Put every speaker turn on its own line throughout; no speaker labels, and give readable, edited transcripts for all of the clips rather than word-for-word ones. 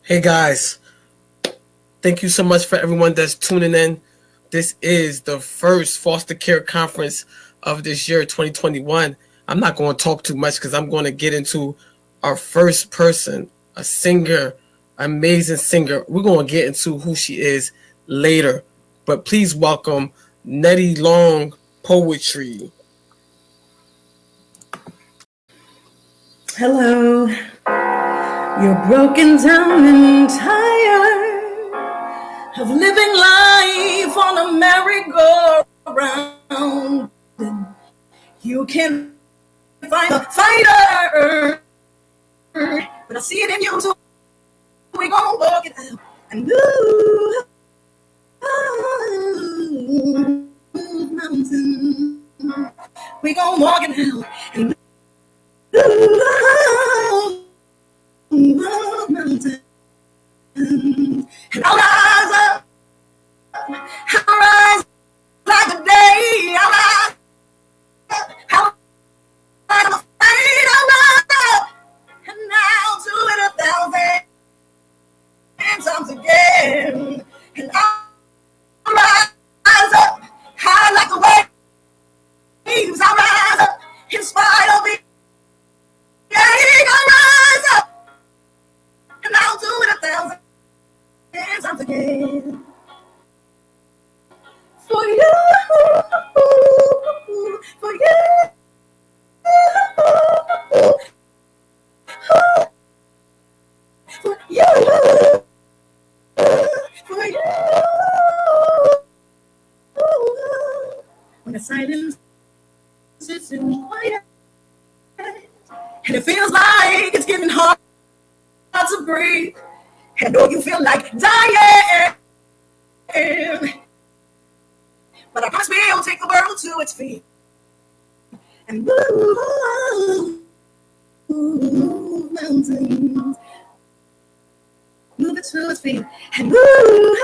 Hey guys, thank you so much for everyone that's tuning in. This is the first foster care conference of this year, 2021. I'm not going to talk too much because I'm going to get into our first person, a singer, amazing singer. We're going to get into who she is later. But please welcome Nettie Long Poetry.
Hello, you're broken down and tired of living life on a merry-go-round. You can find a fighter, but I see it in you too. We gon' walk it out and move mountains. We gon' walk it out and move mountains. And I'll rise up, I'll rise like the day. I'll rise up, I'll rise up, I'll rise up, and now to it 1,000 times again. And I'll rise up, high like the waves. I'll rise up, in spite of the I'll rise up, and I'll do it 1,000 times again. For you, for you, for you, for you. When the silence sits in quiet, and it feels like it's getting hard to breathe, and though you feel like dying, but I promise we'll take the world to its feet and move mountains, move it to its feet and move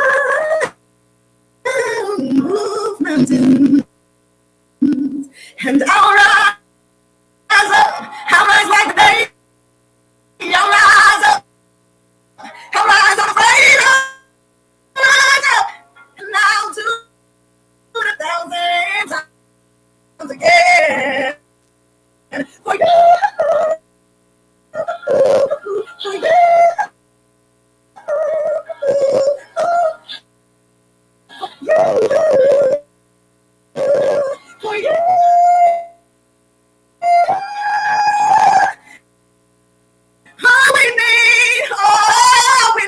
mountains. And I'll rise up, I'll rise like the day. I'll rise up, I'll rise up, afraid of, rise up, and I'll do it 1,000 times again. For you, for you, for you. All we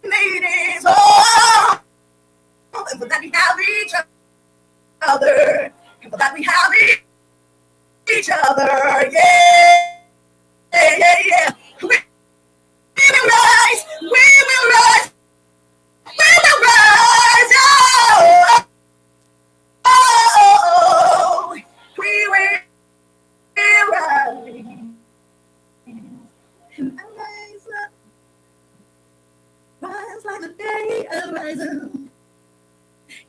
need is all. And for that we have each other. And for that we have each other. Yeah, yeah, yeah, yeah. We will rise. We will rise. We will rise. Oh, we will rise. And I rise up, rise like the day I rise up,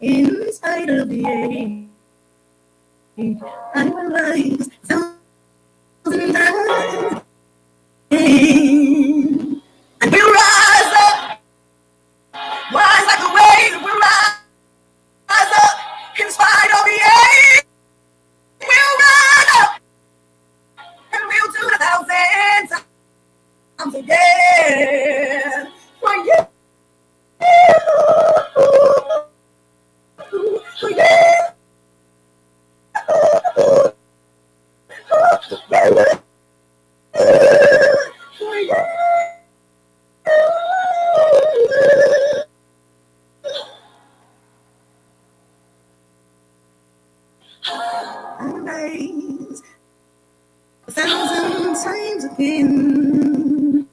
in spite of the age. I will rise 1,000 times, and we'll rise up, rise like the waves. We'll rise up, in spite of the age. We'll rise up, and we'll do 1,000 times again. For you, for you, for you. I'll rise 1,000 times again.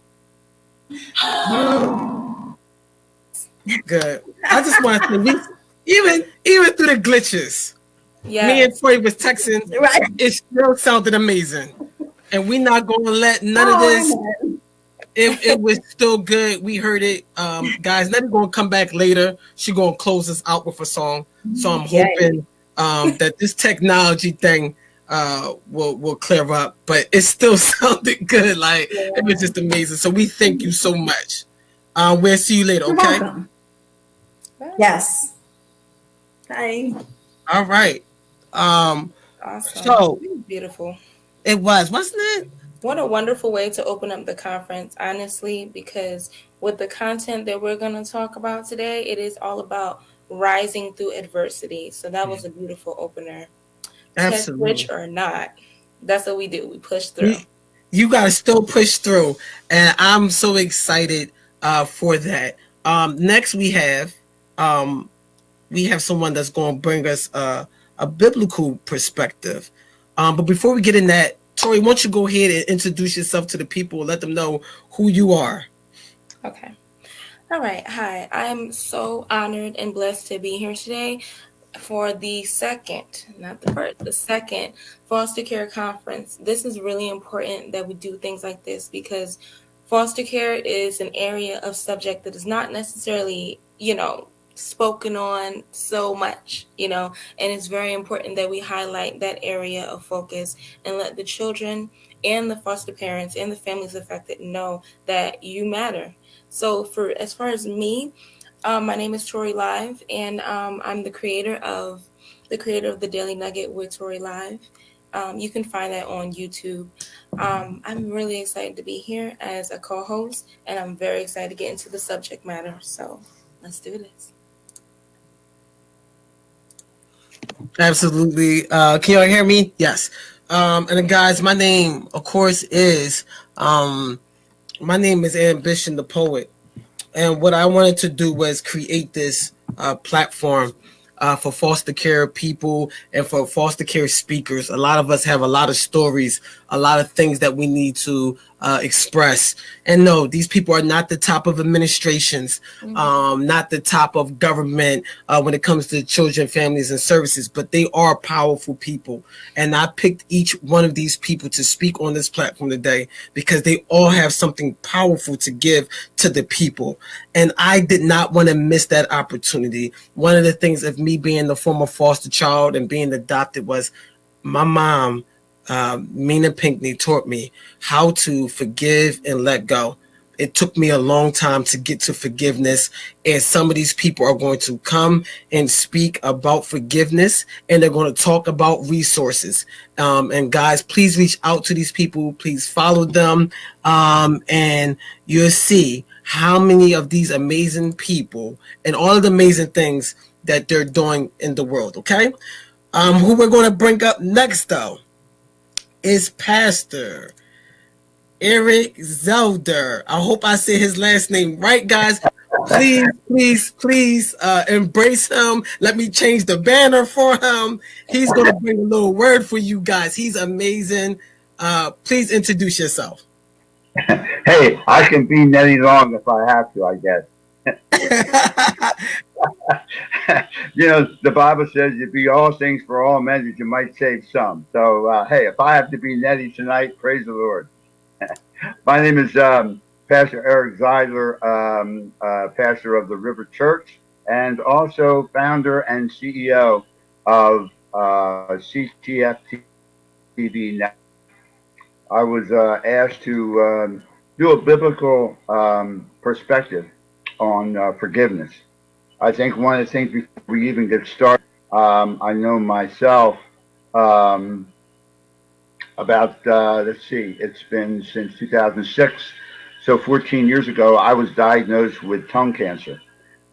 Good. I just want to say, even through the glitches, me and Tori was texting,
Right.
it still sounded amazing. And we're not going to let none of this. It was still good. We heard it. Guys, Nettie's going to come back later. She's going to close us out with a song. So I'm hoping that this technology thing will clear up. But it still sounded good. Like, it was just amazing. So we thank you so much. We'll see you later,
You're
okay?
welcome.
Bye.
Yes. Bye.
All right. Um,
Awesome.
so
It was beautiful.
it was, wasn't it?
What a wonderful way to open up the conference, honestly, because with the content that we're going to talk about today, it is all about rising through adversity. So that
Yeah,
was a beautiful opener. Test switch
absolutely.
or not, that's what we do. We push
You,
through.
you got to still push through, and I'm so excited for that. Next um, we have someone that's going to bring us a biblical perspective. But before we get in that, Tori, why don't you go ahead and introduce yourself to the people, let them know who you are.
Okay. All right. Hi. I'm so honored and blessed to be here today for the second, not the first, the second foster care conference. This is really important that we do things like this because foster care is an area of subject that is not necessarily, spoken on so much, and it's very important that we highlight that area of focus and let the children and the foster parents and the families affected know that you matter. So, for as far as me, my name is Tori Live, and I'm the creator of the Daily Nugget with Tori Live. You can find that on YouTube. I'm really excited to be here as a co-host, and I'm very excited to get into the subject matter. So let's do this.
Absolutely. Can y'all hear me? Yes. And then guys, of course, um, my name is Ambition the Poet. And what I wanted to do was create this platform for foster care people and for foster care speakers. A lot of us have a lot of stories, a lot of things that we need to express. And no, these people are not the top of administrations, not the top of government when it comes to children, families, and services, but they are powerful people. And I picked each one of these people to speak on this platform today because they all have something powerful to give to the people. And I did not want to miss that opportunity. One of the things of me being the former foster child and being adopted was my mom, Mina Pinkney, taught me how to forgive and let go. It took me a long time to get to forgiveness, and some of these people are going to come and speak about forgiveness, and they're going to talk about resources. And guys, please reach out to these people. Please follow them, and you'll see how many of these amazing people and all of the amazing things that they're doing in the world. Okay, who we're going to bring up next, though, is Pastor Eric Zelder. I hope I said his last name right, guys. Please, please, please embrace him. Let me change the banner for him. He's going to bring a little word for you guys. He's amazing. Please introduce yourself.
Hey, I can be Nettie Long if I have to, I guess. The Bible says you be all things for all men that you might save some. So, hey, if I have to be Nettie tonight, praise the Lord. My name is Pastor Eric Zeidler, pastor of the River Church, and also founder and CEO of CTFTV Network. I was asked to do a biblical perspective on forgiveness. I think one of the things before we even get started, I know myself um, about, let's see, it's been since 2006. So 14 years ago, I was diagnosed with tongue cancer.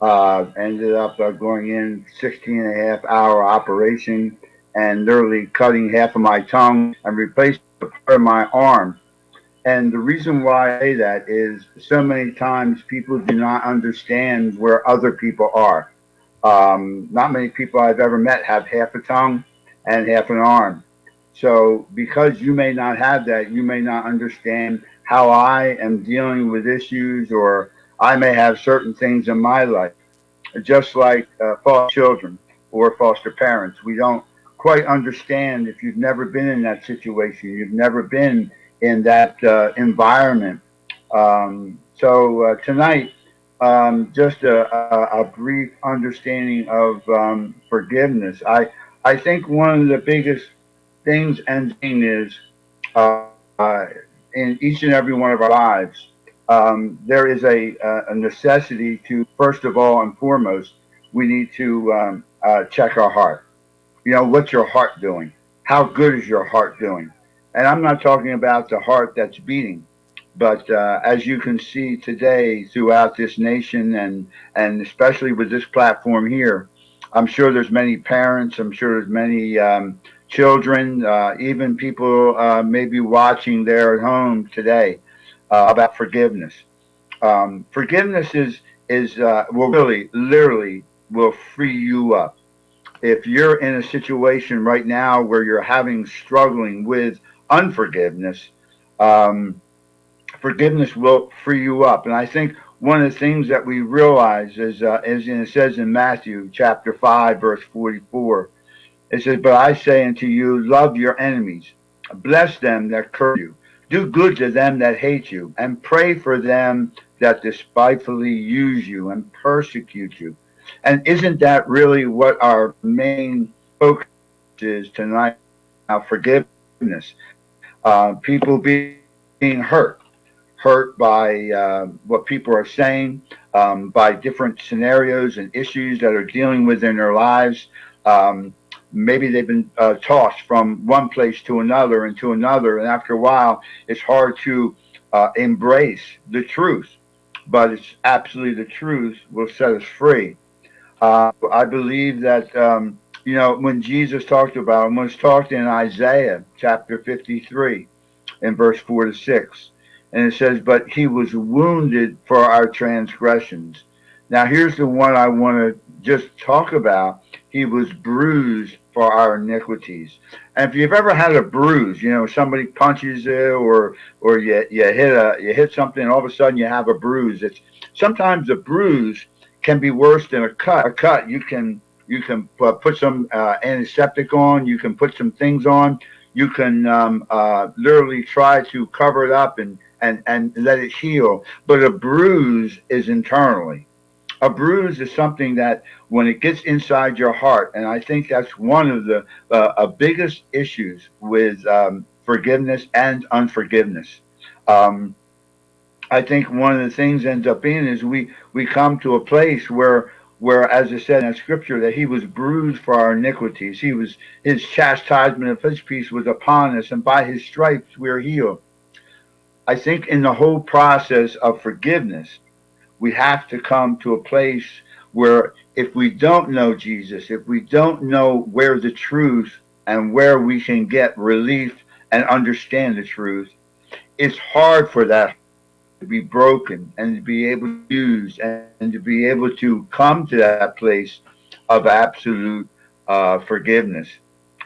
Ended up going in 16 and a half hour operation and literally cutting half of my tongue and replacing a part of my arm. And the reason why I say that is so many times people do not understand where other people are. Not many people I've ever met have half a tongue and half an arm. So, because you may not have that, you may not understand how I am dealing with issues, or I may have certain things in my life, just like foster children or foster parents. We don't quite understand if you've never been in that situation, you've never been in that environment. So tonight, just a brief understanding of forgiveness. I think one of the biggest things and thing is uh, in each and every one of our lives. there is a necessity to, first of all and foremost, we need to check our heart. What's your heart doing? How good is your heart doing? And I'm not talking about the heart that's beating, but as you can see today throughout this nation, and especially with this platform here, I'm sure there's many parents. I'm sure there's many children, even people maybe watching there at home today about forgiveness. Forgiveness is will really, literally, will free you up. If you're in a situation right now where you're having struggling with unforgiveness, um, forgiveness will free you up. And I think one of the things that we realize is, it says in Matthew chapter 5, verse 44, it says, "But I say unto you, love your enemies, bless them that curse you, do good to them that hate you, and pray for them that despitefully use you and persecute you." And isn't that really what our main focus is tonight? Forgiveness. People being hurt by what people are saying, by different scenarios and issues that are dealing with in their lives. Maybe they've been tossed from one place to another and to another, and after a while, it's hard to embrace the truth. But it's absolutely the truth will set us free. I believe that when Jesus talked about, when it's talked in Isaiah chapter 53 in verse 4 to 6. And it says, "But he was wounded for our transgressions." Now, here's the one I want to just talk about. He was bruised for our iniquities. And if you've ever had a bruise, somebody punches you, or you hit something, and all of a sudden you have a bruise. It's sometimes a bruise can be worse than a cut. A cut, you can put some antiseptic on, you can put some things on, you can literally try to cover it up and let it heal. But a bruise is internally. A bruise is something that when it gets inside your heart, and I think that's one of the biggest issues with forgiveness and unforgiveness. Um, I think one of the things ends up being is we come to a place where, as I said in that scripture, that he was bruised for our iniquities. His chastisement of his peace was upon us, and by his stripes we are healed. I think in the whole process of forgiveness, we have to come to a place where if we don't know Jesus, if we don't know where the truth and where we can get relief and understand the truth, it's hard for that to be broken and to be able to use and to be able to come to that place of absolute forgiveness.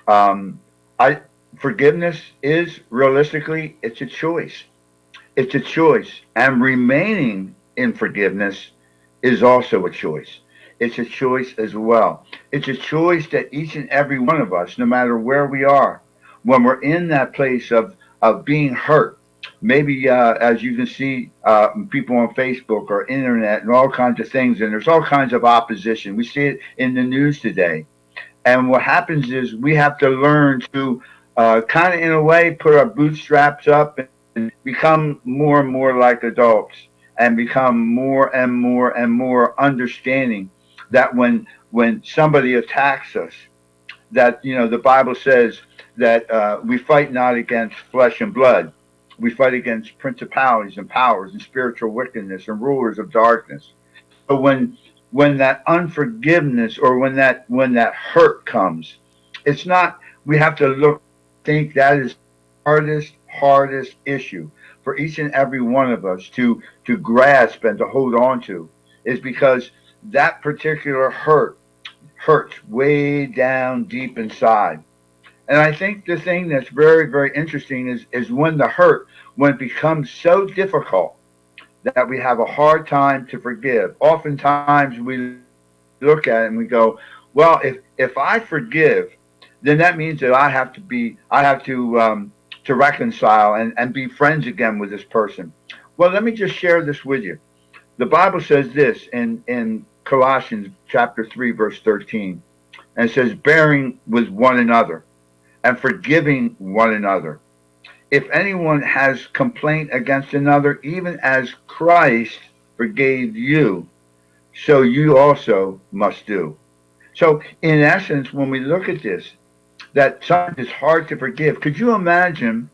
Um, I Forgiveness is realistically it's a choice. It's a choice, and remaining in forgiveness is also a choice. It's a choice as well. It's a choice that each and every one of us, no matter where we are, when we're in that place of being hurt, maybe as you can see, people on Facebook or internet and all kinds of things, and there's all kinds of opposition. We see it in the news today. And what happens is we have to learn to kind of, in a way, put our bootstraps up and become more and more like adults and become more and more and more understanding that when somebody attacks us, that the Bible says that we fight not against flesh and blood, we fight against principalities and powers and spiritual wickedness and rulers of darkness. So when that unforgiveness or when that hurt comes, it's not. We have to look. Think that is hardest issue for each and every one of us to grasp and to hold on to, is because that particular hurts way down deep inside. And I think the thing that's very, very interesting is when the hurt, when it becomes so difficult that we have a hard time to forgive. Oftentimes we look at it and we go, well, if I forgive, then that means that I have to reconcile and be friends again with this person. Well, let me just share this with you. The Bible says this in Colossians chapter 3, verse 13. And it says, bearing with one another and forgiving one another. If anyone has complaint against another, even as Christ forgave you, so you also must do. So, in essence, when we look at this, that sometimes it's hard to forgive. Could you imagine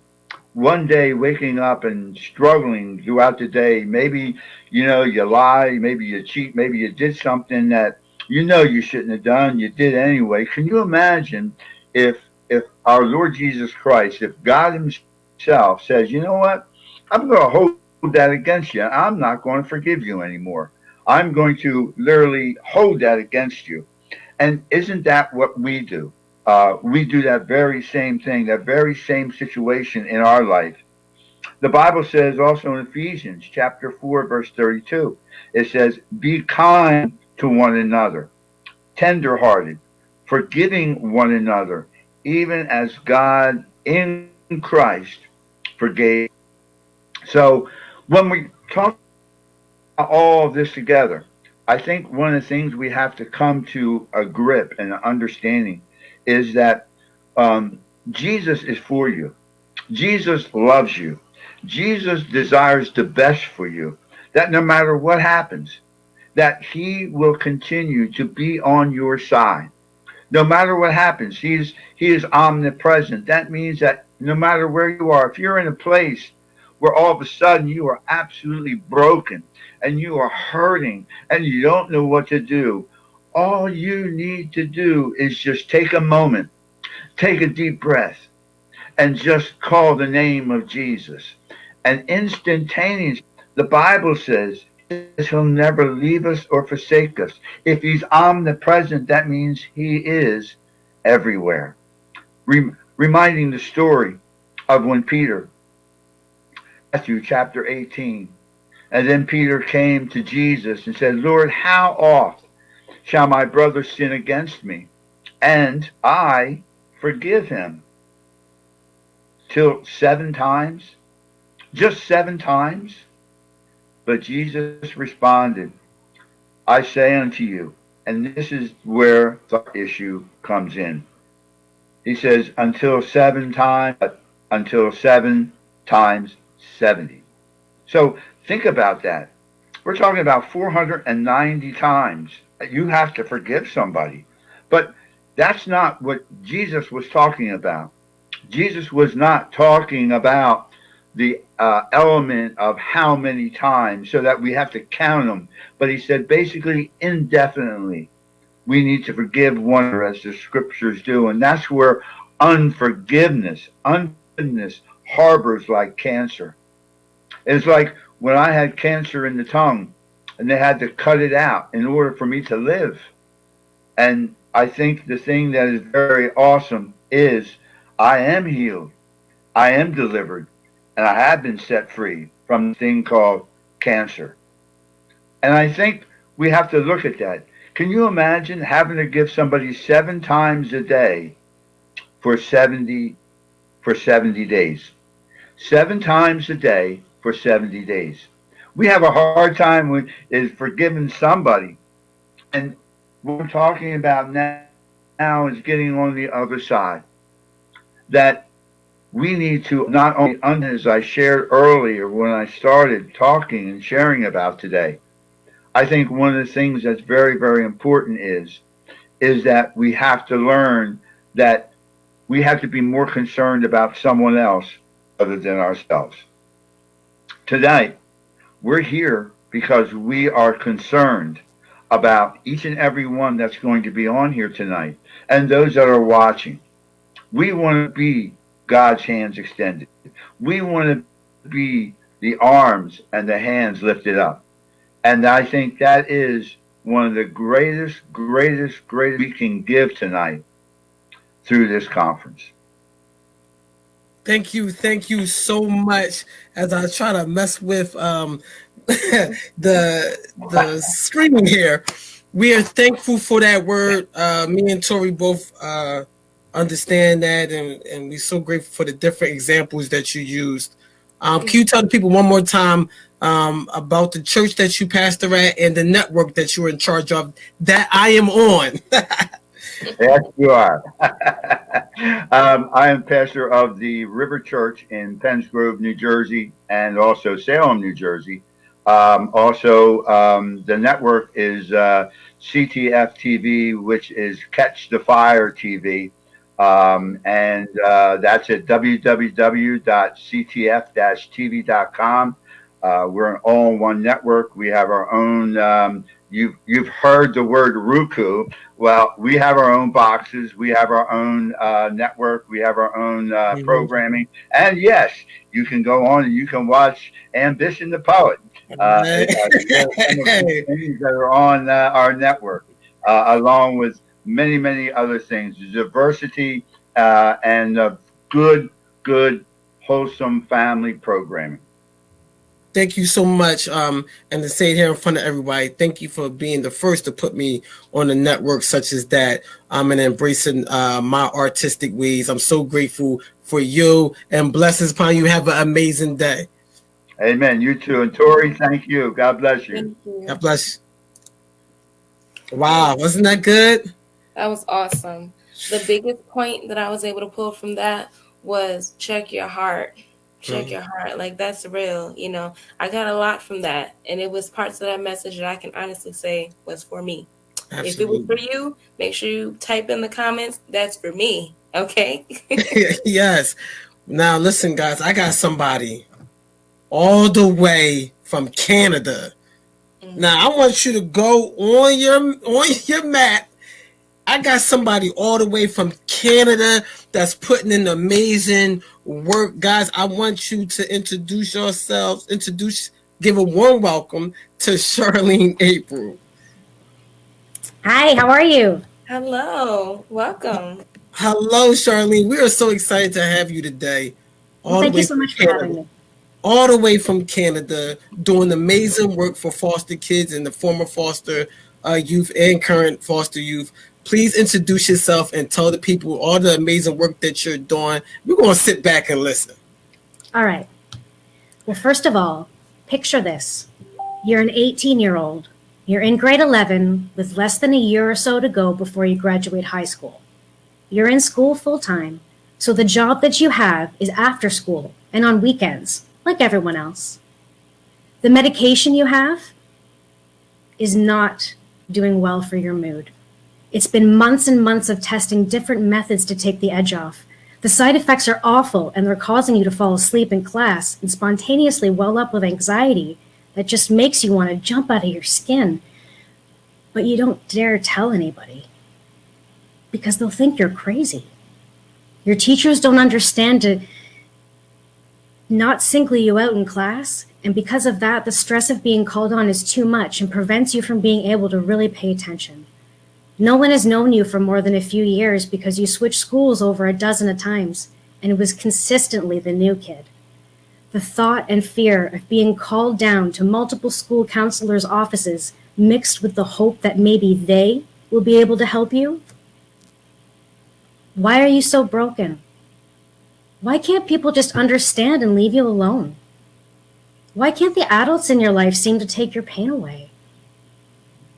one day waking up and struggling throughout the day? Maybe, you lie, maybe you cheat, maybe you did something that you shouldn't have done, you did anyway. Can you imagine if our Lord Jesus Christ, if God Himself says, you know what? I'm going to hold that against you. I'm not going to forgive you anymore. I'm going to literally hold that against you. And isn't that what we do? We do that very same thing, that very same situation in our life. The Bible says also in Ephesians chapter 4, verse 32, it says, be kind to one another, tenderhearted, forgiving one another, even as God in Christ forgave. So when we talk about all of this together, I think one of the things we have to come to a grip and an understanding is that Jesus is for you. Jesus loves you. Jesus desires the best for you. That no matter what happens, that He will continue to be on your side. No matter what happens, He is omnipresent. That means that no matter where you are, if you're in a place where all of a sudden you are absolutely broken and you are hurting and you don't know what to do, all you need to do is just take a moment, take a deep breath, and just call the name of Jesus. And instantaneously, the Bible says He'll never leave us or forsake us. If He's omnipresent, that means He is everywhere. Reminding the story of when Peter, Matthew chapter 18, and then Peter came to Jesus and said, Lord, how oft shall my brother sin against me, and I forgive him? Till 7 times? Just 7 times? But Jesus responded, I say unto you, and this is where the issue comes in. He says, until 7 times, until 7 times 70. So think about that. We're talking about 490 times you have to forgive somebody. But that's not what Jesus was talking about. Jesus was not talking about the element of how many times so that we have to count them. But He said basically indefinitely we need to forgive one another as the scriptures do. And that's where unforgiveness harbors like cancer. It's like when I had cancer in the tongue and they had to cut it out in order for me to live. And I think the thing that is very awesome is I am healed, I am delivered, and I have been set free from the thing called cancer. And I think we have to look at that. Can you imagine having to give somebody 7 times a day for 70 days? 7 times a day for 70 days. We have a hard time with is forgiving somebody. And what we're talking about now is getting on the other side. That we need to not only, as I shared earlier when I started talking and sharing about today, I think one of the things that's very, very important is that we have to learn that we have to be more concerned about someone else other than ourselves. Tonight, we're here because we are concerned about each and every one that's going to be on here tonight and those that are watching. We want to be God's hands extended. We want to be the arms and the hands lifted up. And I think that is one of the greatest we can give tonight through this conference.
Thank you so much. As I try to mess with the screening here, we are thankful for that word. Me and Tori both understand that, and we're so grateful for the different examples that you used. Can you tell the people one more time about the church that you pastor at and the network that you're in charge of that I am on?
Yes, you are. I am pastor of the River Church in Penns Grove, New Jersey, and also Salem, New Jersey. The network is CTF TV, which is Catch the Fire TV. That's at www.ctf-tv.com. We're an all-in-one network. We have our own. You've heard the word Roku. Well, we have our own boxes. We have our own network. We have our own
Mhm.
programming. And yes, you can go on and you can watch Ambition the Poet. There are some of these things that are on our network, along with many, many other things. The diversity and good, good, wholesome family programming.
Thank you so much. And to say it here in front of everybody, thank you for being the first to put me on a network such as that. And embracing my artistic ways. I'm so grateful for you, and blessings upon you. Have an amazing day.
Amen. You too. And Tori, thank you. God bless you.
Thank you.
God bless. Wow, wasn't that good?
That was awesome. The biggest point that I was able to pull from that was check your heart. Check
Mm,
your heart. Like, that's real. I got a lot from that. And it was parts of that message that I can honestly say was for me. If it was for
absolutely.
you, make sure you type in the comments, that's for me. Okay?
Yes. Now listen, guys. I got somebody all the way from Canada. Now I want you to go on your map. I got somebody all the way from Canada that's putting in amazing work. Guys, I want you to introduce yourselves, give a warm welcome to Charlene April.
Hi, how are you?
Hello. Welcome.
Hello, Charlene. We are so excited to have you today,
Well,
all the
thank you
way
so
from
much for having
Canada.
me.
All the way from Canada, doing amazing work for foster kids and the former foster youth and current foster youth. Please introduce yourself and tell the people all the amazing work that you're doing. We're going to sit back and listen.
All right. Well, first of all, picture this. You're an 18-year-old. You're in grade 11 with less than a year or so to go before you graduate high school. You're in school full time, so the job that you have is after school and on weekends, like everyone else. The medication you have is not doing well for your mood. It's been months and months of testing different methods to take the edge off. The side effects are awful, and they're causing you to fall asleep in class and spontaneously well up with anxiety that just makes you want to jump out of your skin. But you don't dare tell anybody because they'll think you're crazy. Your teachers don't understand to not single you out in class, and because of that, the stress of being called on is too much and prevents you from being able to really pay attention. No one has known you for more than a few years because you switched schools over a dozen of times, and it was consistently the new kid. The thought and fear of being called down to multiple school counselors' offices mixed with the hope that maybe they will be able to help you. Why are you so broken? Why can't people just understand and leave you alone? Why can't the adults in your life seem to take your pain away?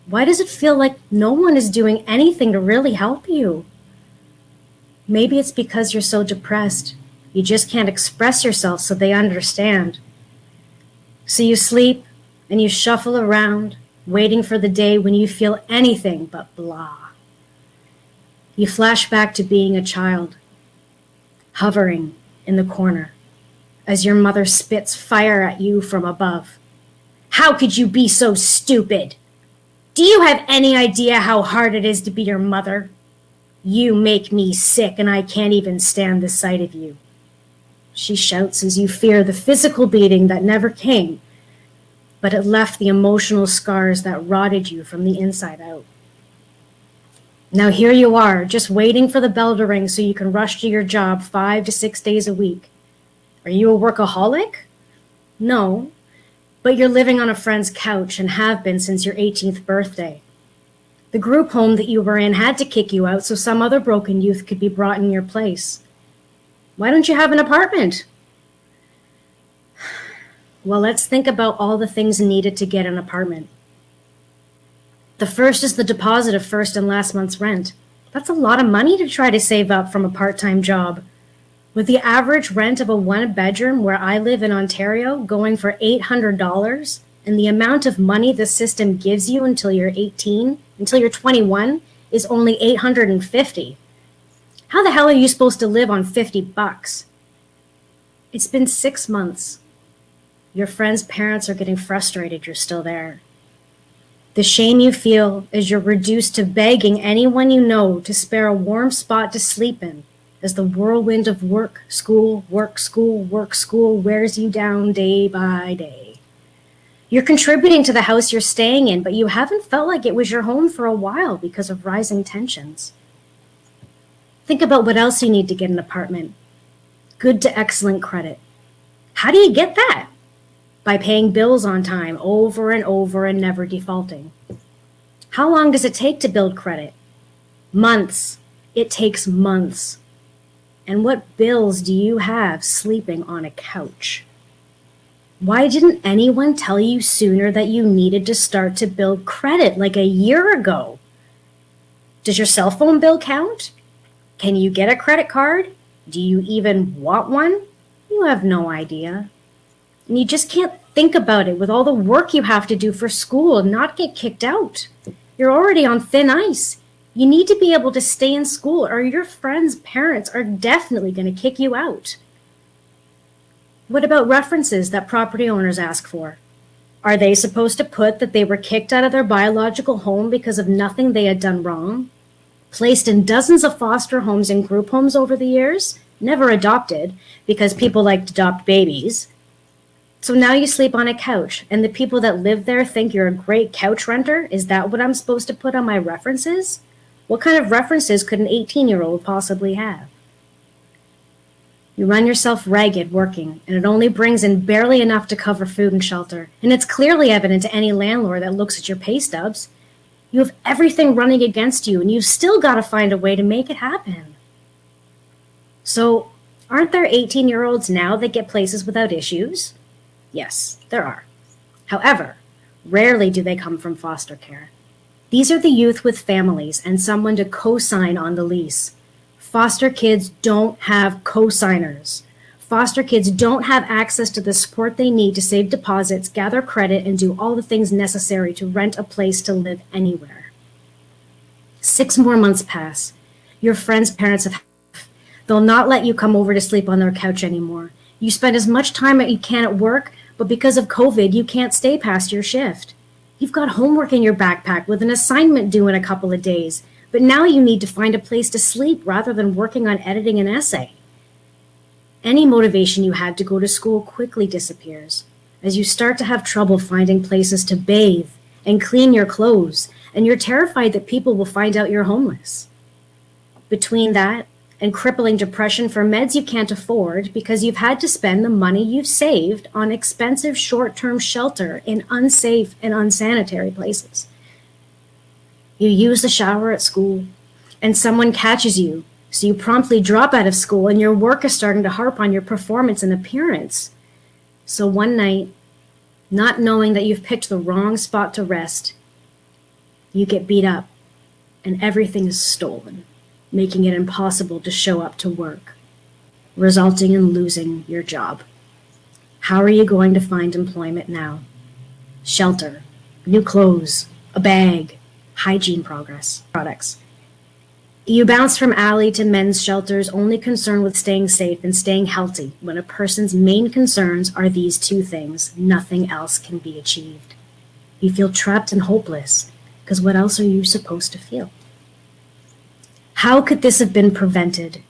Why does it feel like no one is doing anything to really help you? Maybe it's because you're so depressed. You just can't express yourself so they understand. So you sleep and you shuffle around, waiting for the day when you feel anything but blah. You flash back to being a child, hovering in the corner, as your mother spits fire at you from above. How could you be so stupid? Do you have any idea how hard it is to be your mother? You make me sick, and I can't even stand the sight of you. She shouts as you fear the physical beating that never came, but it left the emotional scars that rotted you from the inside out. Now here you are, just waiting for the bell to ring so you can rush to your job 5 to 6 days a week. Are you a workaholic? No, but you're living on a friend's couch and have been since your 18th birthday. The group home that you were in had to kick you out so some other broken youth could be brought in your place. Why don't you have an apartment? Well, let's think about all the things needed to get an apartment. The first is the deposit of first and last month's rent. That's a lot of money to try to save up from a part-time job. With the average rent of a one-bedroom where I live in Ontario going for $800, and the amount of money the system gives you until you're 18, until you're 21, is only $850. How the hell are you supposed to live on $50? It's been 6 months. Your friends' parents are getting frustrated you're still there. The shame you feel as you're reduced to begging anyone you know to spare a warm spot to sleep in as the whirlwind of work, school, work, school, work, school wears you down day by day. You're contributing to the house you're staying in, but you haven't felt like it was your home for a while because of rising tensions. Think about what else you need to get an apartment. Good to excellent credit. How do you get that? By paying bills on time over and over and never defaulting. How long does it take to build credit? Months. It takes months. And what bills do you have sleeping on a couch? Why didn't anyone tell you sooner that you needed to start to build credit like a year ago? Does your cell phone bill count? Can you get a credit card? Do you even want one? You have no idea. And you just can't think about it with all the work you have to do for school and not get kicked out. You're already on thin ice. You need to be able to stay in school or your friends' parents are definitely going to kick you out. What about references that property owners ask for? Are they supposed to put that they were kicked out of their biological home because of nothing they had done wrong? Placed in dozens of foster homes and group homes over the years? Never adopted because people like to adopt babies. So now you sleep on a couch, and the people that live there think you're a great couch renter? Is that what I'm supposed to put on my references? What kind of references could an 18-year-old possibly have? You run yourself ragged working, and it only brings in barely enough to cover food and shelter. And it's clearly evident to any landlord that looks at your pay stubs. You have everything running against you, and you've still got to find a way to make it happen. So, aren't there 18-year-olds now that get places without issues? Yes, there are. However, rarely do they come from foster care. These are the youth with families and someone to co-sign on the lease. Foster kids don't have co-signers. Foster kids don't have access to the support they need to save deposits, gather credit, and do all the things necessary to rent a place to live anywhere. 6 more months pass. Your friends' parents have. They'll not let you come over to sleep on their couch anymore. You spend as much time as you can at work, but because of COVID, you can't stay past your shift. You've got homework in your backpack with an assignment due in a couple of days, but now you need to find a place to sleep rather than working on editing an essay. Any motivation you had to go to school quickly disappears as you start to have trouble finding places to bathe and clean your clothes, and you're terrified that people will find out you're homeless. Between that and crippling depression for meds you can't afford because you've had to spend the money you've saved on expensive short-term shelter in unsafe and unsanitary places. You use the shower at school, and someone catches you, so you promptly drop out of school and your work is starting to harp on your performance and appearance. So one night, not knowing that you've picked the wrong spot to rest, you get beat up and everything is stolen, making it impossible to show up to work, resulting in losing your job. How are you going to find employment now? Shelter, new clothes, a bag, hygiene products. You bounce from alley to men's shelters only concerned with staying safe and staying healthy when a person's main concerns are these two things. Nothing else can be achieved. You feel trapped and hopeless because what else are you supposed to feel? How could this have been prevented?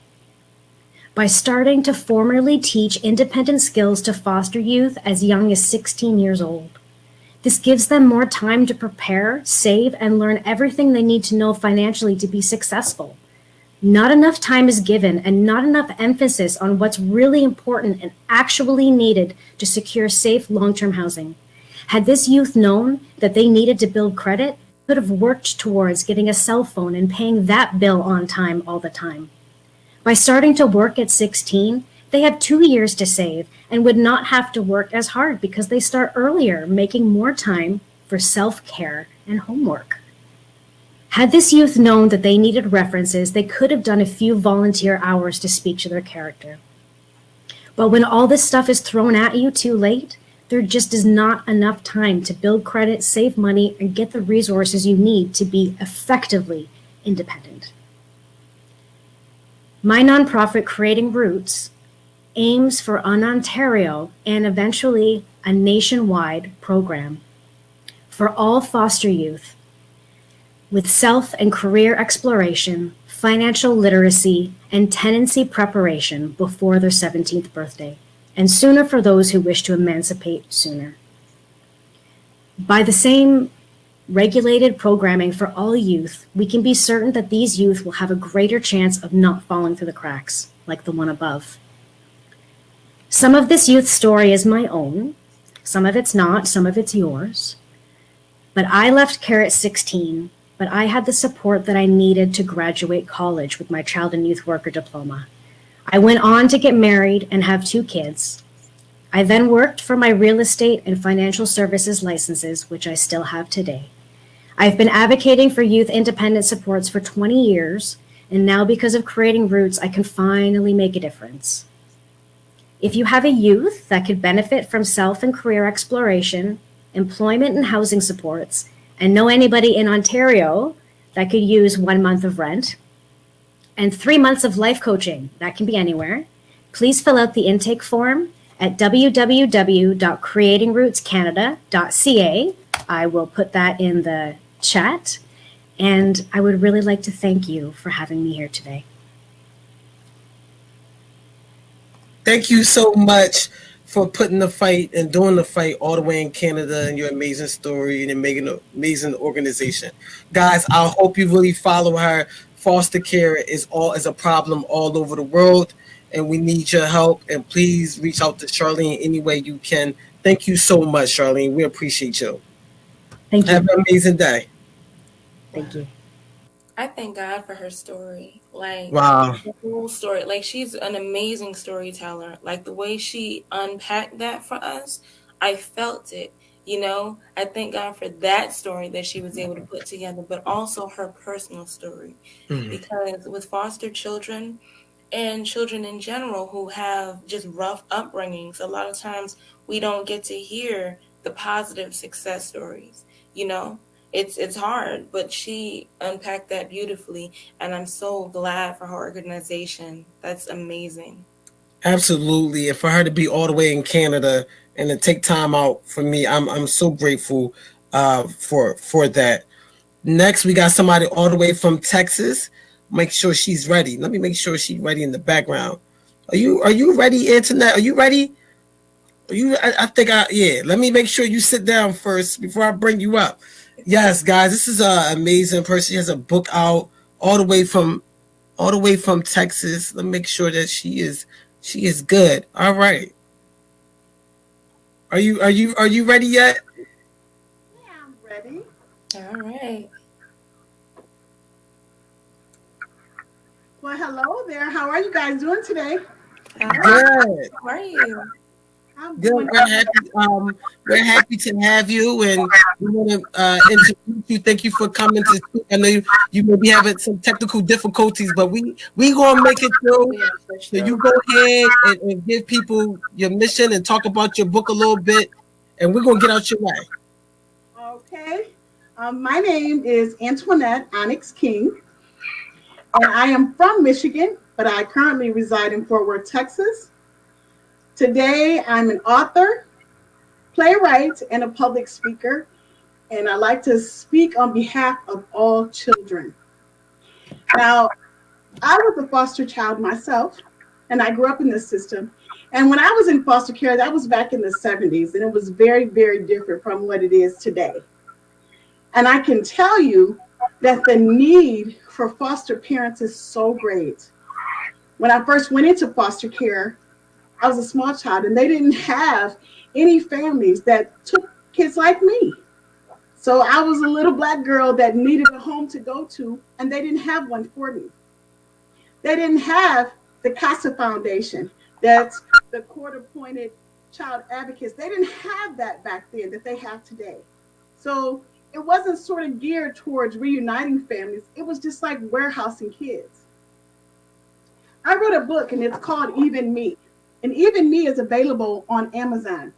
By starting to formally teach independent skills to foster youth as young as 16 years old. This gives them more time to prepare, save, and learn everything they need to know financially to be successful. Not enough time is given and not enough emphasis on what's really important and actually needed to secure safe long-term housing. Had this youth known that they needed to build credit, they could have worked towards getting a cell phone and paying that bill on time all the time. By starting to work at 16, they have 2 years to save and would not have to work as hard because they start earlier, making more time for self-care and homework. Had this youth known that they needed references, they could have done a few volunteer hours to speak to their character. But when all this stuff is thrown at you too late, there just is not enough time to build credit, save money, and get the resources you need to be effectively independent. My nonprofit, Creating Roots, aims for an Ontario and eventually a nationwide program for all foster youth with self and career exploration, financial literacy, and tenancy preparation before their 17th birthday, and sooner for those who wish to emancipate sooner. By the same regulated programming for all youth, we can be certain that these youth will have a greater chance of not falling through the cracks, like the one above. Some of this youth story is my own, some of it's not, some of it's yours. But I left CARE at 16, but I had the support that I needed to graduate college with my child and youth worker diploma. I went on to get married and have 2 kids. I then worked for my real estate and financial services licenses, which I still have today. I've been advocating for youth independent supports for 20 years, and now because of Creating Roots, I can finally make a difference. If you have a youth that could benefit from self and career exploration, employment and housing supports, and know anybody in Ontario that could use 1 month of rent, and 3 months of life coaching, that can be anywhere, please fill out the intake form at www.creatingrootscanada.ca. I will put that in the chat, and I would really like to thank you for having me here today.
Thank you so much for putting the fight and doing the fight all the way in Canada, and your amazing story and making an amazing organization. Guys, I hope you really follow her. Foster care is a problem all over the world, and we need your help. And please reach out to Charlene any way you can. Thank you so much, Charlene. We appreciate you.
Thank you.
Have an amazing day.
Thank you.
I thank God for her story. Like,
Wow.
the whole story. Like, she's an amazing storyteller. Like, the way she unpacked that for us, I felt it. You know, I thank God for that story that she was able to put together, but also her personal story.
Mhm.
Because with foster children and children in general who have just rough upbringings, a lot of times we don't get to hear the positive success stories. You know, it's hard, but she unpacked that beautifully, and I'm so glad for her organization. That's amazing.
Absolutely. And for her to be all the way in Canada and to take time out for me, I'm so grateful for that. Next, we got somebody all the way from Texas. Make sure she's ready. Let me make sure she's ready in the background. Are you ready, Internet? Are you ready? I think yeah. Let me make sure you sit down first before I bring you up. Yes, guys, this is an amazing person. She has a book out all the way from Texas. Let me make sure that she is good. All right. Are you ready yet?
Yeah, I'm ready.
All right.
Well, hello there. How are you guys doing today?
Hi.
Good.
How are you?
I'm
Good.
doing
We're happy to have you, and we want to introduce you. Thank you for coming to speak. I know you may be having some technical difficulties, but we gonna make it through.
Yeah, for
So
sure.
you go ahead and give people your mission and talk about your book a little bit, and we're gonna get out your way.
okay. My name is Antoinette Onyx King, and I am from Michigan, but I currently reside in Fort Worth, Texas. Today, I'm an author, playwright, and a public speaker, and I like to speak on behalf of all children. Now, I was a foster child myself, and I grew up in this system. And when I was in foster care, that was back in the 70s, and it was very, very different from what it is today. And I can tell you that the need for foster parents is so great. When I first went into foster care, I was a small child, and they didn't have any families that took kids like me. So I was a little black girl that needed a home to go to, and they didn't have one for me. They didn't have the CASA Foundation, that's the court appointed child advocates. They didn't have that back then that they have today. So it wasn't sort of geared towards reuniting families. It was just like warehousing kids. I wrote a book and it's called Even Me. And Even Me is available on Amazon.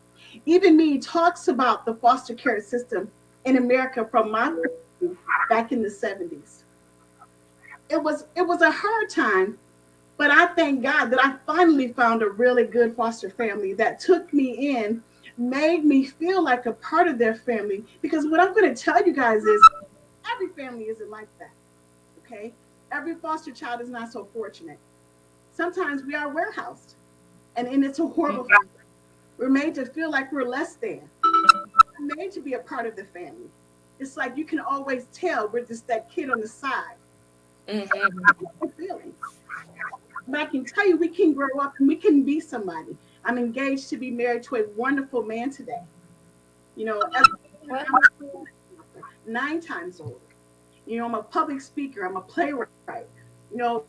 Even Me talks about the foster care system in America from my point of view back in the 70s. It was a hard time, but I thank God that I finally found a really good foster family that took me in, made me feel like a part of their family. Because what I'm going to tell you guys is every family isn't like that. Okay? Every foster child is not so fortunate. Sometimes we are warehoused, and it's a horrible thing. We're made to feel like we're less than. We're made to be a part of the family. It's like you can always tell we're just that kid on the side. Feeling. But I can tell you, we can grow up and we can be somebody. I'm engaged to be married to a wonderful man today. You know, as I'm 9 times older. You know, I'm a public speaker. I'm a playwright. You know,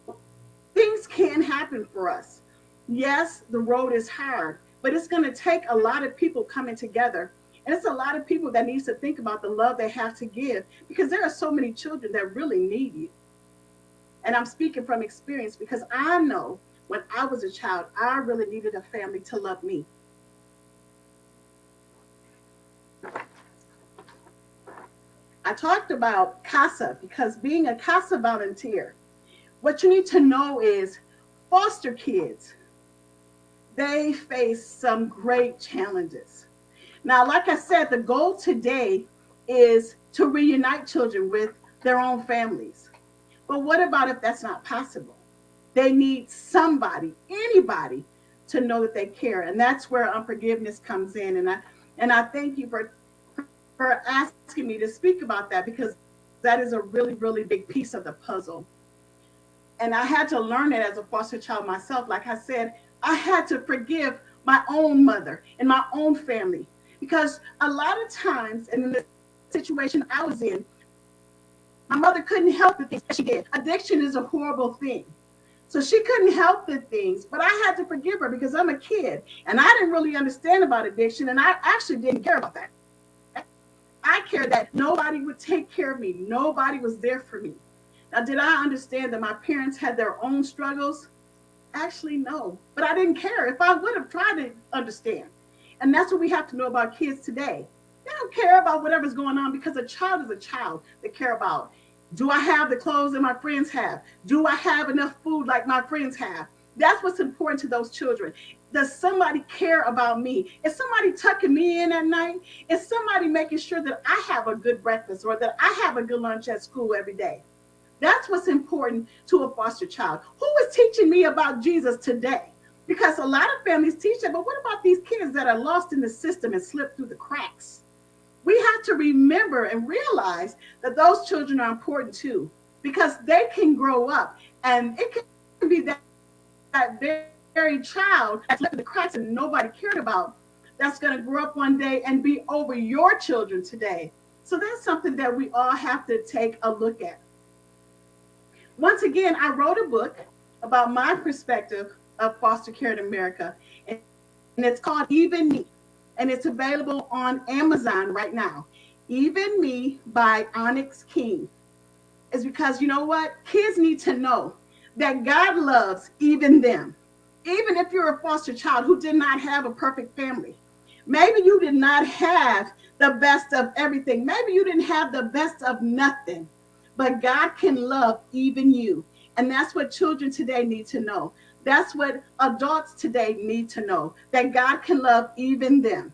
things can happen for us. Yes, the road is hard, but it's going to take a lot of people coming together. And it's a lot of people that needs to think about the love they have to give because there are so many children that really need you. And I'm speaking from experience because I know when I was a child, I really needed a family to love me. I talked about CASA because being a CASA volunteer, what you need to know is foster kids, they face some great challenges. Now, like I said, the goal today is to reunite children with their own families. But what about if that's not possible? They need somebody, anybody, to know that they care, and that's where unforgiveness comes in. And I thank you for asking me to speak about that because that is a really really big piece of the puzzle. And I had to learn it as a foster child myself. Like I said, I had to forgive my own mother and my own family because a lot of times, and in the situation I was in, my mother couldn't help the things that she did. Addiction is a horrible thing. So she couldn't help the things, but I had to forgive her because I'm a kid and I didn't really understand about addiction and I actually didn't care about that. I cared that nobody would take care of me. Nobody was there for me. Now, did I understand that my parents had their own struggles? Actually, no. But I didn't care if I would have tried to understand. And that's what we have to know about kids today. They don't care about whatever's going on because a child is a child. They care about, do I have the clothes that my friends have? Do I have enough food like my friends have? That's what's important to those children. Does somebody care about me? Is somebody tucking me in at night? Is somebody making sure that I have a good breakfast or that I have a good lunch at school every day? That's what's important to a foster child. Who is teaching me about Jesus today? Because a lot of families teach that, but what about these kids that are lost in the system and slip through the cracks? We have to remember and realize that those children are important too, because they can grow up and it can be that very child that slipped through the cracks and nobody cared about that's going to grow up one day and be over your children today. So that's something that we all have to take a look at. Once again, I wrote a book about my perspective of foster care in America, and it's called Even Me, and it's available on Amazon right now. Even Me by Onyx King. Is because you know what? Kids need to know that God loves even them. Even if you're a foster child who did not have a perfect family, maybe you did not have the best of everything, maybe you didn't have the best of nothing, but God can love even you. And that's what children today need to know. That's what adults today need to know, that God can love even them.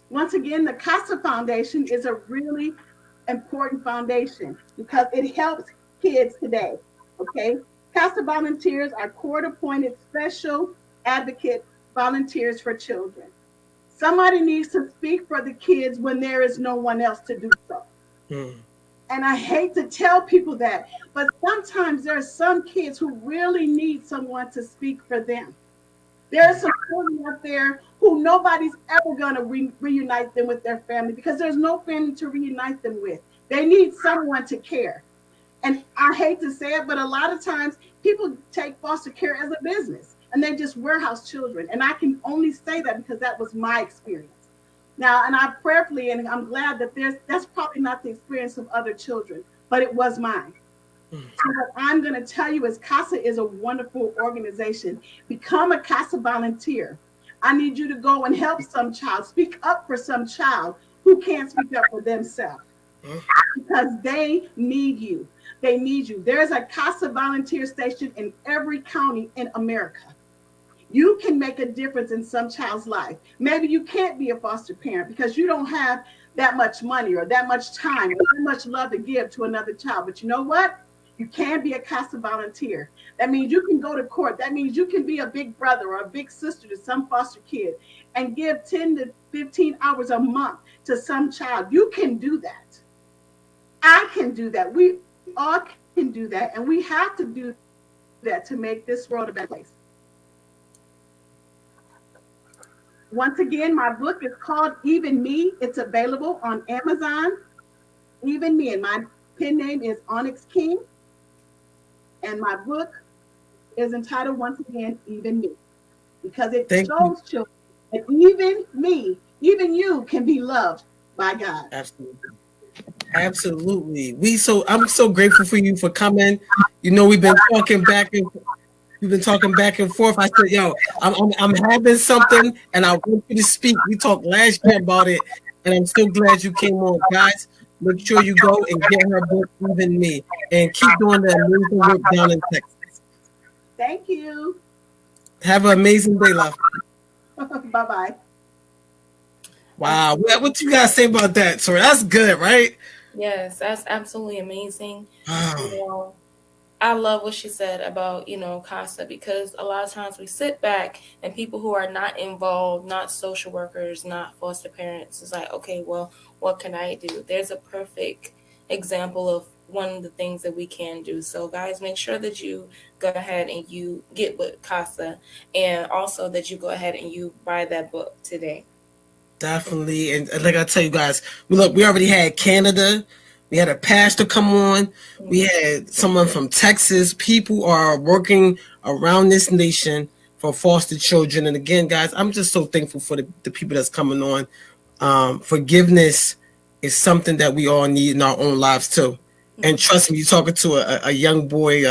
Once again, the CASA Foundation is a really important foundation because it helps kids today. Okay? CASA volunteers are court appointed special advocate volunteers for children. Somebody needs to speak for the kids when there is no one else to do so. Mm. And I hate to tell people that, but sometimes there are some kids who really need someone to speak for them. There's some children out there who nobody's ever going to reunite them with their family because there's no family to reunite them with. They need someone to care. And I hate to say it, but a lot of times people take foster care as a business. and they just warehouse children. And I can only say that because that was my experience. Now, and I prayerfully, and I'm glad that that's probably not the experience of other children, but it was mine. So what I'm going to tell you is CASA is a wonderful organization. Become a CASA volunteer. I need you to go and help some child, speak up for some child who can't speak up for themselves because they need you. They need you. There's a CASA volunteer station in every county in America. You can make a difference in some child's life. Maybe you can't be a foster parent because you don't have that much money or that much time or that much love to give to another child. But you know what? You can be a CASA volunteer. That means you can go to court. That means you can be a big brother or a big sister to some foster kid and give 10 to 15 hours a month to some child. You can do that. I can do that. We all can do that. And we have to do that to make this world a better place. Once again, my book is called Even Me. It's available on Amazon. Even Me. And my pen name is Onyx King. And my book is entitled, once again, Even Me. Because it shows children that even me, even you can be loved by God.
Absolutely. Absolutely. I'm so grateful for you for coming. You know, we've been talking back and forth. I said, yo, I'm having something and I want you to speak. We talked last year about it, and I'm so glad you came on, guys. Make sure you go and get her book, Even Me, and keep doing the amazing work down in Texas.
Thank you.
Have an amazing day, love.
Bye-bye.
Wow. What you guys say about that? So that's good, right?
Yes, that's absolutely amazing.
Wow.
You know, I love what she said about, CASA, because a lot of times we sit back and people who are not involved, not social workers, not foster parents, is like, okay, well, what can I do? There's a perfect example of one of the things that we can do. So guys, make sure that you go ahead and you get with CASA, and also that you go ahead and you buy that book today.
Definitely. And like I tell you guys, we already had Canada. We had a pastor come on. We had someone from Texas. People are working around this nation for foster children. And again, guys, I'm just so thankful for the people that's coming on. Forgiveness is something that we all need in our own lives too. And trust me, you're talking to a young boy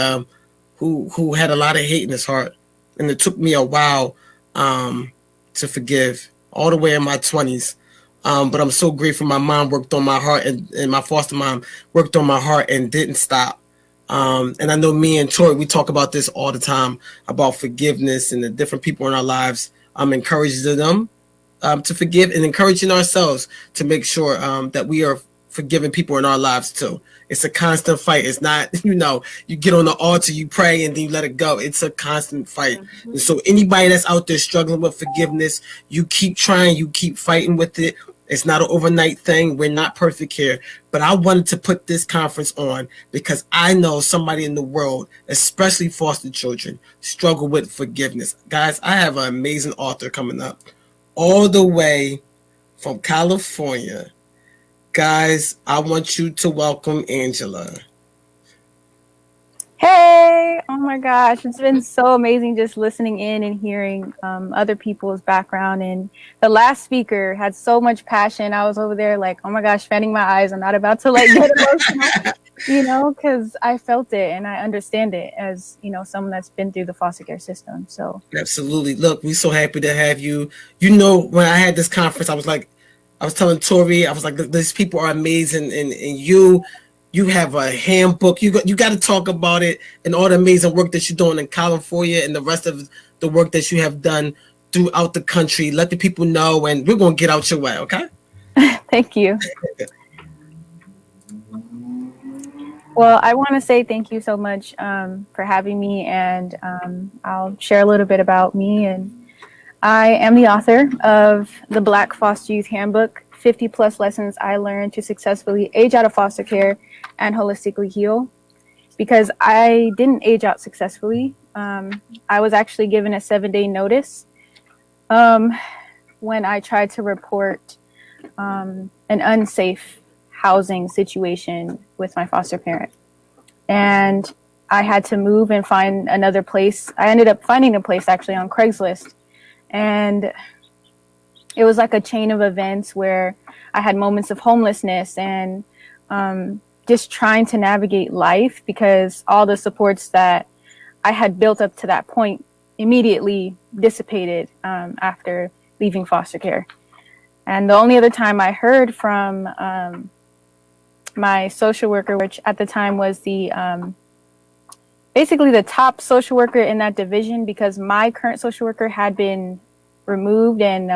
who had a lot of hate in his heart. And it took me a while to forgive, all the way in my 20s. But I'm so grateful my mom worked on my heart, and my foster mom worked on my heart and didn't stop. And I know me and Tori, we talk about this all the time, about forgiveness and the different people in our lives. I'm encouraging them to forgive, and encouraging ourselves to make sure that we are forgiving people in our lives too. It's a constant fight. It's not, you get on the altar, you pray, and then you let it go. It's a constant fight. Mm-hmm. And so anybody that's out there struggling with forgiveness, you keep trying, you keep fighting with it. It's not an overnight thing. We're not perfect here. But I wanted to put this conference on because I know somebody in the world, especially foster children, struggle with forgiveness. Guys, I have an amazing author coming up all the way from California. Guys, I want you to welcome Angela.
Hey, oh my gosh, it's been so amazing just listening in and hearing other people's background. And the last speaker had so much passion. I was over there like, oh my gosh, fanning my eyes. I'm not about to get emotional, because I felt it and I understand it as, someone that's been through the foster care system. So
absolutely. Look, we're so happy to have you. When I had this conference, I was telling Tori, I was like, these people are amazing, and you have a handbook. You got to talk about it and all the amazing work that you're doing in California and the rest of the work that you have done throughout the country. Let the people know, and we're going to get out your way, okay?
Thank you. Well, I want to say thank you so much for having me, and I'll share a little bit about me. And I am the author of the Black Foster Youth Handbook, 50 plus lessons I learned to successfully age out of foster care and holistically heal. Because I didn't age out successfully. I was actually given a 7-day notice when I tried to report an unsafe housing situation with my foster parent. And I had to move and find another place. I ended up finding a place actually on Craigslist. And it was like a chain of events where I had moments of homelessness and just trying to navigate life, because all the supports that I had built up to that point immediately dissipated after leaving foster care. And the only other time I heard from my social worker, which at the time was the basically the top social worker in that division, because my current social worker had been removed and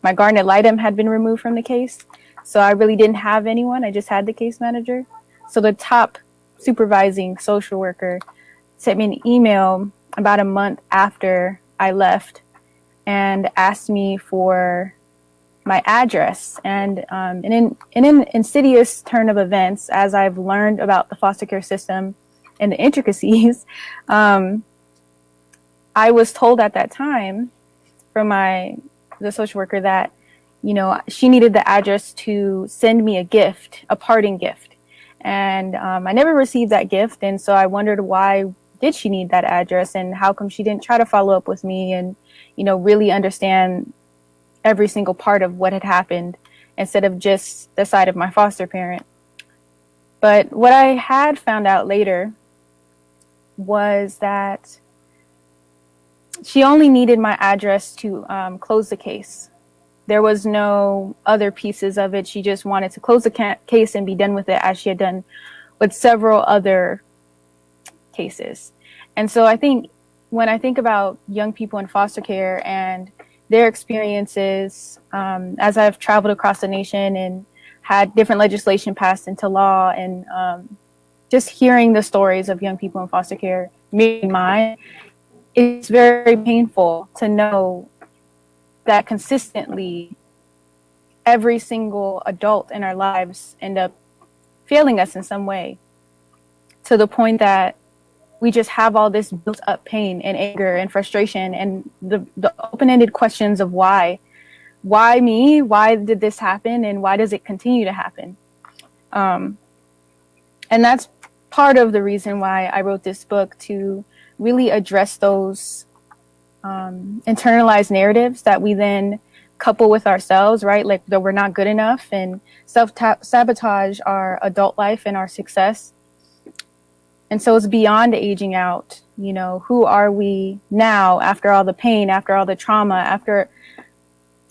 my guardian ad litem had been removed from the case. So I really didn't have anyone. I just had the case manager. So the top supervising social worker sent me an email about a month after I left and asked me for my address. And in an insidious turn of events, as I've learned about the foster care system and the intricacies, I was told at that time from the social worker that, you know, she needed the address to send me a gift, a parting gift. And I never received that gift. And so I wondered, why did she need that address, and how come she didn't try to follow up with me and, you know, really understand every single part of what had happened instead of just the side of my foster parent. But what I had found out later was that she only needed my address to close the case. There was no other pieces of it. She just wanted to close the case and be done with it, as she had done with several other cases. And so I think when I think about young people in foster care and their experiences, as I've traveled across the nation and had different legislation passed into law, and just hearing the stories of young people in foster care, me and mine, it's very painful to know that consistently every single adult in our lives end up failing us in some way, to the point that we just have all this built up pain and anger and frustration and the open-ended questions of why me, why did this happen, and why does it continue to happen? And that's part of the reason why I wrote this book, to really address those internalized narratives that we then couple with ourselves, right? Like that we're not good enough, and self-sabotage our adult life and our success. And so it's beyond aging out. You know, who are we now after all the pain, after all the trauma, after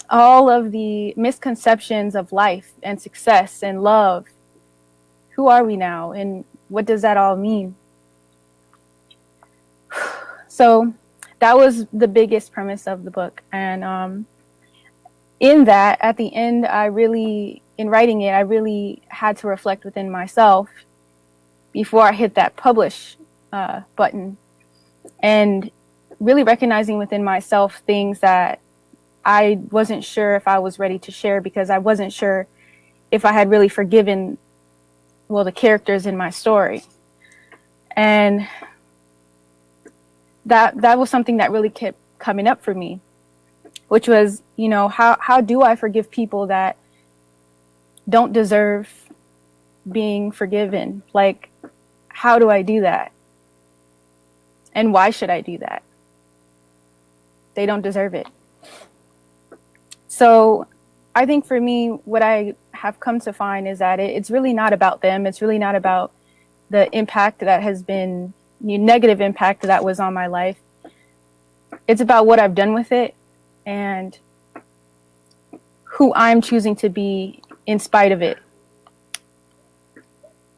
all of the misconceptions of life and success and love? Who are we now, and what does that all mean? So that was the biggest premise of the book. And in that, at the end, in writing it, I really had to reflect within myself before I hit that publish button, and really recognizing within myself things that I wasn't sure if I was ready to share, because I wasn't sure if I had really forgiven, well, the characters in my story. And that was something that really kept coming up for me, which was, you know, how do I forgive people that don't deserve being forgiven? Like, how do I do that? And why should I do that? They don't deserve it. So I think for me, what I have come to find is that it's really not about them. It's really not about the impact that has been, negative impact that was on my life. It's about what I've done with it and who I'm choosing to be in spite of it.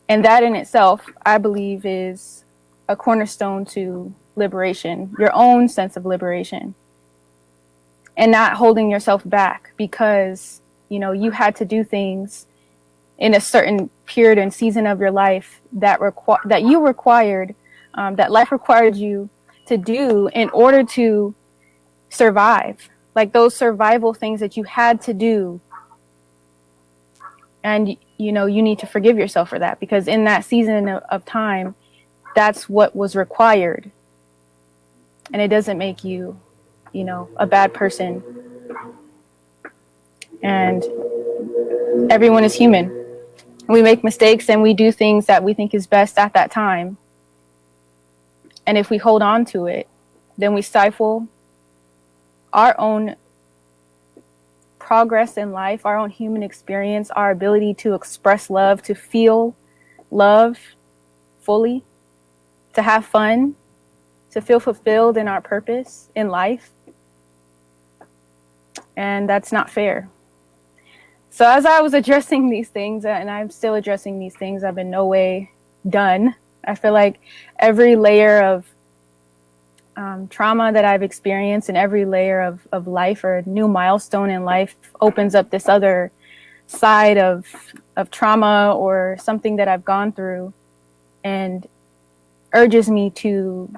And that in itself, I believe, is a cornerstone to liberation, your own sense of liberation, and not holding yourself back because, you had to do things in a certain period and season of your life that life required you to do in order to survive, like those survival things that you had to do. And, you need to forgive yourself for that, because in that season of time, that's what was required. And it doesn't make you, a bad person. And everyone is human. We make mistakes and we do things that we think is best at that time. And if we hold on to it, then we stifle our own progress in life, our own human experience, our ability to express love, to feel love fully, to have fun, to feel fulfilled in our purpose in life. And that's not fair. So as I was addressing these things, and I'm still addressing these things, I've in no way done. I feel like every layer of trauma that I've experienced and every layer of life or a new milestone in life opens up this other side of trauma or something that I've gone through and urges me to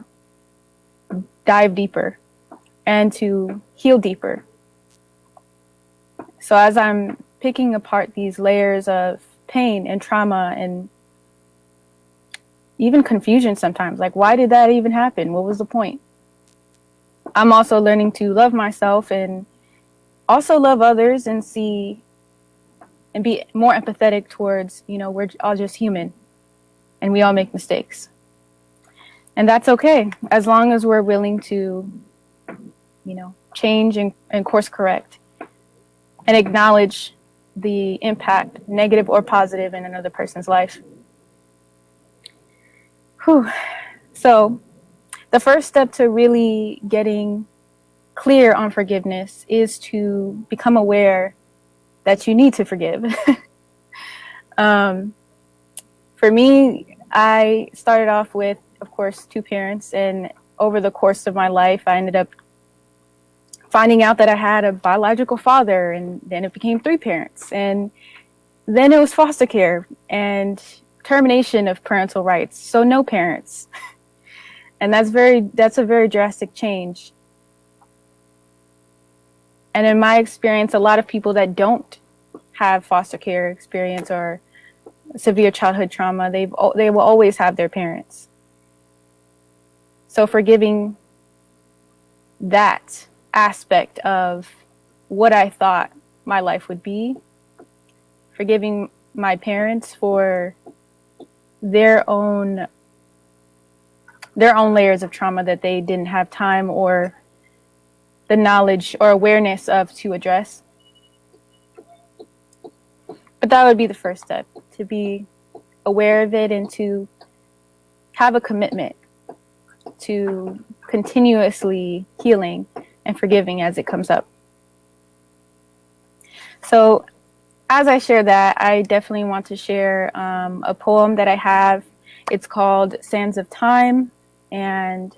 dive deeper and to heal deeper. So as I'm picking apart these layers of pain and trauma and even confusion sometimes, like, why did that even happen? What was the point? I'm also learning to love myself and also love others and see and be more empathetic towards, we're all just human and we all make mistakes. And that's okay, as long as we're willing to, change and course correct and acknowledge the impact, negative or positive, in another person's life. Whew. So the first step to really getting clear on forgiveness is to become aware that you need to forgive. For me, I started off with, of course, 2 parents, and over the course of my life, I ended up finding out that I had a biological father, and then it became 3 parents, and then it was foster care and termination of parental rights, so no parents. And that's a very drastic change. And in my experience, a lot of people that don't have foster care experience or severe childhood trauma, they will always have their parents. So forgiving that aspect of what I thought my life would be, forgiving my parents for their own layers of trauma that they didn't have time or the knowledge or awareness of to address. But that would be the first step, to be aware of it and to have a commitment to continuously healing and forgiving as it comes up. So as I share that, I definitely want to share a poem that I have. It's called Sands of Time, and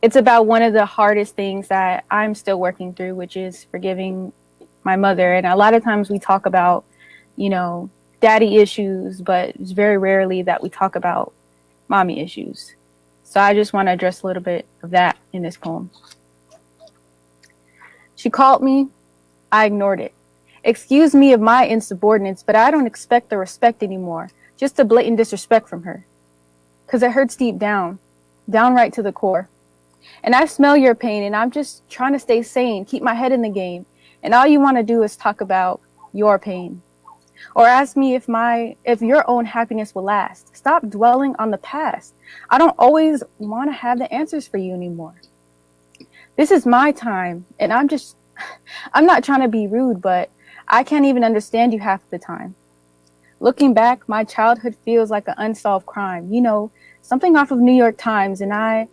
it's about one of the hardest things that I'm still working through, which is forgiving my mother. And a lot of times we talk about, daddy issues, but it's very rarely that we talk about mommy issues. So I just want to address a little bit of that in this poem. She called me, I ignored it. Excuse me of my insubordinates, but I don't expect the respect anymore. Just a blatant disrespect from her. 'Cause it hurts deep down right to the core. And I smell your pain, and I'm just trying to stay sane, keep my head in the game. And all you want to do is talk about your pain. Or ask me if your own happiness will last. Stop dwelling on the past. I don't always want to have the answers for you anymore. This is my time, and I'm not trying to be rude, but I can't even understand you half the time. Looking back, my childhood feels like an unsolved crime. Something off of New York Times, and I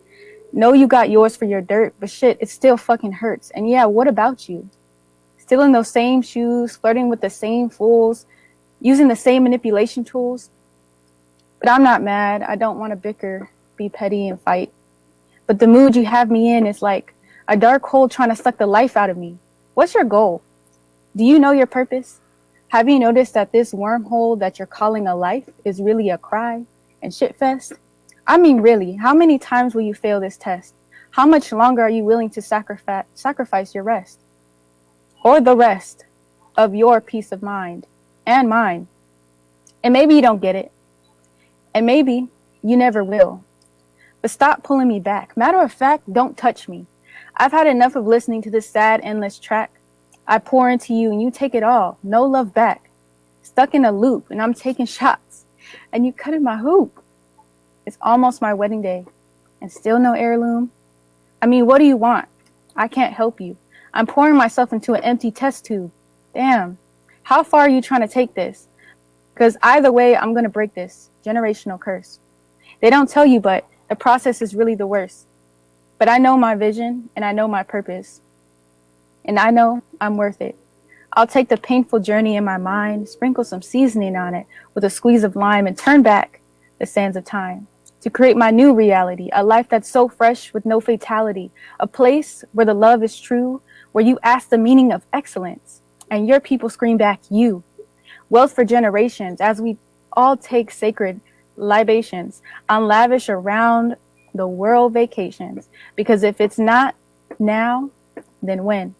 know you got yours for your dirt, but shit, it still fucking hurts. And yeah, what about you? Still in those same shoes, flirting with the same fools, using the same manipulation tools. But I'm not mad. I don't want to bicker, be petty, and fight. But the mood you have me in is like a dark hole trying to suck the life out of me. What's your goal? Do you know your purpose? Have you noticed that this wormhole that you're calling a life is really a cry and shit fest? I mean, really, how many times will you fail this test? How much longer are you willing to sacrifice your rest? Or the rest of your peace of mind and mine? And maybe you don't get it. And maybe you never will. But stop pulling me back. Matter of fact, don't touch me. I've had enough of listening to this sad, endless track. I pour into you and you take it all. No love back. Stuck in a loop and I'm taking shots. And you cutting my hoop. It's almost my wedding day and still no heirloom. I mean, what do you want? I can't help you. I'm pouring myself into an empty test tube. Damn. How far are you trying to take this? Because either way, I'm going to break this generational curse. They don't tell you, but the process is really the worst. But I know my vision and I know my purpose. And I know I'm worth it. I'll take the painful journey in my mind, sprinkle some seasoning on it with a squeeze of lime, and turn back the sands of time to create my new reality, a life that's so fresh with no fatality, a place where the love is true, where you ask the meaning of excellence, and your people scream back, you. Wealth for generations as we all take sacred libations on lavish around the world vacations. Because if it's not now, then when?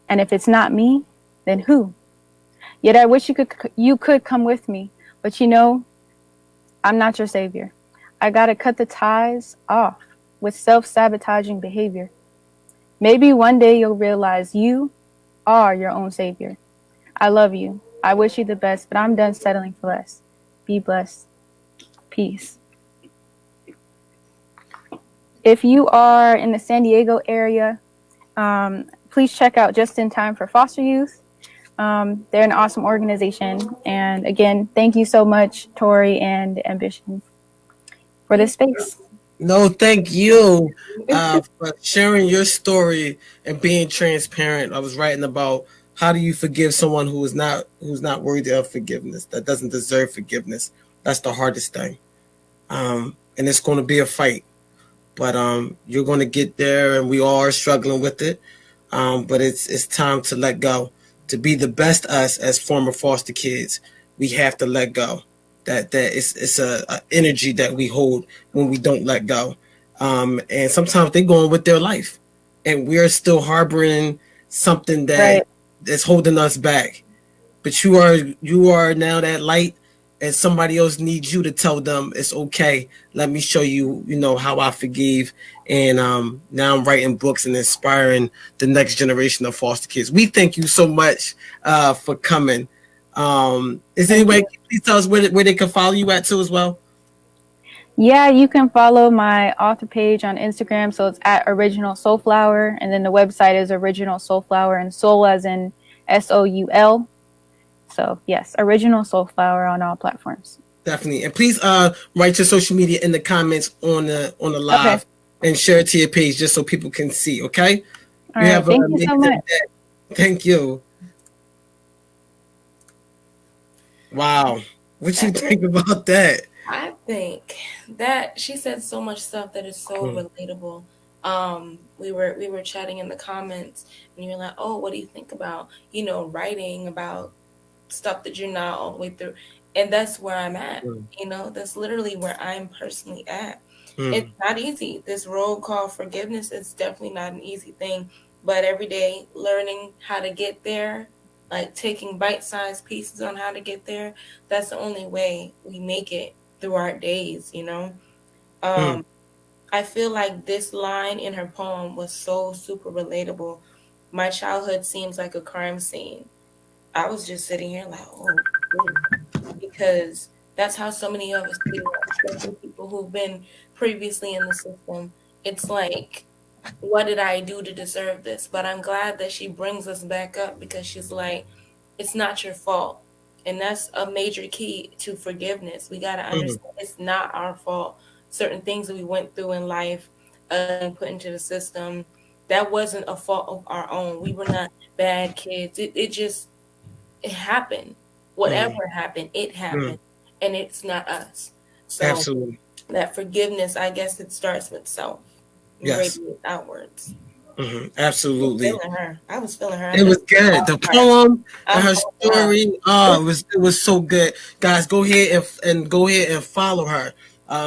And if it's not me, then who? Yet I wish you could come with me, but you know, I'm not your savior. I gotta cut the ties off with self-sabotaging behavior. Maybe one day you'll realize you are your own savior. I love you. I wish you the best, but I'm done settling for less. Be blessed. Peace. If you are in the San Diego area, please check out Just in Time for Foster Youth. They're an awesome organization. And again, thank you so much, Tori and Ambition, for this space.
No, thank you for sharing your story and being transparent. I was writing about how do you forgive someone who's not worthy of forgiveness, that doesn't deserve forgiveness. That's the hardest thing, and it's going to be a fight. But you're going to get there, and we all are struggling with it. But it's time to let go. To be the best us as former foster kids, we have to let go. That it's a energy that we hold when we don't let go. And sometimes they're going with their life, and we're still harboring something that's holding us back. But you are now that light, and somebody else needs you to tell them it's okay. Let me show you, how I forgave. And now I'm writing books and inspiring the next generation of foster kids. We thank you so much for coming. Is there any way, please tell us where they can follow you at too as well?
Yeah, you can follow my author page on Instagram. So it's at Original Soulflower. And then the website is Original Soulflower, and soul as in SOUL. So yes, Original Soulflower on all platforms.
Definitely. And please write your social media in the comments on the live, and share it to your page just so people can see, okay?
All right, thank you so much.
Thank you. Wow. What you think about that?
I think that she said so much stuff that is so relatable. We were chatting in the comments, and you're like, oh, what do you think about, writing about stuff that you're not all the way through? And that's where I'm at. That's literally where I'm personally at. It's not easy. This road called forgiveness is definitely not an easy thing. But every day, learning how to get there, like taking bite-sized pieces on how to get there, that's the only way we make it through our days, I feel like this line in her poem was so super relatable. My childhood seems like a crime scene. I was just sitting here like, because that's how so many of us feel, especially people who've been previously in the system. It's like, what did I do to deserve this? But I'm glad that she brings us back up, because she's like, it's not your fault. And that's a major key to forgiveness. We got to understand it's not our fault. Certain things that we went through in life, and put into the system, that wasn't a fault of our own. We were not bad kids. It happened. Whatever happened, it happened. And it's not us. So
absolutely.
That forgiveness, I guess it starts with self.
Yes.
Radiate outwards.
Absolutely.
I was feeling her.
It was good. The poem and her story. It was so good. Guys, go ahead and follow her.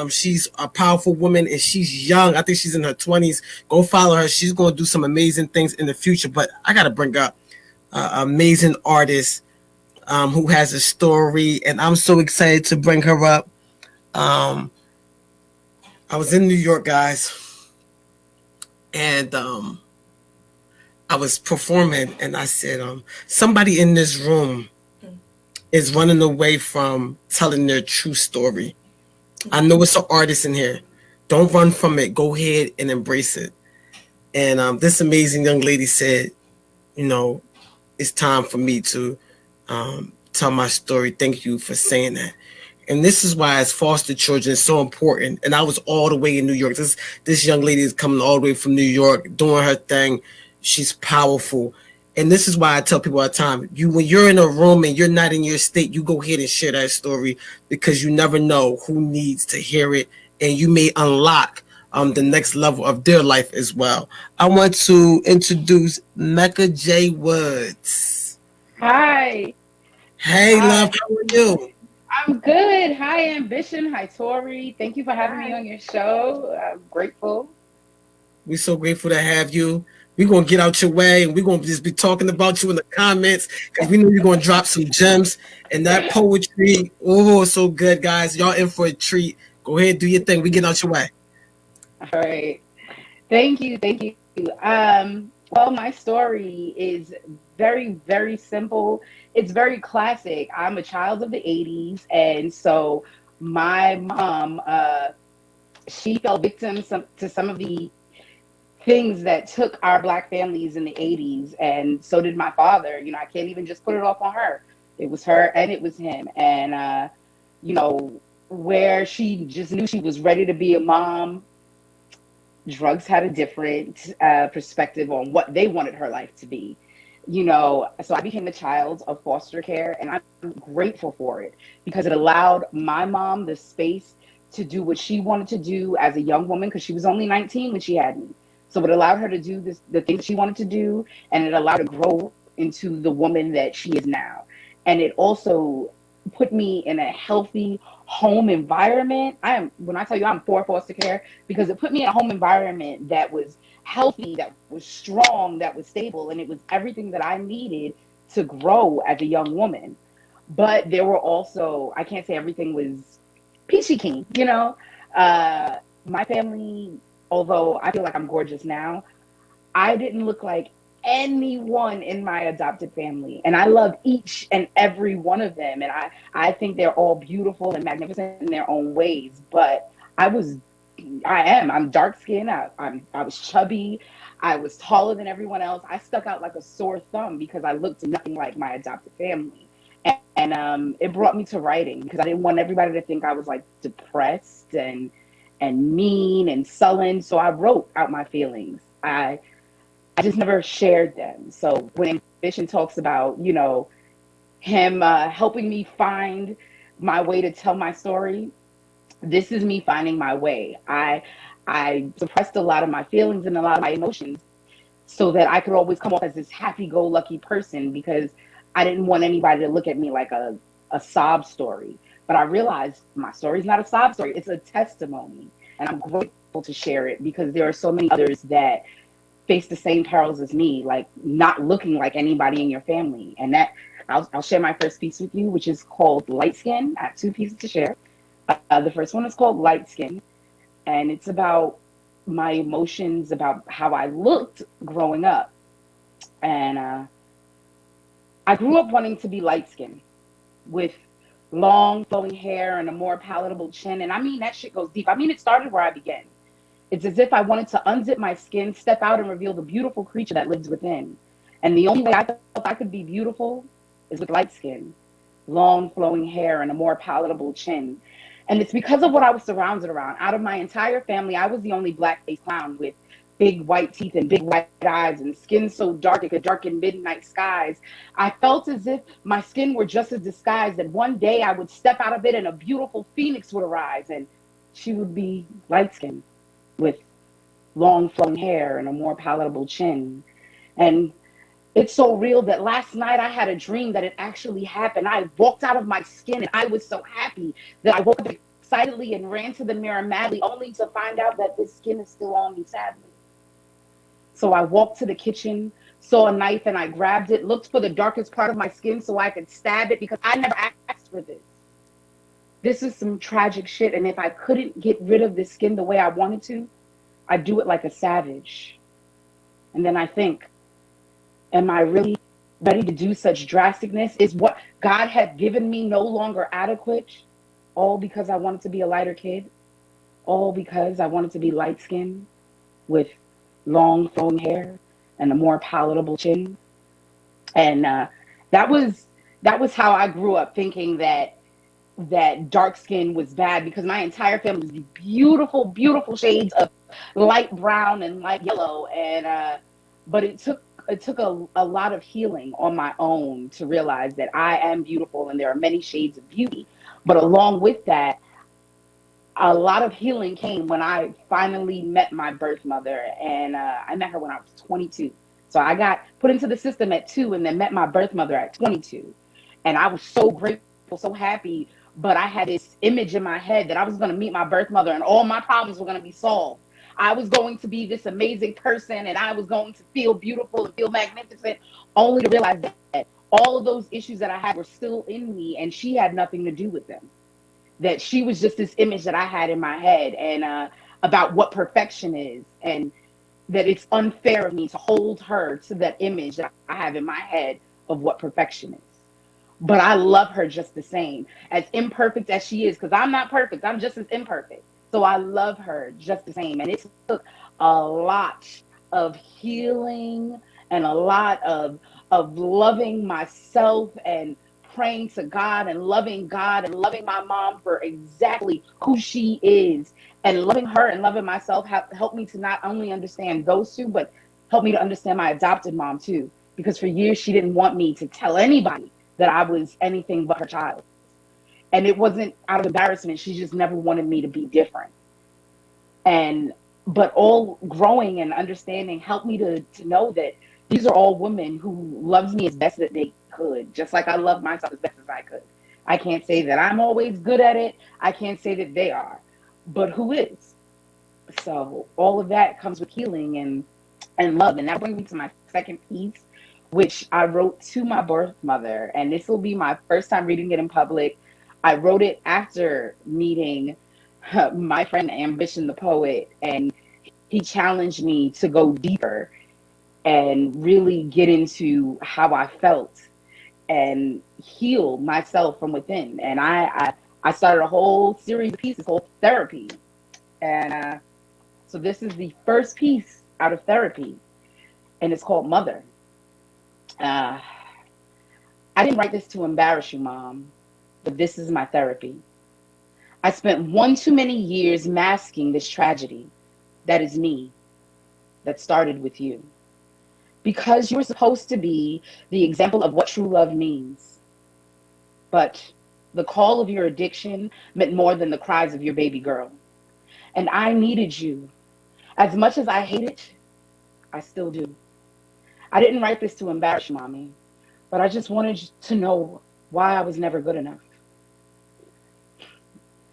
She's a powerful woman, and she's young. I think she's in her 20s. Go follow her. She's going to do some amazing things in the future. But I got to bring up an amazing artist who has a story, and I'm so excited to bring her up. I was in New York, guys, and I was performing, and I said, somebody in this room is running away from telling their true story. I know it's an artist in here. Don't run from it. Go ahead and embrace it. And this amazing young lady said, you know, it's time for me to tell my story. Thank you for saying that. And this is why as foster children is so important. And I was all the way in New York. This young lady is coming all the way from New York, doing her thing. She's powerful. And this is why I tell people all the time, when you're in a room and you're not in your state, you go ahead and share that story because you never know who needs to hear it, and you may unlock the next level of their life as well. I want to introduce Mecca J. Woods.
Hi.
Hey, love,
Hi.
how are you?
I'm good. Hi, Ambition. Hi, Tori. Thank you for having me on your show. I'm grateful.
We're so grateful to have you. We're going to get out your way and we're going to just be talking about you in the comments because we know you're going to drop some gems. And that poetry, oh, so good, guys. Y'all in for a treat. Go ahead, do your thing. We get out your way.
All right. Thank you. Thank you. Well, my story is very, very simple. It's very classic. I'm a child of the 80s. And so my mom, she fell victim to some of the things that took our black families in the 80s, and so did my father. I can't even just put it off on her. It was her and it was him. And you know where she just knew she was ready to be a mom, drugs had a different perspective on what they wanted her life to be. So I became the child of foster care, and I'm grateful for it because it allowed my mom the space to do what she wanted to do as a young woman, because she was only 19 when she had me. So it allowed her to do the things she wanted to do, and it allowed her to grow into the woman that she is now. And it also put me in a healthy home environment. When I tell you I'm for foster care, because it put me in a home environment that was healthy, that was strong, that was stable, and it was everything that I needed to grow as a young woman. But there were also, I can't say everything was peachy keen. My family, although I feel like I'm gorgeous now, I didn't look like anyone in my adopted family. And I love each and every one of them. And I think they're all beautiful and magnificent in their own ways. But I was I'm dark skinned. I was chubby. I was taller than everyone else. I stuck out like a sore thumb because I looked nothing like my adopted family. And it brought me to writing because I didn't want everybody to think I was like depressed and mean and sullen. So I wrote out my feelings. I just never shared them. So when Ambition talks about, him helping me find my way to tell my story, this is me finding my way. I suppressed a lot of my feelings and a lot of my emotions so that I could always come off as this happy-go-lucky person, because I didn't want anybody to look at me like a sob story. But I realized my story is not a sob story; it's a testimony, and I'm grateful to share it because there are so many others that face the same perils as me, like not looking like anybody in your family. And that I'll share my first piece with you, which is called Light Skin. I have two pieces to share. The first one is called Light Skin, and it's about my emotions, about how I looked growing up. And I grew up wanting to be light skinned with long flowing hair and a more palatable chin. And I mean, that shit goes deep. I mean, it started where I began. It's as if I wanted to unzip my skin, step out, and reveal the beautiful creature that lives within. And the only way I felt I could be beautiful is with light skin, long flowing hair, and a more palatable chin. And it's because of what I was surrounded around. Out of my entire family, I was the only black faced clown with big white teeth and big white eyes and skin so dark it could darken midnight skies. I felt as if my skin were just a disguise, that one day I would step out of it and a beautiful phoenix would arise, and she would be light skinned with long flowing hair and a more palatable chin. And it's so real that last night I had a dream that it actually happened. I walked out of my skin and I was so happy that I woke up excitedly and ran to the mirror madly, only to find out that this skin is still on me, sadly. So I walked to the kitchen, saw a knife, and I grabbed it, looked for the darkest part of my skin so I could stab it, because I never asked for this. This is some tragic shit. And if I couldn't get rid of this skin the way I wanted to, I'd do it like a savage. And then I think, am I really ready to do such drasticness? Is what God had given me no longer adequate? all because I wanted to be a lighter kid, all because I wanted to be light skinned with long flowing hair and a more palatable chin. And that was that was how I grew up, thinking that dark skin was bad, because my entire family was these beautiful, beautiful shades of light brown and light yellow. And but it took a lot of healing on my own to realize that I am beautiful and there are many shades of beauty. But along with that, a lot of healing came when I finally met my birth mother, and I met her when I was 22. So I got put into the system at 2, and then met my birth mother at 22, and I was so grateful, so happy. But I had this image in my head that I was going to meet my birth mother, and all my problems were going to be solved. I was going to be this amazing person, and I was going to feel beautiful and feel magnificent, only to realize that all of those issues that I had were still in me, and she had nothing to do with them. That she was just this image that I had in my head, and about what perfection is, and that it's unfair of me to hold her to that image that I have in my head of what perfection is. But I love her just the same, as imperfect as she is, because I'm not perfect. I'm just as imperfect. So I love her just the same. And it took a lot of healing and a lot of loving myself and praying to God and loving my mom for exactly who she is, and loving her and loving myself have helped me to not only understand those two, but helped me to understand my adopted mom too. Because for years she didn't want me to tell anybody that I was anything but her child. And it wasn't out of embarrassment. She just never wanted me to be different. And but all growing and understanding helped me to know that these are all women who loves me as best that they could, just like I love myself as best as I could. I can't say that I'm always good at it. I can't say that they are. But who is? So all of that comes with healing and love. And that brings me to my second piece, which I wrote to my birth mother. And this will be my first time reading it in public. I wrote it after meeting my friend Ambition the Poet, and he challenged me to go deeper and really get into how I felt and heal myself from within. And I started a whole series of pieces called Therapy. And so this is the first piece out of Therapy, and it's called Mother. Uh, I didn't write this to embarrass you, Mom, but this is my therapy. I spent one too many years masking this tragedy. That is me, that started with you. Because you were supposed to be the example of what true love means. But the call of your addiction meant more than the cries of your baby girl. And I needed you. As much as I hate it, I still do. I didn't write this to embarrass you, Mommy, but I just wanted you to know why I was never good enough.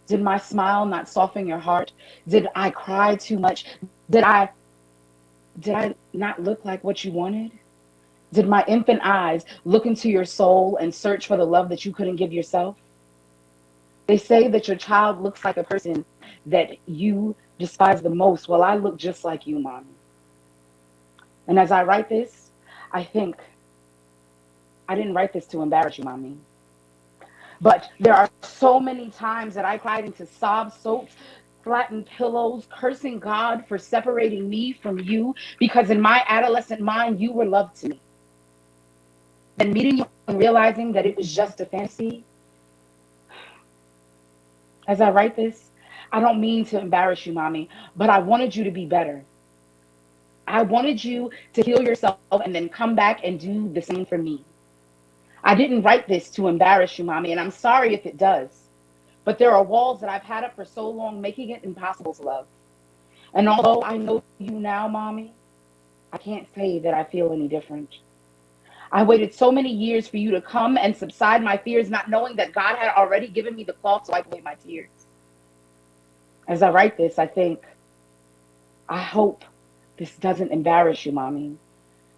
Did my smile not soften your heart? Did I cry too much? Did I not look like what you wanted? Did my infant eyes look into your soul and search for the love that you couldn't give yourself? They say that your child looks like a person that you despise the most. Well, I look just like you, Mommy. And as I write this, I think I didn't write this to embarrass you, Mommy. But there are so many times that I cried into sob soaked, flattened pillows, cursing God for separating me from you, because in my adolescent mind, you were love to me. Then meeting you and realizing that it was just a fantasy. As I write this, I don't mean to embarrass you, Mommy, but I wanted you to be better. I wanted you to heal yourself and then come back and do the same for me. I didn't write this to embarrass you, Mommy, and I'm sorry if it does. But there are walls that I've had up for so long, making it impossible to love. And although I know you now, Mommy, I can't say that I feel any different. I waited so many years for you to come and subside my fears, not knowing that God had already given me the cloth to wipe away my tears. As I write this, I think, I hope this doesn't embarrass you, Mommy.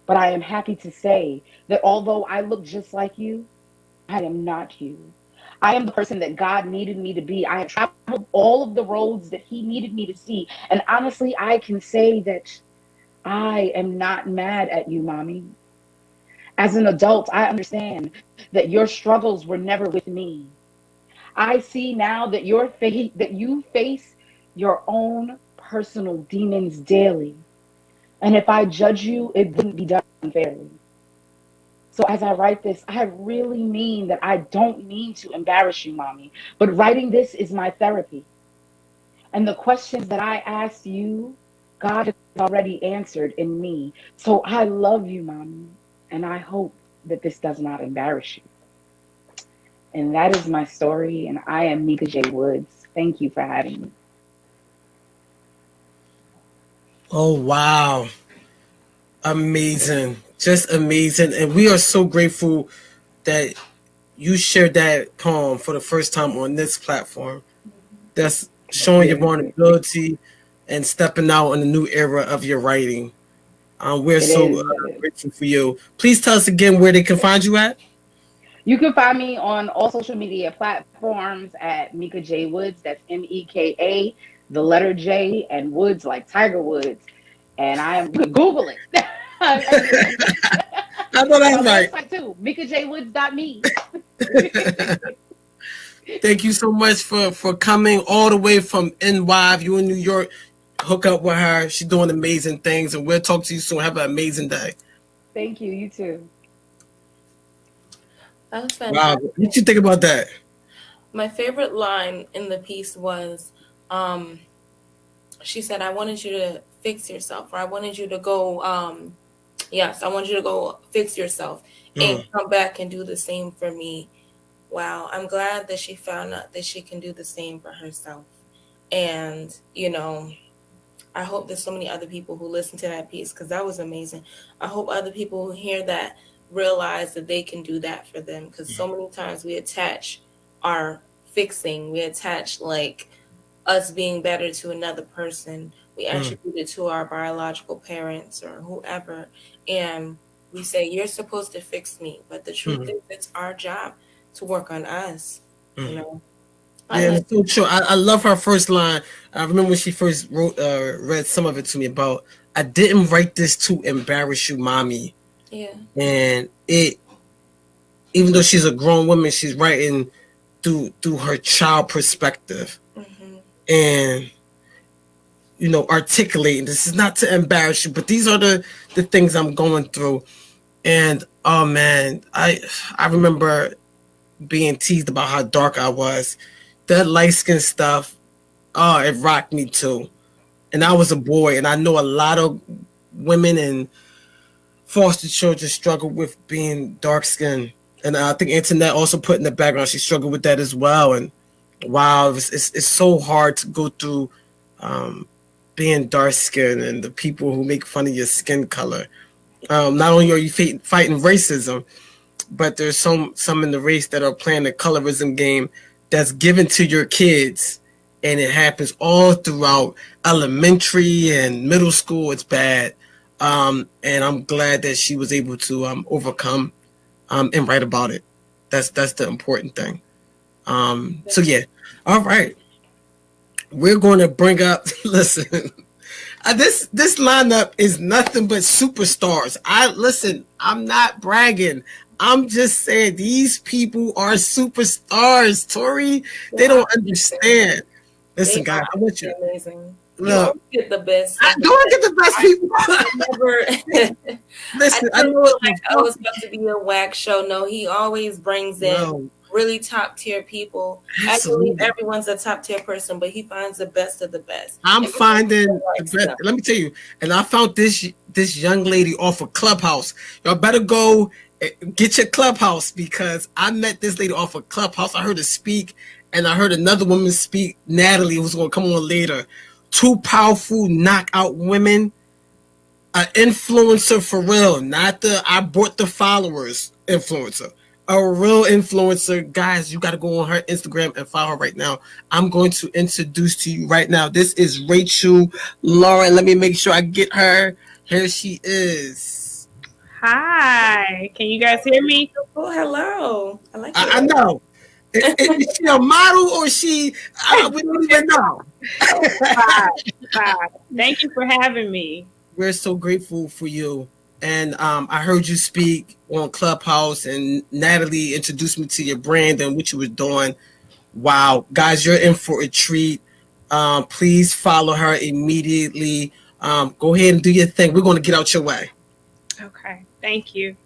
But I am happy to say that although I look just like you, I am not you. I am the person that God needed me to be. I have traveled all of the roads that He needed me to see. And honestly, I can say that I am not mad at you, Mommy. As an adult, I understand that your struggles were never with me. I see now that that you face your own personal demons daily. And if I judge you, it wouldn't be done fairly. So as I write this, I really mean that I don't mean to embarrass you, mommy, but writing this is my therapy. And the questions that I ask you, God has already answered in me. So I love you, mommy, and I hope that this does not embarrass you. And that is my story. And I am Mika J. Woods. Thank you for having me.
Oh wow. Amazing. Just amazing. And we are so grateful that you shared that poem for the first time on this platform. That's showing your vulnerability and stepping out in a new era of your writing. We're
It
so
is. It is.
grateful for you. Please tell us again where they can find you at.
You can find me on all social media platforms at Mika J Woods. That's MEKA, the letter J, and Woods like Tiger Woods. And I am, you can Google it.
I know
My
that's right.
website too, MikaJWoods.me.
Thank you so much for coming all the way from NY. If you're in New York, hook up with her. She's doing amazing things, and we'll talk to you soon. Have an amazing day.
Thank you. You too.
That was
Wow,
fantastic.
what you think about that?
My favorite line in the piece was, she said, I wanted you to fix yourself, or I wanted you to go, yes, I want you to go fix yourself and come back and do the same for me. Wow, I'm glad that she found out that she can do the same for herself. And, I hope there's so many other people who listen to that piece because that was amazing. I hope other people who hear that realize that they can do that for them because so many times we attach our fixing, we attach like us being better to another person. We attribute it to our biological parents or whoever. And we say, you're supposed to fix me. But the truth is, it's our job to work on us,
Yeah, it's so true. I love her first line. I remember when she first read some of it to me about, I didn't write this to embarrass you, mommy.
Yeah.
And even though she's a grown woman, she's writing through her child perspective. And articulating, this is not to embarrass you, but these are the things I'm going through. And oh man, I remember being teased about how dark I was. That light skin stuff, oh, it rocked me too. And I was a boy, and I know a lot of women and foster children struggle with being dark skinned. And I think Internet also put in the background, she struggled with that as well. And wow, it's so hard to go through being dark skinned and the people who make fun of your skin color. Not only are you fighting racism, but there's some in the race that are playing the colorism game that's given to your kids, and it happens all throughout elementary and middle school. It's bad, and I'm glad that she was able to overcome and write about it. That's the important thing. So yeah, all right, we're going to bring up. Listen, this lineup is nothing but superstars. I'm not bragging. I'm just saying these people are superstars, Tori. They don't understand. Listen, guys, I want you.
Amazing.
Look,
you get the best.
I don't get the best people. Listen, I know
like I was supposed to be a whack show. No, he always brings in really top tier people.
Absolutely.
I believe everyone's a top tier person, but he finds the best of the best.
I'm finding the best. Let me tell you, and I found this young lady off of Clubhouse. Y'all better go get your Clubhouse because I met this lady off of Clubhouse. I heard her speak, and I heard another woman speak, Natalie, who's going to come on later. Two powerful knockout women, an influencer for real, not the I bought the followers influencer. A real influencer. Guys, you got to go on her Instagram and follow her right now. I'm going to introduce to you right now. This is Rachel Lauren. Let me make sure I get her. Here she is.
Hi. Can you guys hear me?
Oh, hello. I like
I know. Is she a model or we don't even know.
Bye. Thank you for having me.
We're so grateful for you. And I heard you speak on Clubhouse, and Natalie introduced me to your brand and what you were doing. Wow, guys, you're in for a treat. Please follow her immediately. Go ahead and do your thing. We're going to get out your way.
Okay, thank you.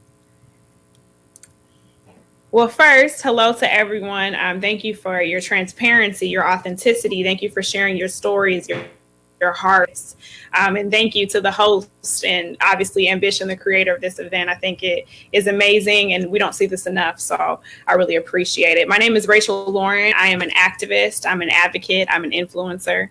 Well, first, hello to everyone. Thank you for your transparency, your authenticity. Thank you for sharing your stories, your hearts. And thank you to the host and obviously Ambition, the creator of this event. I think it is amazing and we don't see this enough. So I really appreciate it. My name is Rachel Lauren. I am an activist. I'm an advocate. I'm an influencer.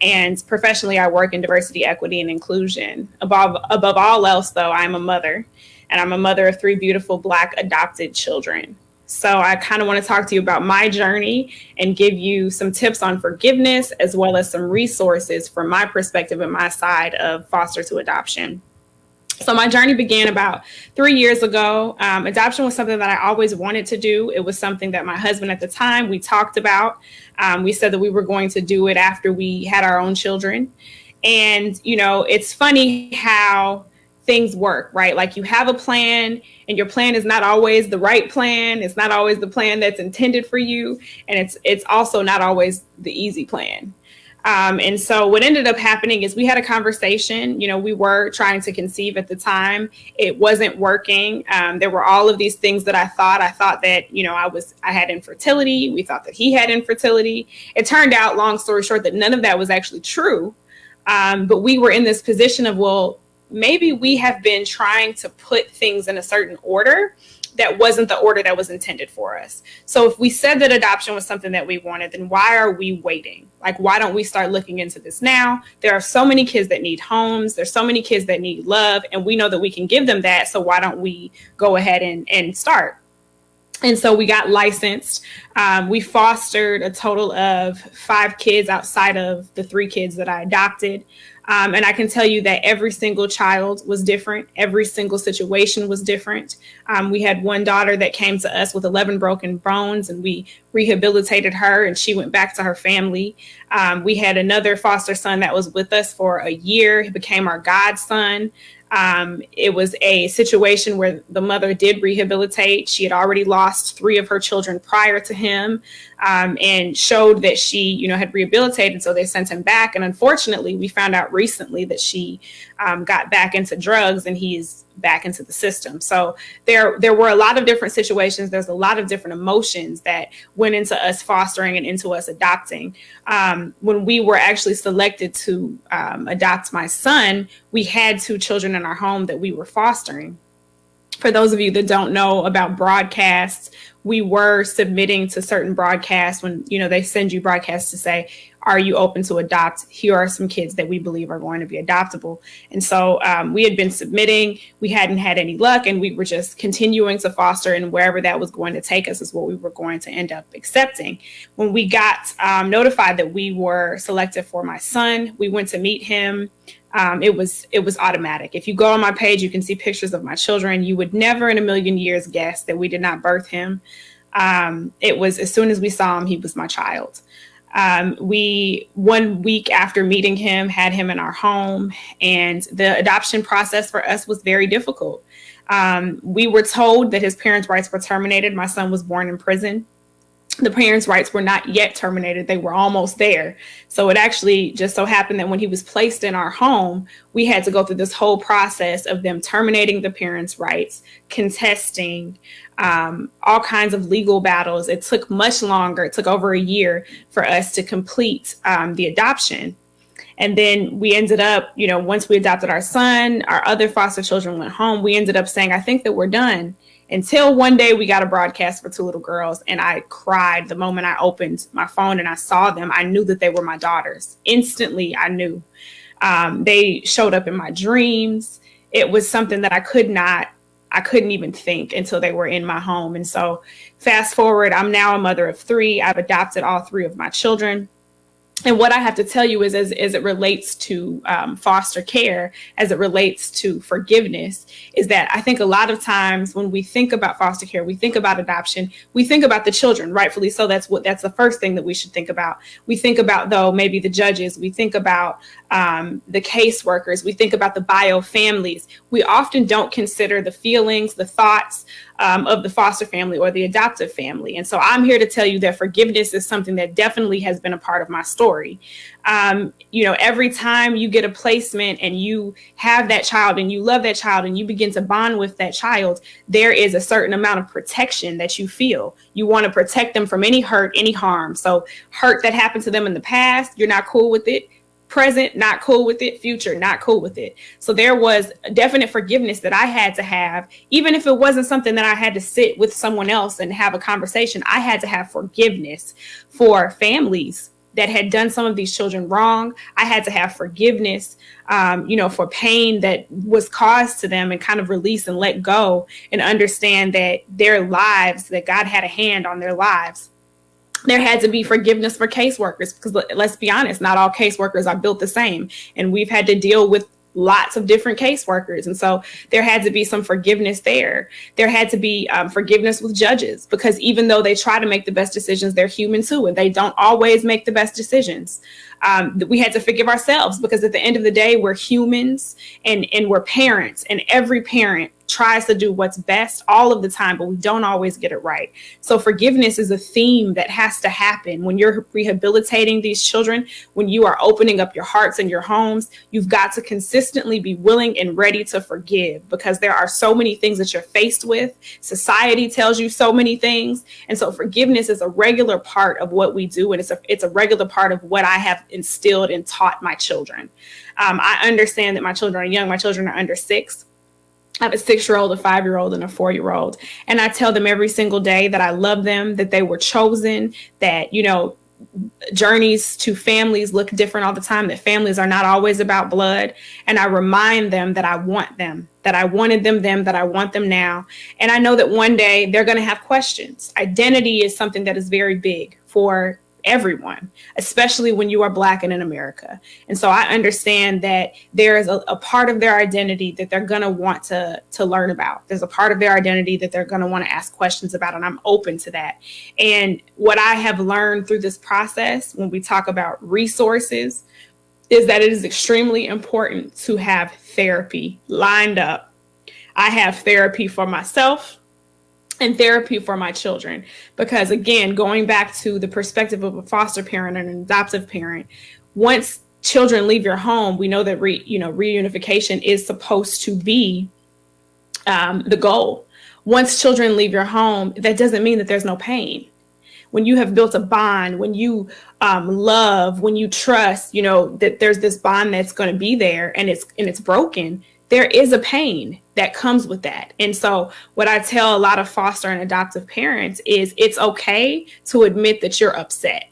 And professionally, I work in diversity, equity, and inclusion. Above all else, though, I'm a mother. And I'm a mother of 3 beautiful Black adopted children. So I kind of want to talk to you about my journey and give you some tips on forgiveness, as well as some resources from my perspective and my side of foster to adoption. So my journey began about 3 years ago. Adoption was something that I always wanted to do. It was something that my husband at the time, we talked about. We said that we were going to do it after we had our own children. And, you know, it's funny how things work, right? Like you have a plan and your plan is not always the right plan. It's not always the plan that's intended for you. And it's also not always the easy plan. And so what ended up happening is we had a conversation. You know, we were trying to conceive at the time. It wasn't working. There were all of these things that I thought that, you know, I had infertility. We thought that he had infertility. It turned out, long story short, that none of that was actually true. But we were in this position of, well, maybe we have been trying to put things in a certain order that wasn't the order that was intended for us. So if we said that adoption was something that we wanted, then why are we waiting? Like, why don't we start looking into this now? There are so many kids that need homes. There's so many kids that need love, and we know that we can give them that. So why don't we go ahead and start? And so we got licensed. We fostered a total of 5 kids outside of the 3 kids that I adopted. And I can tell you that every single child was different. Every single situation was different. We had one daughter that came to us with 11 broken bones, and we rehabilitated her, and she went back to her family. We had another foster son that was with us for a year. He became our godson. It was a situation where the mother did rehabilitate. She had already lost 3 of her children prior to him, and showed that she, you know, had rehabilitated. So they sent him back. And unfortunately, we found out recently that she got back into drugs, and he's back into the system. So there were a lot of different situations. There's a lot of different emotions that went into us fostering and into us adopting. When we were actually selected to adopt my son, we had 2 children in our home that we were fostering. For those of you that don't know about broadcasts, we were submitting to certain broadcasts when, you know, they send you broadcasts to say, are you open to adopt? Here are some kids that we believe are going to be adoptable. And so we had been submitting. We hadn't had any luck, and we were just continuing to foster, and wherever that was going to take us is what we were going to end up accepting. When we got notified that we were selected for my son, we went to meet him. It was automatic. If you go on my page, you can see pictures of my children. You would never in a million years guess that we did not birth him. It was, as soon as we saw him, he was my child. We, 1 week after meeting him, had him in our home, and the adoption process for us was very difficult. We were told that his parents' rights were terminated. My son was born in prison. The parents' rights were not yet terminated. They were almost there. So it actually just so happened that when he was placed in our home, we had to go through this whole process of them terminating the parents' rights, contesting, all kinds of legal battles. It took much longer. It took over a year for us to complete the adoption. And then we ended up, you know, once we adopted our son, our other foster children went home. We ended up saying, I think that we're done. Until one day we got a broadcast for 2 little girls, and I cried the moment I opened my phone and I saw them. I knew that they were my daughters. Instantly, I knew. They showed up in my dreams. It was something that I couldn't even think until they were in my home. And so fast forward, I'm now a mother of 3. I've adopted all 3 of my children. And what I have to tell you is, as it relates to foster care, as it relates to forgiveness, is that I think a lot of times when we think about foster care, we think about adoption, we think about the children, rightfully so. That's the first thing that we should think about. We think about, though, maybe the judges. We think about the caseworkers. We think about the bio families. We often don't consider the feelings, the thoughts of the foster family or the adoptive family. And so I'm here to tell you that forgiveness is something that definitely has been a part of my story. Every time you get a placement and you have that child and you love that child and you begin to bond with that child, there is a certain amount of protection that you feel. You want to protect them from any hurt, any harm. So hurt that happened to them in the past, you're not cool with it. Present, not cool with it. Future, not cool with it. So there was a definite forgiveness that I had to have, even if it wasn't something that I had to sit with someone else and have a conversation. I had to have forgiveness for families that had done some of these children wrong. I had to have forgiveness, for pain that was caused to them, and kind of release and let go and understand that their lives, that God had a hand on their lives. There had to be forgiveness for caseworkers, because let's be honest, not all caseworkers are built the same. And we've had to deal with lots of different caseworkers. And so there had to be some forgiveness there. There had to be forgiveness with judges, because even though they try to make the best decisions, they're human too, and they don't always make the best decisions. We had to forgive ourselves, because at the end of the day, we're humans and we're parents, and every parent tries to do what's best all of the time, but we don't always get it right. So forgiveness is a theme that has to happen when you're rehabilitating these children. When you are opening up your hearts and your homes, you've got to consistently be willing and ready to forgive, because there are so many things that you're faced with. Society tells you so many things. And so forgiveness is a regular part of what we do. And it's a regular part of what I have instilled and taught my children. I understand that my children are young. My children are under 6. I have a 6-year-old, a 5-year-old, and a 4-year-old. And I tell them every single day that I love them, that they were chosen, that, journeys to families look different all the time, that families are not always about blood. And I remind them that I want them, that I wanted them then, that I want them now. And I know that one day they're going to have questions. Identity is something that is very big for everyone, especially when you are Black and in America. And so I understand that there is a part of their identity that they're going to want to learn about. There's a part of their identity that they're going to want to ask questions about, and I'm open to that. And what I have learned through this process, when we talk about resources, is that it is extremely important to have therapy lined up. I have therapy for myself and therapy for my children, because again, going back to the perspective of a foster parent and an adoptive parent, once children leave your home, we know that reunification is supposed to be the goal. Once children leave your home, that doesn't mean that there's no pain. When you have built a bond, when you love, when you trust, that there's this bond that's going to be there, and it's broken, there is a pain that comes with that. And so what I tell a lot of foster and adoptive parents is it's okay to admit that you're upset.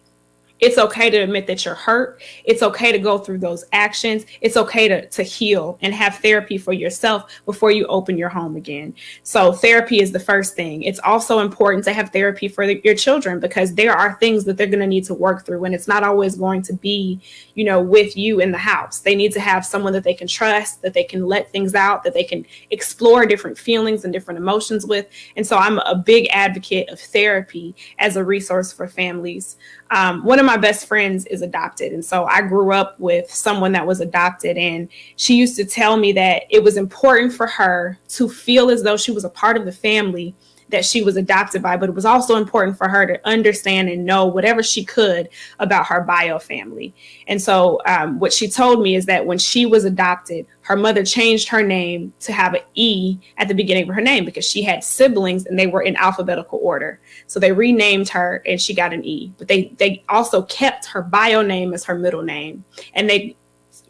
It's okay to admit that you're hurt. It's okay to go through those actions. It's okay to heal and have therapy for yourself before you open your home again. So therapy is the first thing. It's also important to have therapy for your children, because there are things that they're going to need to work through, and it's not always going to be, with you in the house. They need to have someone that they can trust, that they can let things out, that they can explore different feelings and different emotions with. And so I'm a big advocate of therapy as a resource for families. One of my best friends is adopted. And so I grew up with someone that was adopted. And she used to tell me that it was important for her to feel as though she was a part of the family that she was adopted by, but it was also important for her to understand and know whatever she could about her bio family. And so what she told me is that when she was adopted, her mother changed her name to have an E at the beginning of her name, because she had siblings and they were in alphabetical order. So they renamed her and she got an E, but they also kept her bio name as her middle name. And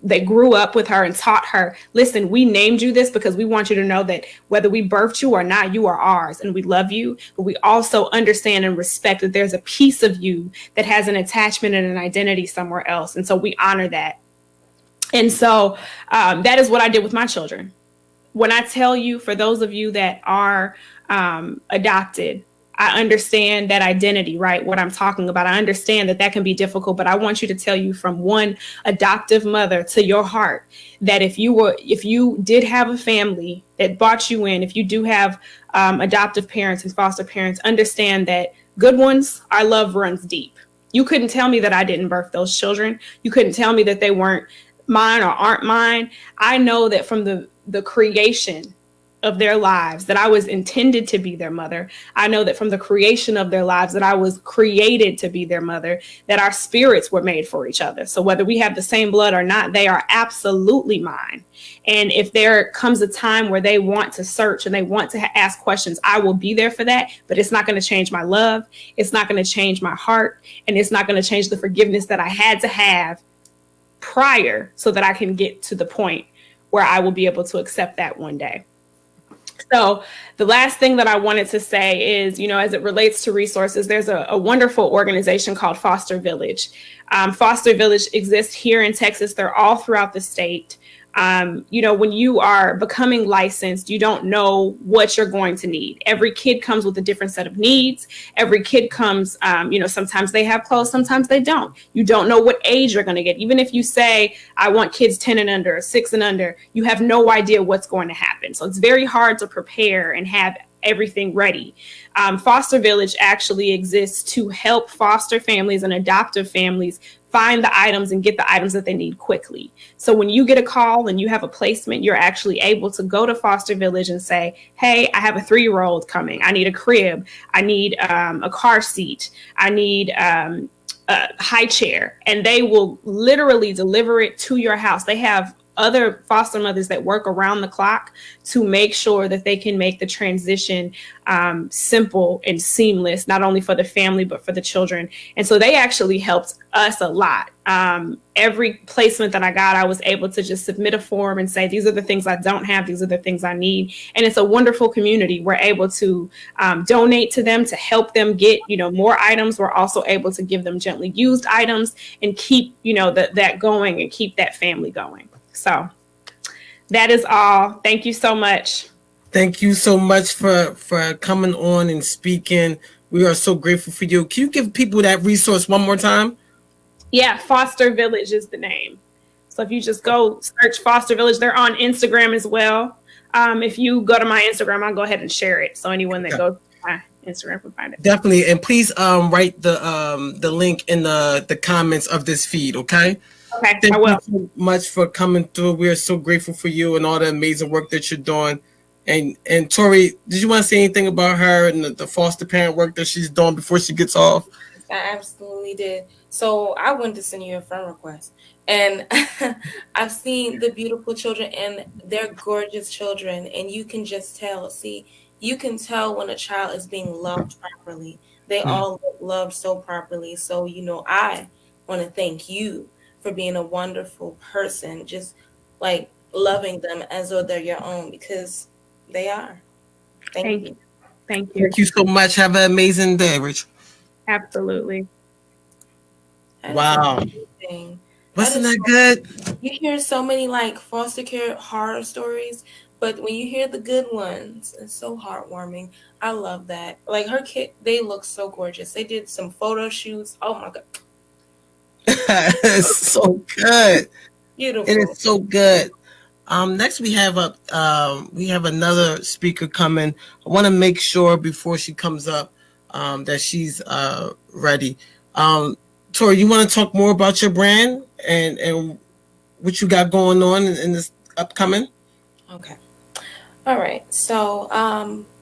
they grew up with her and taught her, listen, we named you this because we want you to know that whether we birthed you or not, you are ours and we love you. But we also understand and respect that there's a piece of you that has an attachment and an identity somewhere else. And so we honor that. And so that is what I did with my children. When I tell you, for those of you that are adopted, I understand that identity, right? What I'm talking about. I understand that can be difficult, but I want you to tell you from one adoptive mother to your heart that if you did have a family that brought you in, if you do have adoptive parents and foster parents, understand that good ones, our love runs deep. You couldn't tell me that I didn't birth those children. You couldn't tell me that they weren't mine or aren't mine. I know that from the creation of their lives that I was intended to be their mother. I know that from the creation of their lives that I was created to be their mother, that our spirits were made for each other. So whether we have the same blood or not, they are absolutely mine. And if there comes a time where they want to search and they want to ask questions, I will be there for that. But it's not going to change my love. It's not going to change my heart. And it's not going to change the forgiveness that I had to have prior so that I can get to the point where I will be able to accept that one day. So the last thing that I wanted to say is, as it relates to resources, there's a wonderful organization called Foster Village. Foster Village exists here in Texas. They're all throughout the state. When you are becoming licensed, you don't know what you're going to need. Every kid comes with a different set of needs. Every kid comes, sometimes they have clothes, sometimes they don't. You don't know what age you're going to get. Even if you say, I want kids 10 and under, 6 and under, you have no idea what's going to happen. So it's very hard to prepare and have everything ready. Foster Village actually exists to help foster families and adoptive families find the items and get the items that they need quickly. So when you get a call and you have a placement, you're actually able to go to Foster Village and say, hey, I have a 3-year-old coming. I need a crib. I need a car seat. I need a high chair. And they will literally deliver it to your house. They have other foster mothers that work around the clock to make sure that they can make the transition simple and seamless, not only for the family, but for the children. And so they actually helped us a lot. Every placement that I got, I was able to just submit a form and say, these are the things I don't have. These are the things I need. And it's a wonderful community. We're able to donate to them to help them get, more items. We're also able to give them gently used items and keep, that going and keep that family going. So that is all. Thank you so much.
Thank you so much for coming on and speaking. We are so grateful for you. Can you give people that resource one more time?
Yeah, Foster Village is the name. So if you just go search Foster Village, they're on Instagram as well. If you go to my Instagram, I'll go ahead and share it. So anyone that goes to my Instagram can find it.
Definitely. And please write the link in the comments of this feed, okay?
Okay,
Thank
I will.
you so much for coming through. We are so grateful for you and all the amazing work that you're doing. And Tori, did you want to say anything about her and the foster parent work that she's doing before she gets off?
I absolutely did. So I wanted to send you a friend request. And I've seen the beautiful children, and they're gorgeous children. And you can just tell. See, you can tell when a child is being loved properly. They all look loved so properly. So, I want to thank you for being a wonderful person, just like loving them as though they're your own, because they are. Thank you.
Thank you.
Thank you so much. Have an amazing day, Rich.
Absolutely.
Wow. Wasn't that good?
You hear so many like foster care horror stories, but when you hear the good ones, it's so heartwarming. I love that. Like her kid, they look so gorgeous. They did some photo shoots. Oh my God.
It's so good.
Beautiful.
It is so good. Next we have another speaker coming. I want to make sure before she comes up that she's ready. Tori, you want to talk more about your brand and what you got going on in this upcoming?
Okay. All right. So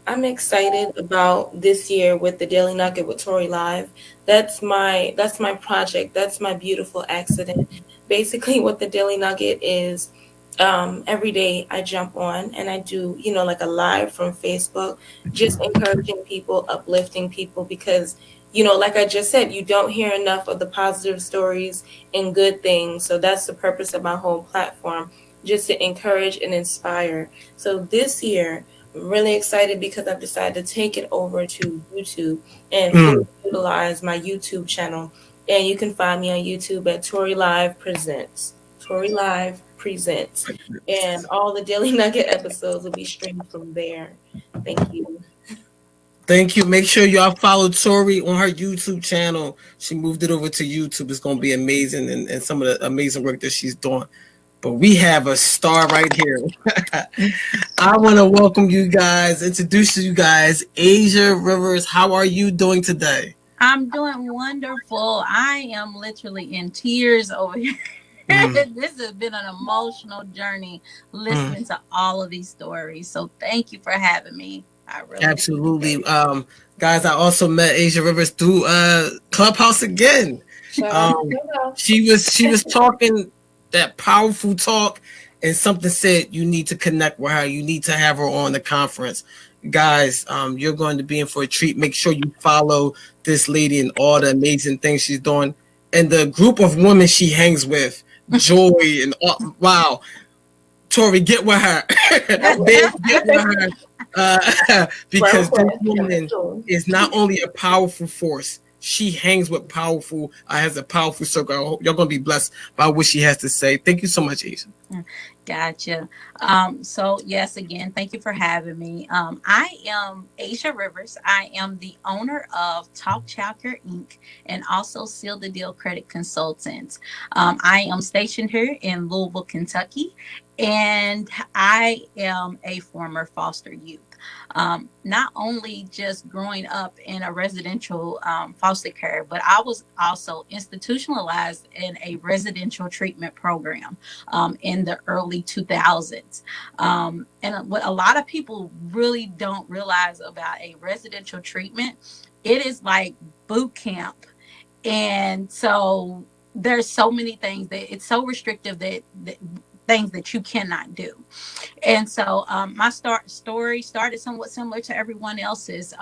I'm excited about this year with the Daily Nugget with Tori Live. That's my project. That's my beautiful accident. Basically what the Daily Nugget is, every day I jump on and I do, like a live from Facebook, just encouraging people, uplifting people, because, like I just said, you don't hear enough of the positive stories and good things. So that's the purpose of my whole platform, just to encourage and inspire. So this year, I'm really excited because I've decided to take it over to YouTube and fully utilize my YouTube channel. And you can find me on YouTube at Tori Live Presents. Tori Live Presents. And all the Daily Nugget episodes will be streamed from there. Thank you.
Thank you. Make sure y'all follow Tori on her YouTube channel. She moved it over to YouTube. It's going to be amazing and some of the amazing work that she's doing. But we have a star right here. I want to welcome you guys, introduce you guys. Asia Rivers, how are you doing today?
I'm doing wonderful. I am literally in tears over here.
This has been an emotional journey
Mm.
listening to all of these stories. So thank you for having me. I really
Absolutely.
appreciate it.
Guys, I also met Asia Rivers through Clubhouse again.
Shout out to
Um,
you.
she was talking that powerful talk, and something said you need to connect with her. You need to have her on the conference. Guys, you're going to be in for a treat. Make sure you follow this lady and all the amazing things she's doing, and the group of women she hangs with. Joy and all, wow, Tori, get with her. Babe, get with her.
Well,
Because this woman
well,
is not only a powerful force, she hangs with powerful, has a powerful circle. I hope you're going to be blessed by what she has to say. Thank you so much, Asia.
Gotcha. So yes, again, thank you for having me. I am Asia Rivers. I am the owner of Talk Childcare Inc. and also Seal the Deal Credit Consultants. I am stationed here in Louisville, Kentucky, and I am a former foster youth. Not only just growing up in a residential foster care, but I was also institutionalized in a residential treatment program in the early 2000s. And what a lot of people really don't realize about a residential treatment, it is like boot camp. And so there's so many things that it's so restrictive that things that you cannot do. And so my story started somewhat similar to everyone else's.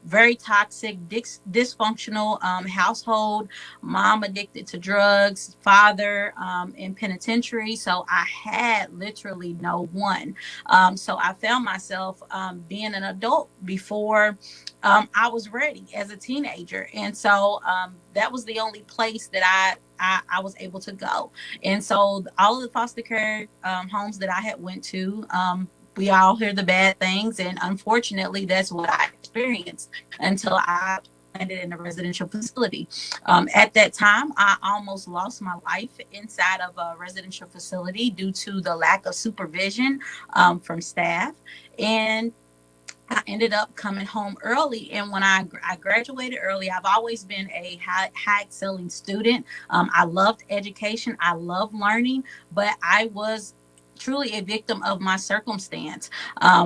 Very toxic, dysfunctional household, mom addicted to drugs, father in penitentiary. So I had literally no one. So I found myself being an adult before I was ready as a teenager. And so that was the only place that I was able to go. And so all of the foster care homes that I had went to, we all hear the bad things. And unfortunately, that's what I experienced until I landed in a residential facility. At that time, I almost lost my life inside of a residential facility due to the lack of supervision from staff. And I ended up coming home early. And when I graduated early, I've always been a high excelling student. I loved education. I love learning, but I was truly a victim of my circumstance.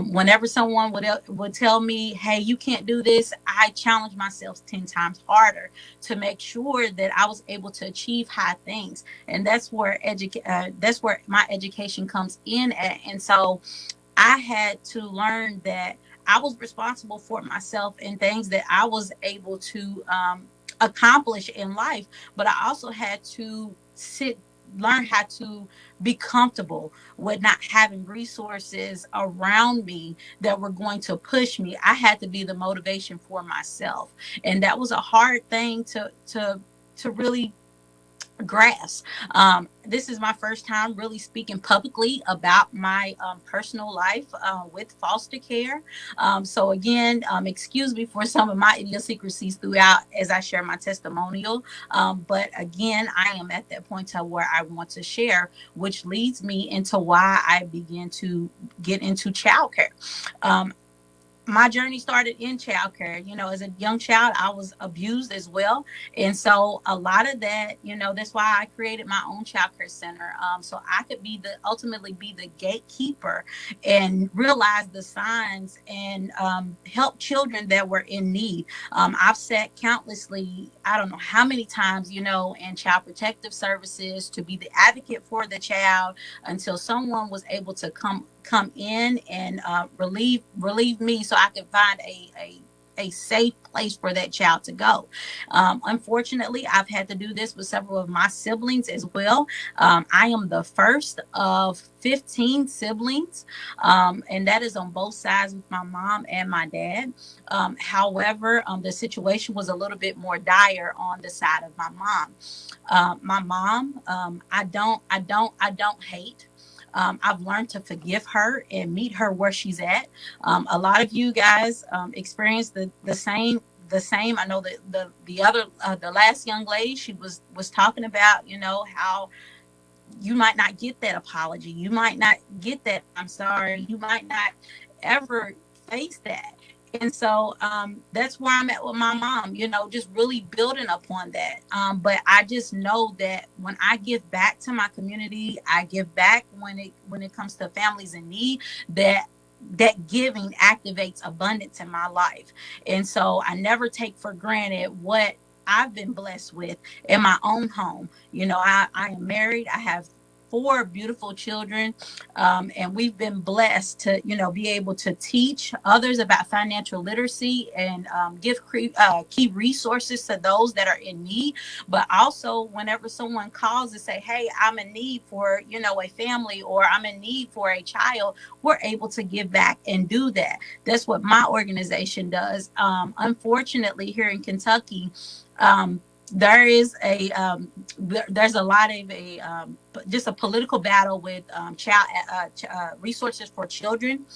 Whenever someone would tell me, hey, you can't do this, I challenged myself 10 times harder to make sure that I was able to achieve high things. And that's where my education comes in at. And so I had to learn that I was responsible for myself and things that I was able to accomplish in life. But I also had to learn how to be comfortable with not having resources around me that were going to push me. I had to be the motivation for myself. And that was a hard thing to really grasp. This is my first time really speaking publicly about my personal life with foster care. So again, excuse me for some of my idiosyncrasies throughout as I share my testimonial. But again, I am at that point to where I want to share, which leads me into why I began to get into childcare. My journey started in childcare. You know, as a young child, I was abused as well. And so a lot of that, you know, that's why I created my own childcare center. So I could ultimately be the gatekeeper and realize the signs and help children that were in need. I've sat countlessly, I don't know how many times, you know, in child protective services to be the advocate for the child until someone was able to come in and relieve me so I could find a safe place for that child to go. Unfortunately, I've had to do this with several of my siblings as well. I am the first of 15 siblings, and that is on both sides with my mom and my dad. However, the situation was a little bit more dire on the side of my mom. My mom, I don't hate. I've learned to forgive her and meet her where she's at. A lot of you guys experience the same. The same. I know that the other the last young lady, she was talking about, you know, how you might not get that apology, you might not get that I'm sorry, you might not ever face that.
And so that's where I'm at with my mom, just really building upon that. But I just know that when I give back to my community, I give back when it comes to families in need, that giving activates abundance in my life. And so I never take for granted what I've been blessed with in my own home. I am married. I have four beautiful children, and we've been blessed to be able to teach others about financial literacy and give key resources to those that are in need. But also, whenever someone calls and say, hey, I'm in need for a family, or I'm in need for a child, we're able to give back and do that. That's what my organization does. Unfortunately, here in Kentucky, there is there's a lot of just a political battle with child resources for children.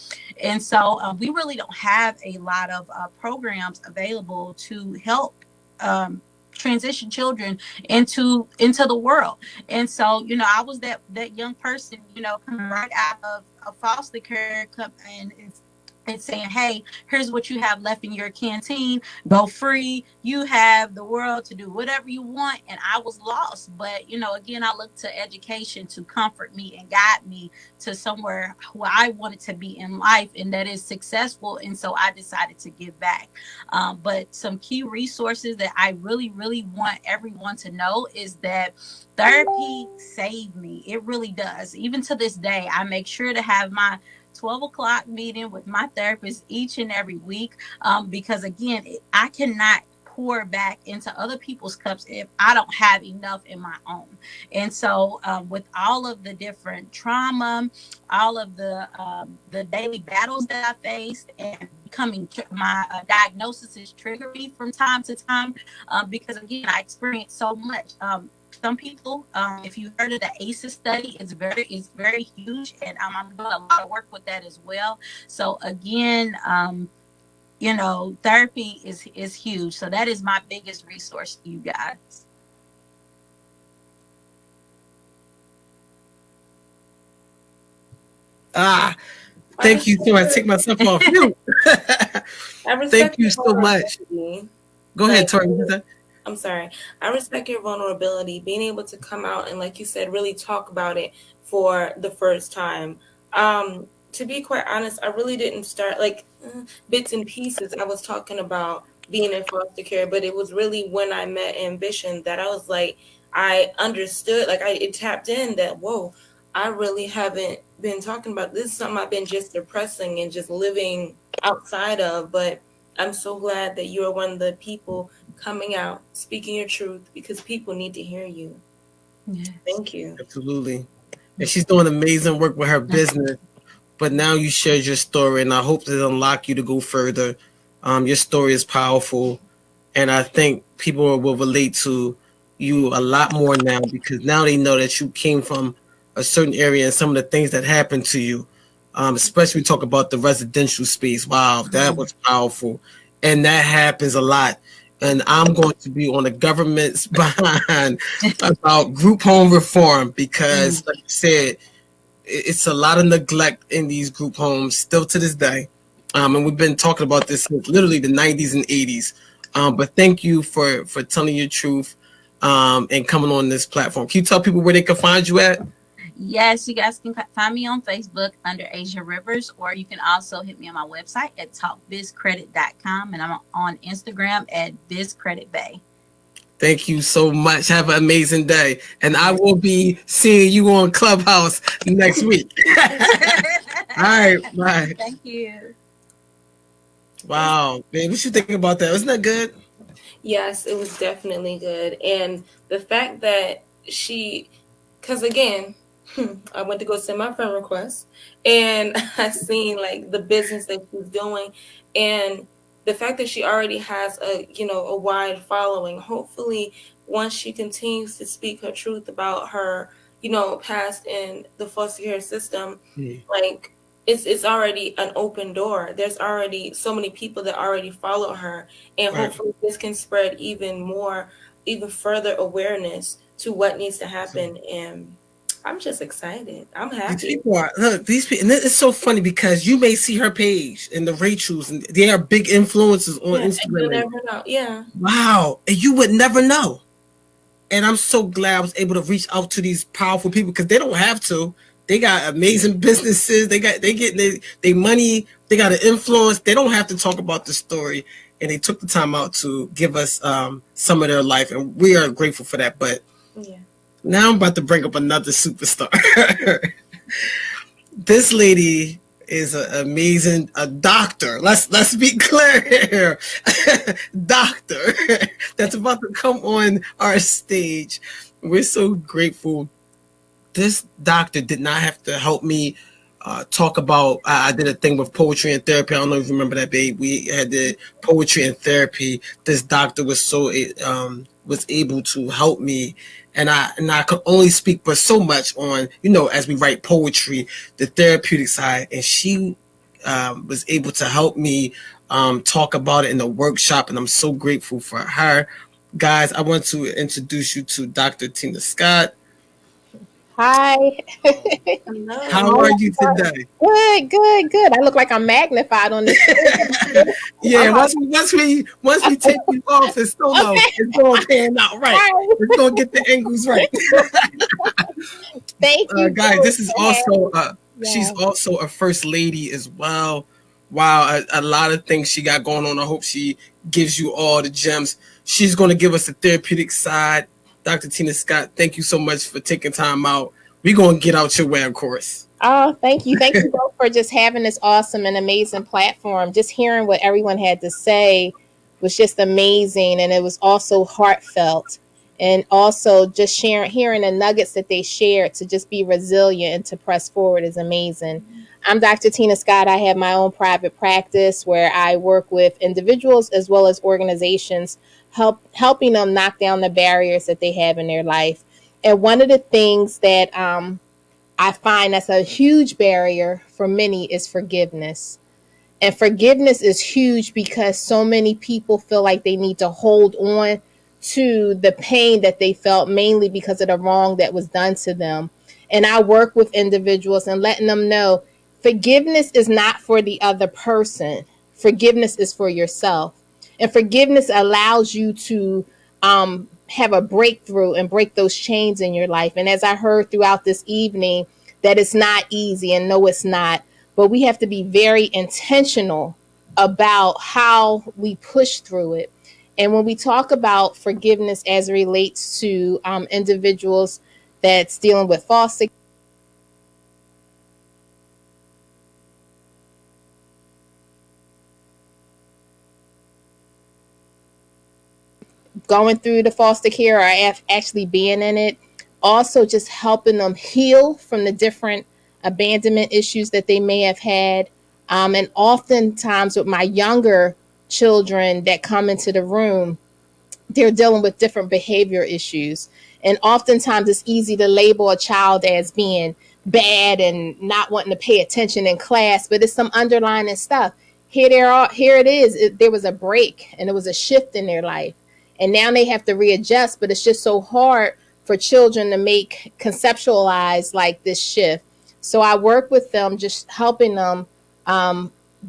And so we really don't have a lot of programs available to help transition children into the world. And so I was that young person coming right out of a foster care and it's saying, hey, here's what you have left in your canteen. Go free. You have the world to do whatever you want. And I was lost. But, again, I looked to education to comfort me and guide me to somewhere where I wanted to be in life, and that is successful. And so I decided to give back. But some key resources that I really, really want everyone to know is that therapy saved me. It really does. Even to this day, I make sure to have my 12 o'clock meeting with my therapist each and every week, because again, I cannot pour back into other people's cups if I don't have enough in my own. And so with all of the different trauma, all of the daily battles that I faced, and becoming my diagnosis is triggering me from time to time, because again, I experienced so much. Some people, if you heard of the ACEs study, it's very huge, and I'm doing a lot of work with that as well. So again, therapy is huge. So that is my biggest resource to you guys.
Thank you so much. Take myself off mute. Thank you so much. Go ahead, Tori.
I'm sorry. I respect your vulnerability, being able to come out and, like you said, really talk about it for the first time. To be quite honest, I really didn't start bits and pieces. I was talking about being in foster care, but it was really when I met Ambition that I was like, I understood, it tapped in that, whoa, I really haven't been talking about this. Is something I've been just depressing and just living outside of, but I'm so glad that you are one of the people coming out, speaking your truth, because people need to hear you. Yes. Thank you.
Absolutely. And she's doing amazing work with her business. But now you shared your story, and I hope to unlock you to go further. Your story is powerful, and I think people will relate to you a lot more now, because now they know that you came from a certain area and some of the things that happened to you. Especially talk about the residential space. Wow, that was powerful. And that happens a lot. And I'm going to be on the government's behind about group home reform, because, like you said, it's a lot of neglect in these group homes still to this day. And we've been talking about this since literally the 90s and 80s. But thank you for telling your truth and coming on this platform. Can you tell people where they can find you at?
Yes, you guys can find me on Facebook under Asia Rivers, or you can also hit me on my website at talkbizcredit.com, and I'm on Instagram at bizcreditbay.
Thank you so much. Have an amazing day. And I will be seeing you on Clubhouse next week. All right. Bye.
Thank you.
Wow. Man, what you think about that? Wasn't that good?
Yes, it was definitely good. And the fact that because again, I went to go send my friend request, and I seen the business that she's doing, and the fact that she already has a wide following. Hopefully, once she continues to speak her truth about her past in the foster care system, it's already an open door. There's already so many people that already follow her, and hopefully this can spread even further awareness to what needs to happen. And I'm just excited. I'm
These
happy.
people are look. These people, and it's so funny because you may see her page and the Rachels, and they are big influencers on
Yeah, and you
Instagram.
never know. Yeah.
Wow, and you would never know. And I'm so glad I was able to reach out to these powerful people because they don't have to. They got amazing businesses. They get they money. They got an influence. They don't have to talk about the story, and they took the time out to give us some of their life, and we are grateful for that. But
Yeah.
now I'm about to bring up another superstar. This lady is an amazing a doctor. Let's be clear here, doctor that's about to come on our stage. We're so grateful. This doctor did not have to help me talk about. I did a thing with poetry and therapy. I don't know if you remember that, babe. We had the poetry and therapy. This doctor was was able to help me, and I could only speak but so much on as we write poetry, the therapeutic side, and she was able to help me talk about it in the workshop, and I'm so grateful for her. Guys, I want to introduce you to Dr. Tina Scott.
Hi.
How
Hello.
are you today?
Good, good, good. I look like I'm magnified on this.
Yeah, once we take you off the solo,
Okay.
it's gonna pan out right.
Hi.
It's gonna get the angles right.
Thank you,
Guys, this is
for having
also
me.
she's
Yeah.
also a first lady as well. Wow, a lot of things she got going on. I hope she gives you all the gems. She's gonna give us the therapeutic side. Dr. Tina Scott, thank you so much for taking time out. We're gonna get out your way, of course.
Oh, thank you. Thank you both for just having this awesome and amazing platform. Just hearing what everyone had to say was just amazing. And it was also heartfelt. And also just hearing the nuggets that they shared to just be resilient and to press forward is amazing. I'm Dr. Tina Scott. I have my own private practice where I work with individuals as well as organizations, helping them knock down the barriers that they have in their life. And one of the things that I find that's a huge barrier for many is forgiveness. And forgiveness is huge because so many people feel like they need to hold on to the pain that they felt mainly because of the wrong that was done to them. And I work with individuals and letting them know forgiveness is not for the other person, forgiveness is for yourself. And forgiveness allows you to have a breakthrough and break those chains in your life. And as I heard throughout this evening, that it's not easy, and no, it's not. But we have to be very intentional about how we push through it. And when we talk about forgiveness as it relates to individuals that's dealing with foster going through the foster care or actually being in it, also just helping them heal from the different abandonment issues that they may have had. And oftentimes, with my younger children that come into the room, they're dealing with different behavior issues. And oftentimes it's easy to label a child as being bad and not wanting to pay attention in class, but it's some underlying stuff. Here it is. There was a break and it was a shift in their life. And now they have to readjust, but it's just so hard for children to make conceptualize like this shift. So I work with them, just helping them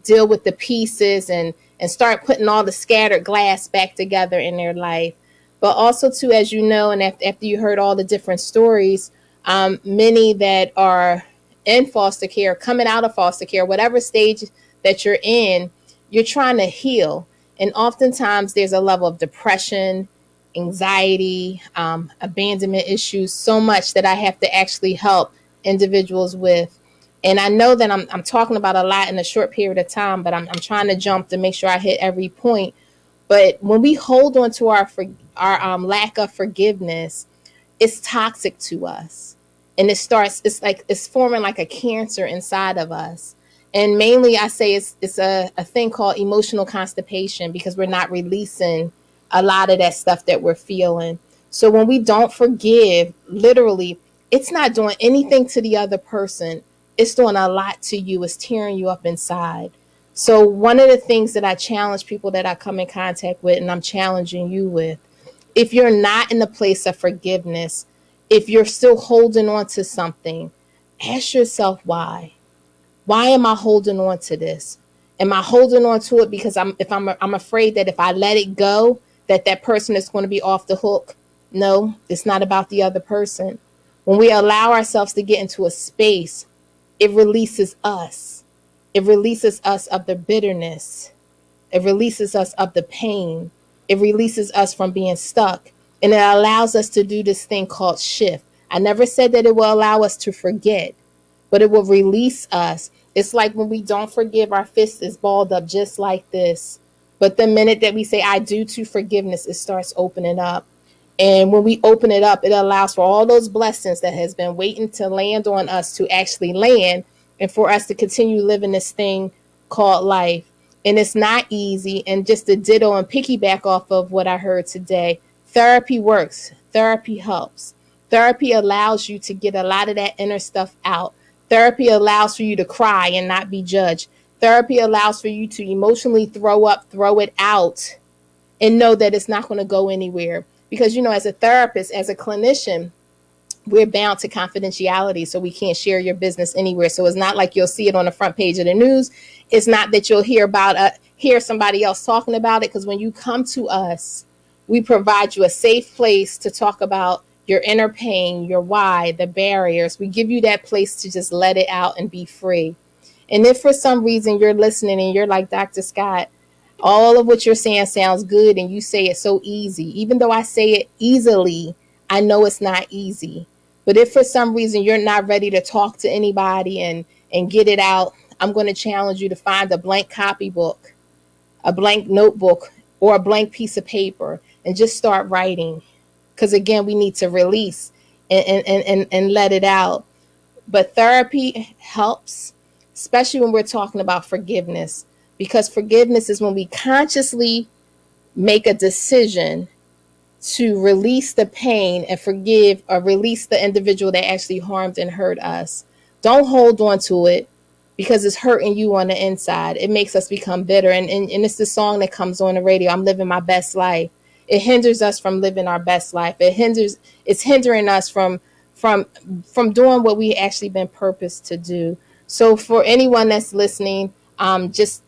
deal with the pieces and start putting all the scattered glass back together in their life. But also, too, as you know, and after you heard all the different stories, many that are in foster care, coming out of foster care, whatever stage that you're trying to heal. And oftentimes there's a level of depression, anxiety, abandonment issues, so much that I have to actually help individuals with. And I know that I'm talking about a lot in a short period of time, but I'm trying to jump to make sure I hit every point. But when we hold on to our lack of forgiveness, it's toxic to us, and it's like it's forming like a cancer inside of us. And mainly, I say it's a thing called emotional constipation because we're not releasing a lot of that stuff that we're feeling. So when we don't forgive, literally, it's not doing anything to the other person. It's doing a lot to you. It's tearing you up inside. So one of the things that I challenge people that I come in contact with, and I'm challenging you with, if you're not in a place of forgiveness, If you're still holding on to something, ask yourself why. Why am I holding on to this? Am I holding on to it because I'm afraid that if I let it go, that person is going to be off the hook? No, it's not about the other person. When we allow ourselves to get into a space, it releases us. It releases us of the bitterness. It releases us of the pain. It releases us from being stuck. And it allows us to do this thing called shift. I never said that it will allow us to forget, but it will release us. It's like when we don't forgive, our fist is balled up just like this. But the minute that we say, I do to forgiveness, it starts opening up. And when we open it up, it allows for all those blessings that has been waiting to land on us to actually land, and for us to continue living this thing called life. And it's not easy. And just to ditto and piggyback off of what I heard today, therapy works. Therapy helps. Therapy allows you to get a lot of that inner stuff out. Therapy allows for you to cry and not be judged. Therapy allows for you to emotionally throw up, throw it out, and know that it's not going to go anywhere. Because, as a therapist, as a clinician, we're bound to confidentiality, so we can't share your business anywhere. So it's not like you'll see it on the front page of the news. It's not that you'll hear somebody else talking about it, because when you come to us, we provide you a safe place to talk about your inner pain, your why, the barriers. We give you that place to just let it out and be free. And if for some reason you're listening and you're like, Dr. Scott, all of what you're saying sounds good and you say it so easy, even though I say it easily, I know it's not easy. But if for some reason you're not ready to talk to anybody and get it out, I'm going to challenge you to find a blank copybook, a blank notebook, or a blank piece of paper, and just start writing. Because again, we need to release and let it out. But therapy helps, especially when we're talking about forgiveness, because forgiveness is when we consciously make a decision to release the pain and forgive, or release the individual that actually harmed and hurt us. Don't hold on to it, because it's hurting you on the inside. It makes us become bitter. And it's the song that comes on the radio, I'm living my best life. It hinders us from living our best life. It's hindering us from doing what we actually been purposed to do. So for anyone that's listening, just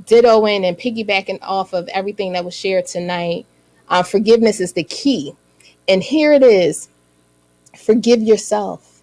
dittoing and piggybacking off of everything that was shared tonight, forgiveness is the key. And here it is. Forgive yourself.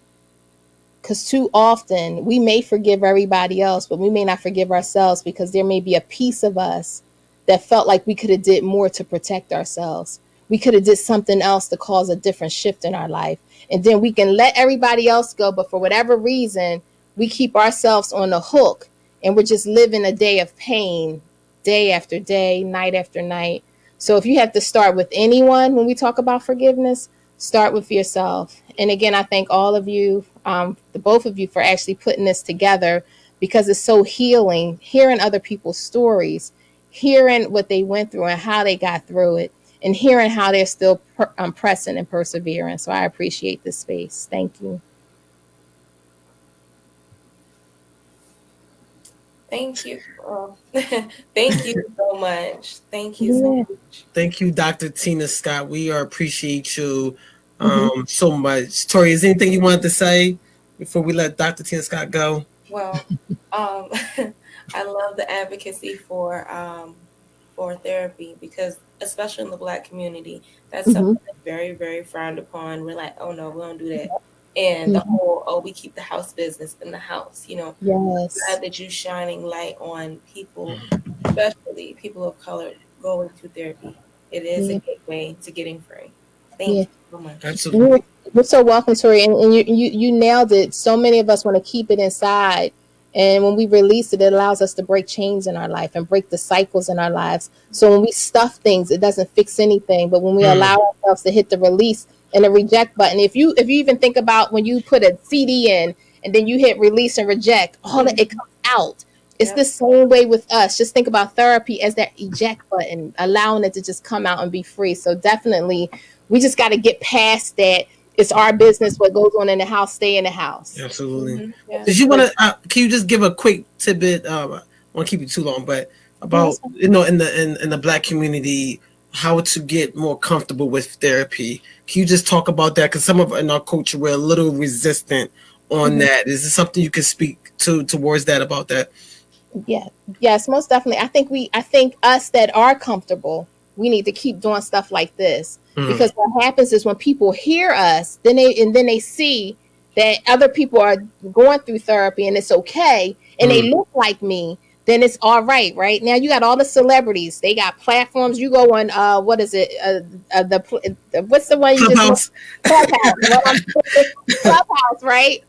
Because too often we may forgive everybody else, but we may not forgive ourselves, because there may be a piece of us that felt like we could have did more to protect ourselves. We could have did something else to cause a different shift in our life. And then we can let everybody else go, but for whatever reason, we keep ourselves on the hook, and we're just living a day of pain, day after day, night after night. So if you have to start with anyone when we talk about forgiveness, start with yourself. And again, I thank all of you, the both of you, for actually putting this together, because it's so healing, hearing other people's stories, hearing what they went through and how they got through it, and hearing how they're still pressing and persevering. So I appreciate this space. Thank you.
Thank you. Thank you so much. Thank you so much.
Thank you, Dr. Tina Scott. We appreciate you so much. Tori, is there anything you wanted to say before we let Dr. Tina Scott go?
Well, I love the advocacy for therapy, because especially in the Black community, that's something that's very, very frowned upon. We're like, oh no, we don't do that. And the whole, we keep the house business in the house,
Yes.
Glad that you're shining light on people, especially people of color, going to therapy. It is a gateway to getting free. Thank you so much.
Absolutely.
You're so welcome, Tori. And you nailed it. So many of us want to keep it inside. And when we release it, it allows us to break chains in our life and break the cycles in our lives. So when we stuff things, it doesn't fix anything. But when we allow ourselves to hit the release and the reject button, if you even think about when you put a CD in and then you hit release and reject, all of it comes out. It's the same way with us. Just think about therapy as that eject button, allowing it to just come out and be free. So definitely, we just got to get past that. It's our business. What goes on in the house, stay in the house.
Absolutely. Did you want to? Can you just give a quick tidbit? I won't keep you too long, but about in the Black community, how to get more comfortable with therapy. Can you just talk about that? Because some of in our culture we're a little resistant on that. Is there something you can speak to towards that about that?
Yeah, yes, most definitely. I think us that are comfortable, we need to keep doing stuff like this,
Mm,
because what happens is when people hear us, then they see that other people are going through therapy and it's okay, and they
mm.
look like me, then it's all right. Right now, you got all the celebrities. They got platforms. You go on what is it? What's the one you just
Clubhouse.
Clubhouse? Well, Clubhouse, right?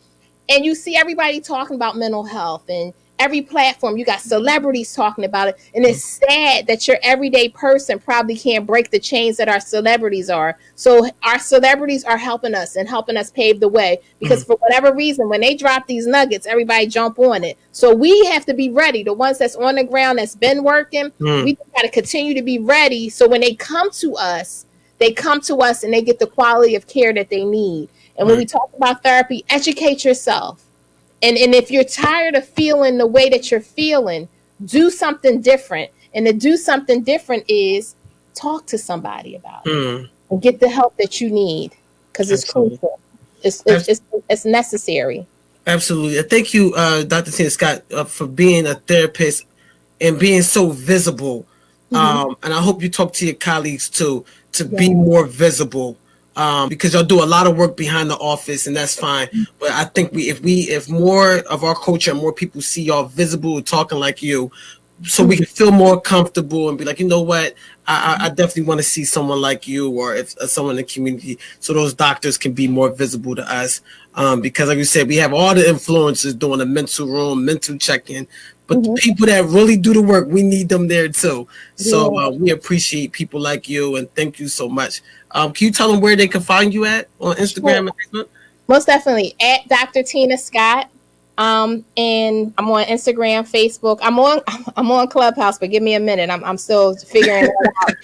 And you see everybody talking about mental health, and every platform you got celebrities talking about it, and it's sad that your everyday person probably can't break the chains that our celebrities are. So our celebrities are helping us and helping us pave the way, because
Mm,
for whatever reason, when they drop these nuggets, everybody jump on it. So we have to be ready. The ones that's on the ground, that's been working,
mm,
we got to continue to be ready, so when they come to us, and they get the quality of care that they need. And when we
right.
talk about therapy, educate yourself. And if you're tired of feeling the way that you're feeling, do something different. And to do something different is talk to somebody about it
Mm,
and get the help that you need, because it's
absolutely.
crucial. It's necessary.
Absolutely. Thank you, Dr. Tina Scott, for being a therapist and being so visible.
Mm-hmm.
And I hope you talk to your colleagues too to be
Yeah.
more visible, because y'all do a lot of work behind the office, and that's fine. But I think if more of our culture and more people see y'all visible talking like you, so we can feel more comfortable and be like, you know what, I definitely want to see someone like you, or if someone in the community, so those doctors can be more visible to us. Because like you said, we have all the influencers doing a mental room, mental check-in, but the
Mm-hmm.
people that really do the work, we need them there too. So
Yeah.
we appreciate people like you, and thank you so much. Can you tell them where they can find you at on
Sure.
Instagram and Facebook?
Most definitely at Dr. Tina Scott. And I'm on Instagram, Facebook. I'm on Clubhouse, but give me a minute. I'm still figuring it out.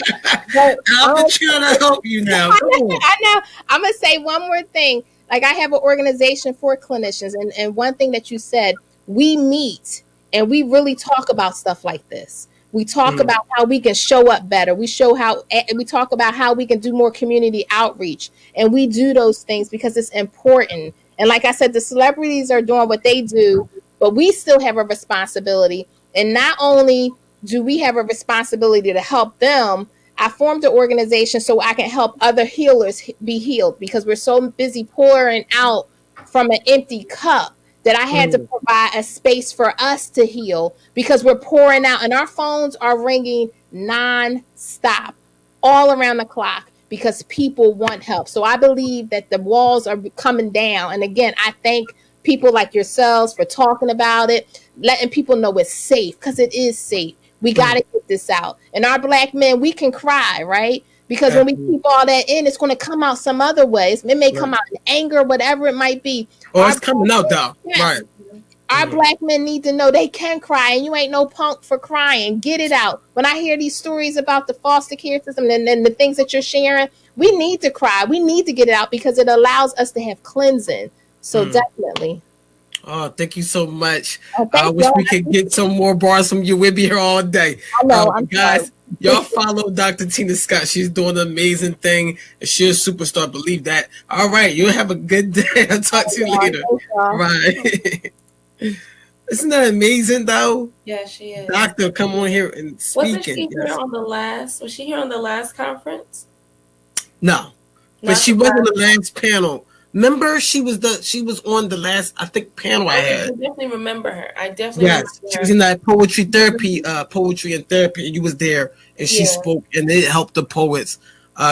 But
I'm just trying to help you now. Come on.
I know. I'm gonna say one more thing. Like, I have an organization for clinicians, and one thing that you said, we meet and we really talk about stuff like this. We talk
Mm,
about how we can show up better. We talk about how we can do more community outreach, and we do those things because it's important. And like I said, the celebrities are doing what they do, but we still have a responsibility. And not only do we have a responsibility to help them, I formed an organization so I can help other healers be healed, because we're so busy pouring out from an empty cup that I had to
mm,
provide a space for us to heal, because we're pouring out and our phones are ringing non-stop all around the clock because people want help. So I believe that the walls are coming down. And again, I thank people like yourselves for talking about it, letting people know it's safe, because it is safe. We got
mm.
to get this out. And our Black men, we can cry, right? Because when we
Absolutely.
keep all that in, it's going to come out some other ways. It may
Right.
come out in anger, whatever it might be.
Oh,
Our
it's coming
Black
out
men,
though.
yes,
Right.
our
Mm.
Black men need to know they can cry, and you ain't no punk for crying. Get it out. When I hear these stories about the foster care system and the things that you're sharing, we need to cry. We need to get it out because it allows us to have cleansing. So
Mm.
definitely.
Oh, thank you so much.
Oh,
I
thank
wish
you.
we could get some more bars from you. We'll be here all day.
I know. I'm sorry.
Guys, y'all follow Dr. Tina Scott. She's doing an amazing thing, and she's a superstar. Believe that. All right. You have a good day. I'll talk to you later.
Thank y'all.
Right. Isn't that amazing, though?
Yeah, she is.
Doctor, come on here and
Wasn't
speaking.
she here
Yes.
on the last? Was she here on the last conference?
No, but
Not
she
the
was on
last.
the last panel. Remember, she was on the last, I think, panel I
Okay, I
had.
definitely remember her. I definitely
Yes,
remember
she was
her.
in that poetry therapy, poetry and therapy. And you was there, and she
Yeah.
spoke, and it helped the poets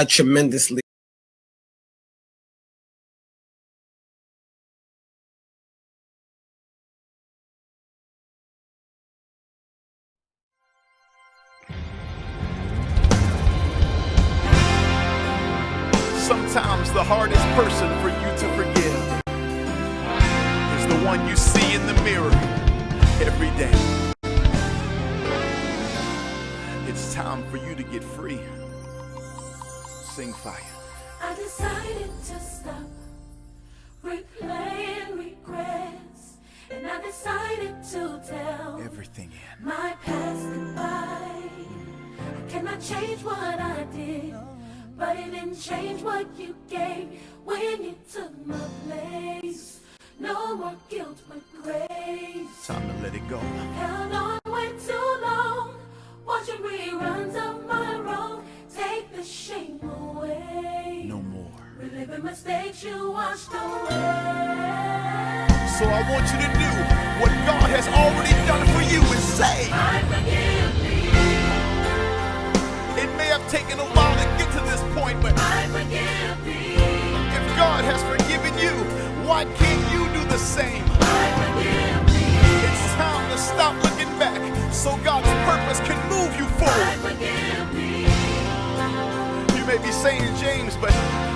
tremendously.
Sometimes the hardest person for you to forgive is the one you see in the mirror every day. It's time for you to get free. Sing fire.
I decided to stop replaying regrets, and I decided to tell
Everything in.
my past goodbye. I cannot change what I did, but it didn't change what you gave when you took my place. No more guilt, but grace.
Time to let it go.
Held on way too long, watching reruns of my wrong. Take the shame away.
No more.
Reliving mistakes you washed away.
So I want you to do what God has already done for you and say,
I forgive me.
It may have taken a while to get to this point, but
I forgive me.
if God has forgiven you, why can't you do the same?
I forgive me.
It's time to stop looking back so God's purpose can move you
I
forward.
forgive me.
You may be saying, James, but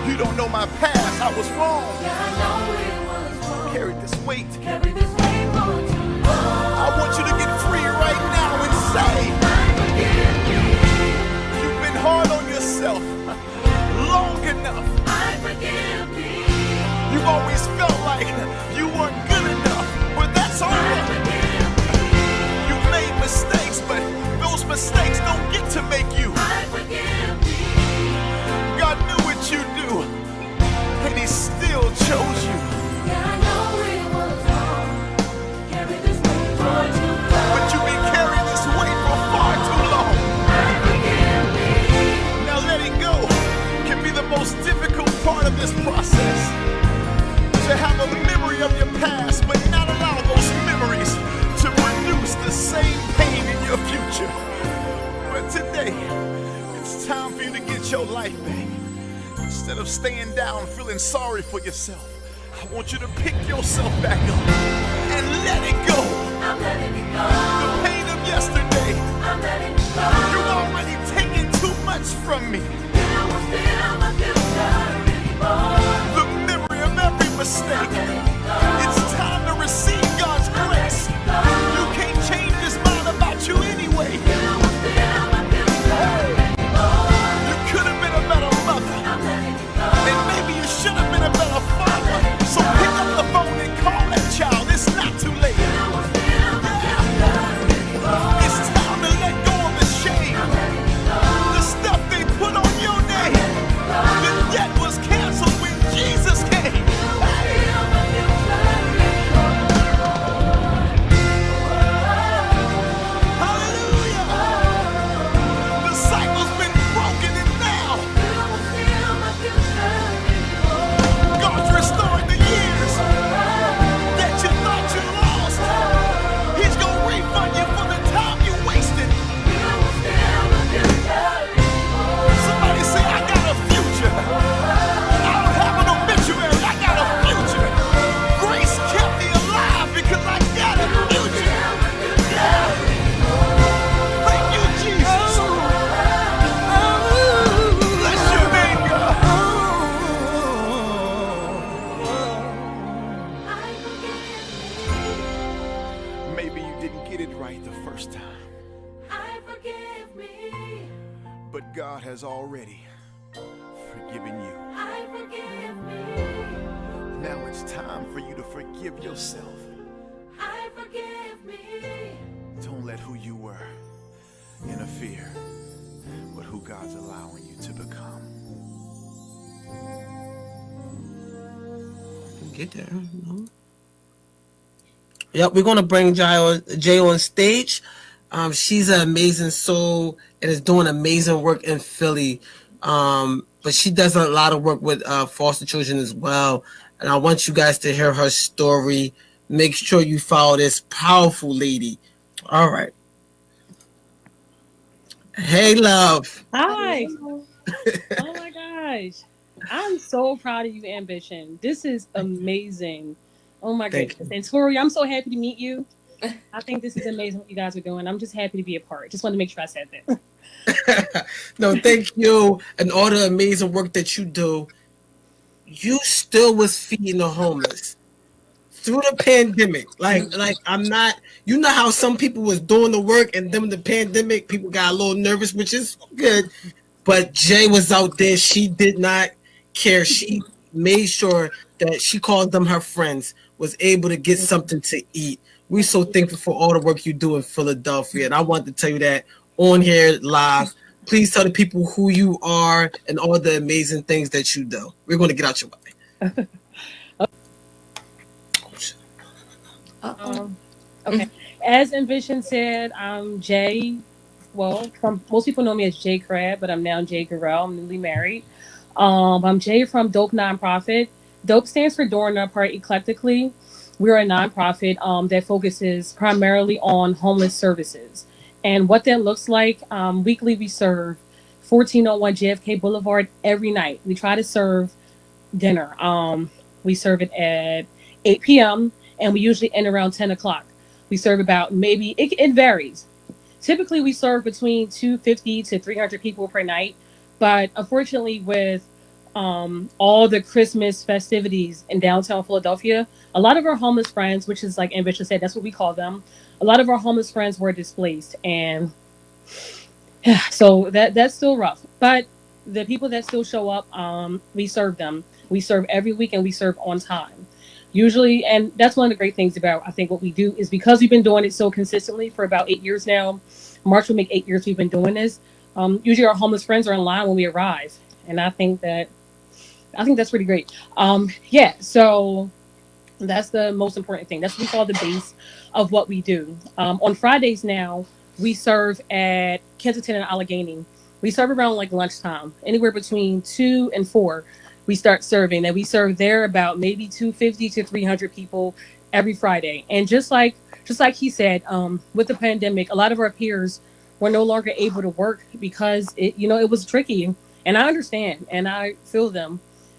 you don't know my past. I was wrong.
Yeah, I know it was wrong.
Carried this weight.
Carry this weight for too long.
I want you to get free right now and say,
I forgive me.
you've been hard on yourself long enough.
I forgive me.
You've always felt like you weren't good enough, but that's
I
over.
forgive me.
You've made mistakes, but those mistakes don't get to make you.
I forgive me.
God knew what you do, and He still chose you.
Yeah, I know it was wrong. Carry this weight for too long.
But you've been carrying this weight for far too long.
I forgive me.
Now letting go can be the most difficult part of this process. To have a memory of your past, but not allow those memories to produce the same pain in your future. But today, it's time for you to get your life back. Instead of staying down feeling sorry for yourself, I want you to pick yourself back up and let it go.
I'm letting it go.
The pain of yesterday,
I'm letting it go.
you're already taking too much from me.
You know what's been my future anymore.
The memory of every mistake. It's time to receive God's grace. You can't change His mind about you anyway.
You know what's been my future anymore.
You could have been a better mother,
I'm letting it go.
and maybe you should have been a better father. So pick up the phone and call that child. It's not too late.
You know what's been my future anymore.
It's time to let go of the shame,
I'm letting it go.
the stuff they put on your name. The debt was canceled when Jesus came. Hallelujah! The cycle's been broken, and now God's restoring the years that you thought you lost. He's gonna refund you for the time you wasted. Somebody say, I got a future. I don't have an obituary, I got a future. Grace kept me alive because I got a future. Thank you, Jesus. Bless your name, God. Maybe you didn't get it right the first time,
I forgive me.
but God has already forgiven you.
I forgive me.
Now it's time for you to forgive yourself.
I forgive me.
Don't let who you were interfere with who God's allowing you to become.
Get there. No. Yep, we're gonna bring Jay on stage. She's an amazing soul and is doing amazing work in Philly. But she does a lot of work with foster children as well. And I want you guys to hear her story. Make sure you follow this powerful lady. All right. Hey, love.
Hi. Oh my gosh. I'm so proud of you, Ambition. This is amazing. Oh my
Thank
goodness. And Tori, I'm so happy to meet you. I think this is amazing what you guys are doing. I'm just happy to be a part. Just wanted to make sure I said that.
No, thank you. And all the amazing work that you do. You still was feeding the homeless through the pandemic. Like I'm not, you know how some people was doing the work and then the pandemic, people got a little nervous, which is good. But Jay was out there. She did not care. She made sure that she called them her friends, was able to get something to eat. We're so thankful for all the work you do in Philadelphia. And I want to tell you that on here live. please tell the people who you are and all the amazing things that you do. We're going to get out your way.
Um, okay. As Envision said, I'm Jay. Well, most people know me as Jay Crab, but I'm now Jay Garrell. I'm newly married. I'm Jay from Dope Nonprofit. Dope stands for Doing Our Part Eclectically. We're a nonprofit that focuses primarily on homeless services. And what that looks like, weekly we serve 1401 JFK Boulevard every night. We try to serve dinner. We serve it at 8 p.m. and we usually end around 10 o'clock. We serve about maybe, it varies. Typically, we serve between 250 to 300 people per night. But unfortunately, with all the Christmas festivities in downtown Philadelphia, a lot of our homeless friends, which is like Ambition said, that's what we call them, a lot of our homeless friends were displaced. And so that's still rough. But the people that still show up, we serve them. We serve every week and we serve on time. Usually, and that's one of the great things about I think what we do is because we've been doing it so consistently for about 8 years now. March will make 8 years we've been doing this. Usually, our homeless friends are in line when we arrive, and I think that's pretty great. Yeah, so that's the most important thing. That's what we call the base of what we do. On Fridays now, we serve at Kensington and Allegheny. We serve around like lunchtime, anywhere between 2 and 4. We start serving, and we serve there about maybe 250 to 300 people every Friday. And just like he said, with the pandemic, a lot of our peers were no longer able to work because it was tricky. And I understand, and I feel them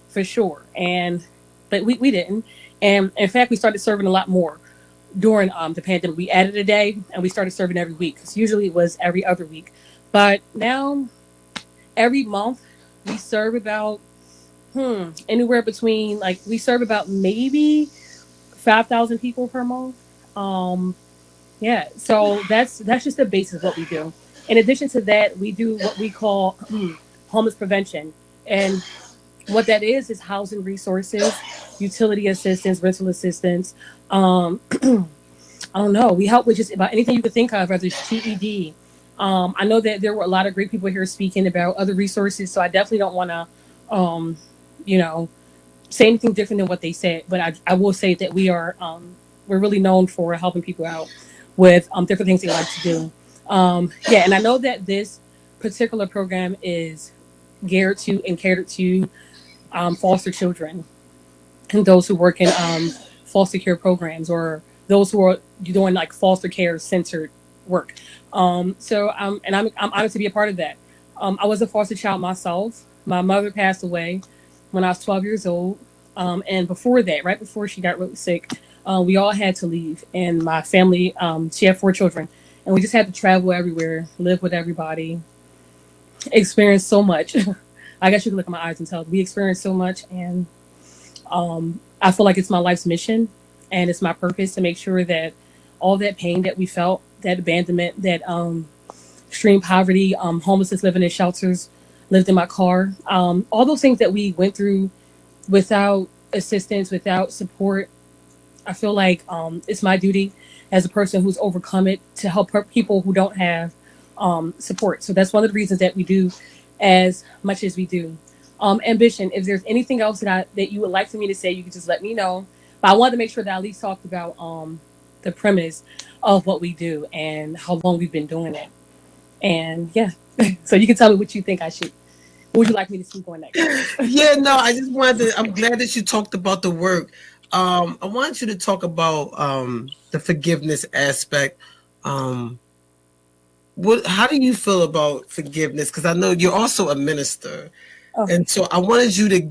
for sure. But we didn't. And in fact, we started serving a lot more during the pandemic. We added a day and we started serving every week because usually it was every other week. But now, every month, we serve about, anywhere between, like, we serve about maybe 5,000 people per month. Um, yeah, so that's just the basis of what we do. In addition to that, we do what we call homeless prevention. And what that is housing resources, utility assistance, rental assistance. I don't know. We help with just about anything you could think of, whether it's TED. I know that there were a lot of great people here speaking about other resources, so I definitely don't want to, um, you know, say anything different than what they said. But I will say that we're really known for helping people out with different things they like to do. Yeah, and I know that this particular program is geared to and catered to foster children and those who work in foster care programs or those who are doing like foster care centered work. And I'm honored to be a part of that. I was a foster child myself. My mother passed away when I was 12 years old. And before that, right before she got really sick, we all had to leave. And my family, she had 4 children, and we just had to travel everywhere, live with everybody, experience so much. I guess you can look at my eyes and tell we experienced so much, and I feel like it's my life's mission and it's my purpose to make sure that all that pain that we felt, that abandonment, that extreme poverty, homelessness, living in shelters, lived in my car, all those things that we went through without assistance, without support. I feel like it's my duty as a person who's overcome it to help people who don't have support. So that's one of the reasons that we do as much as we do. Ambition. If there's anything else that you would like for me to say, you can just let me know. But I wanted to make sure that I at least talked about the premise of what we do and how long we've been doing it. And yeah, so you can tell me what you think I should. What would you like me to speak on next?
Yeah, no, I just wanted to. I'm glad that you talked about the work. I want you to talk about the forgiveness aspect. Um, how do you feel about forgiveness? Because I know you're also a minister.
Oh.
And so I wanted you to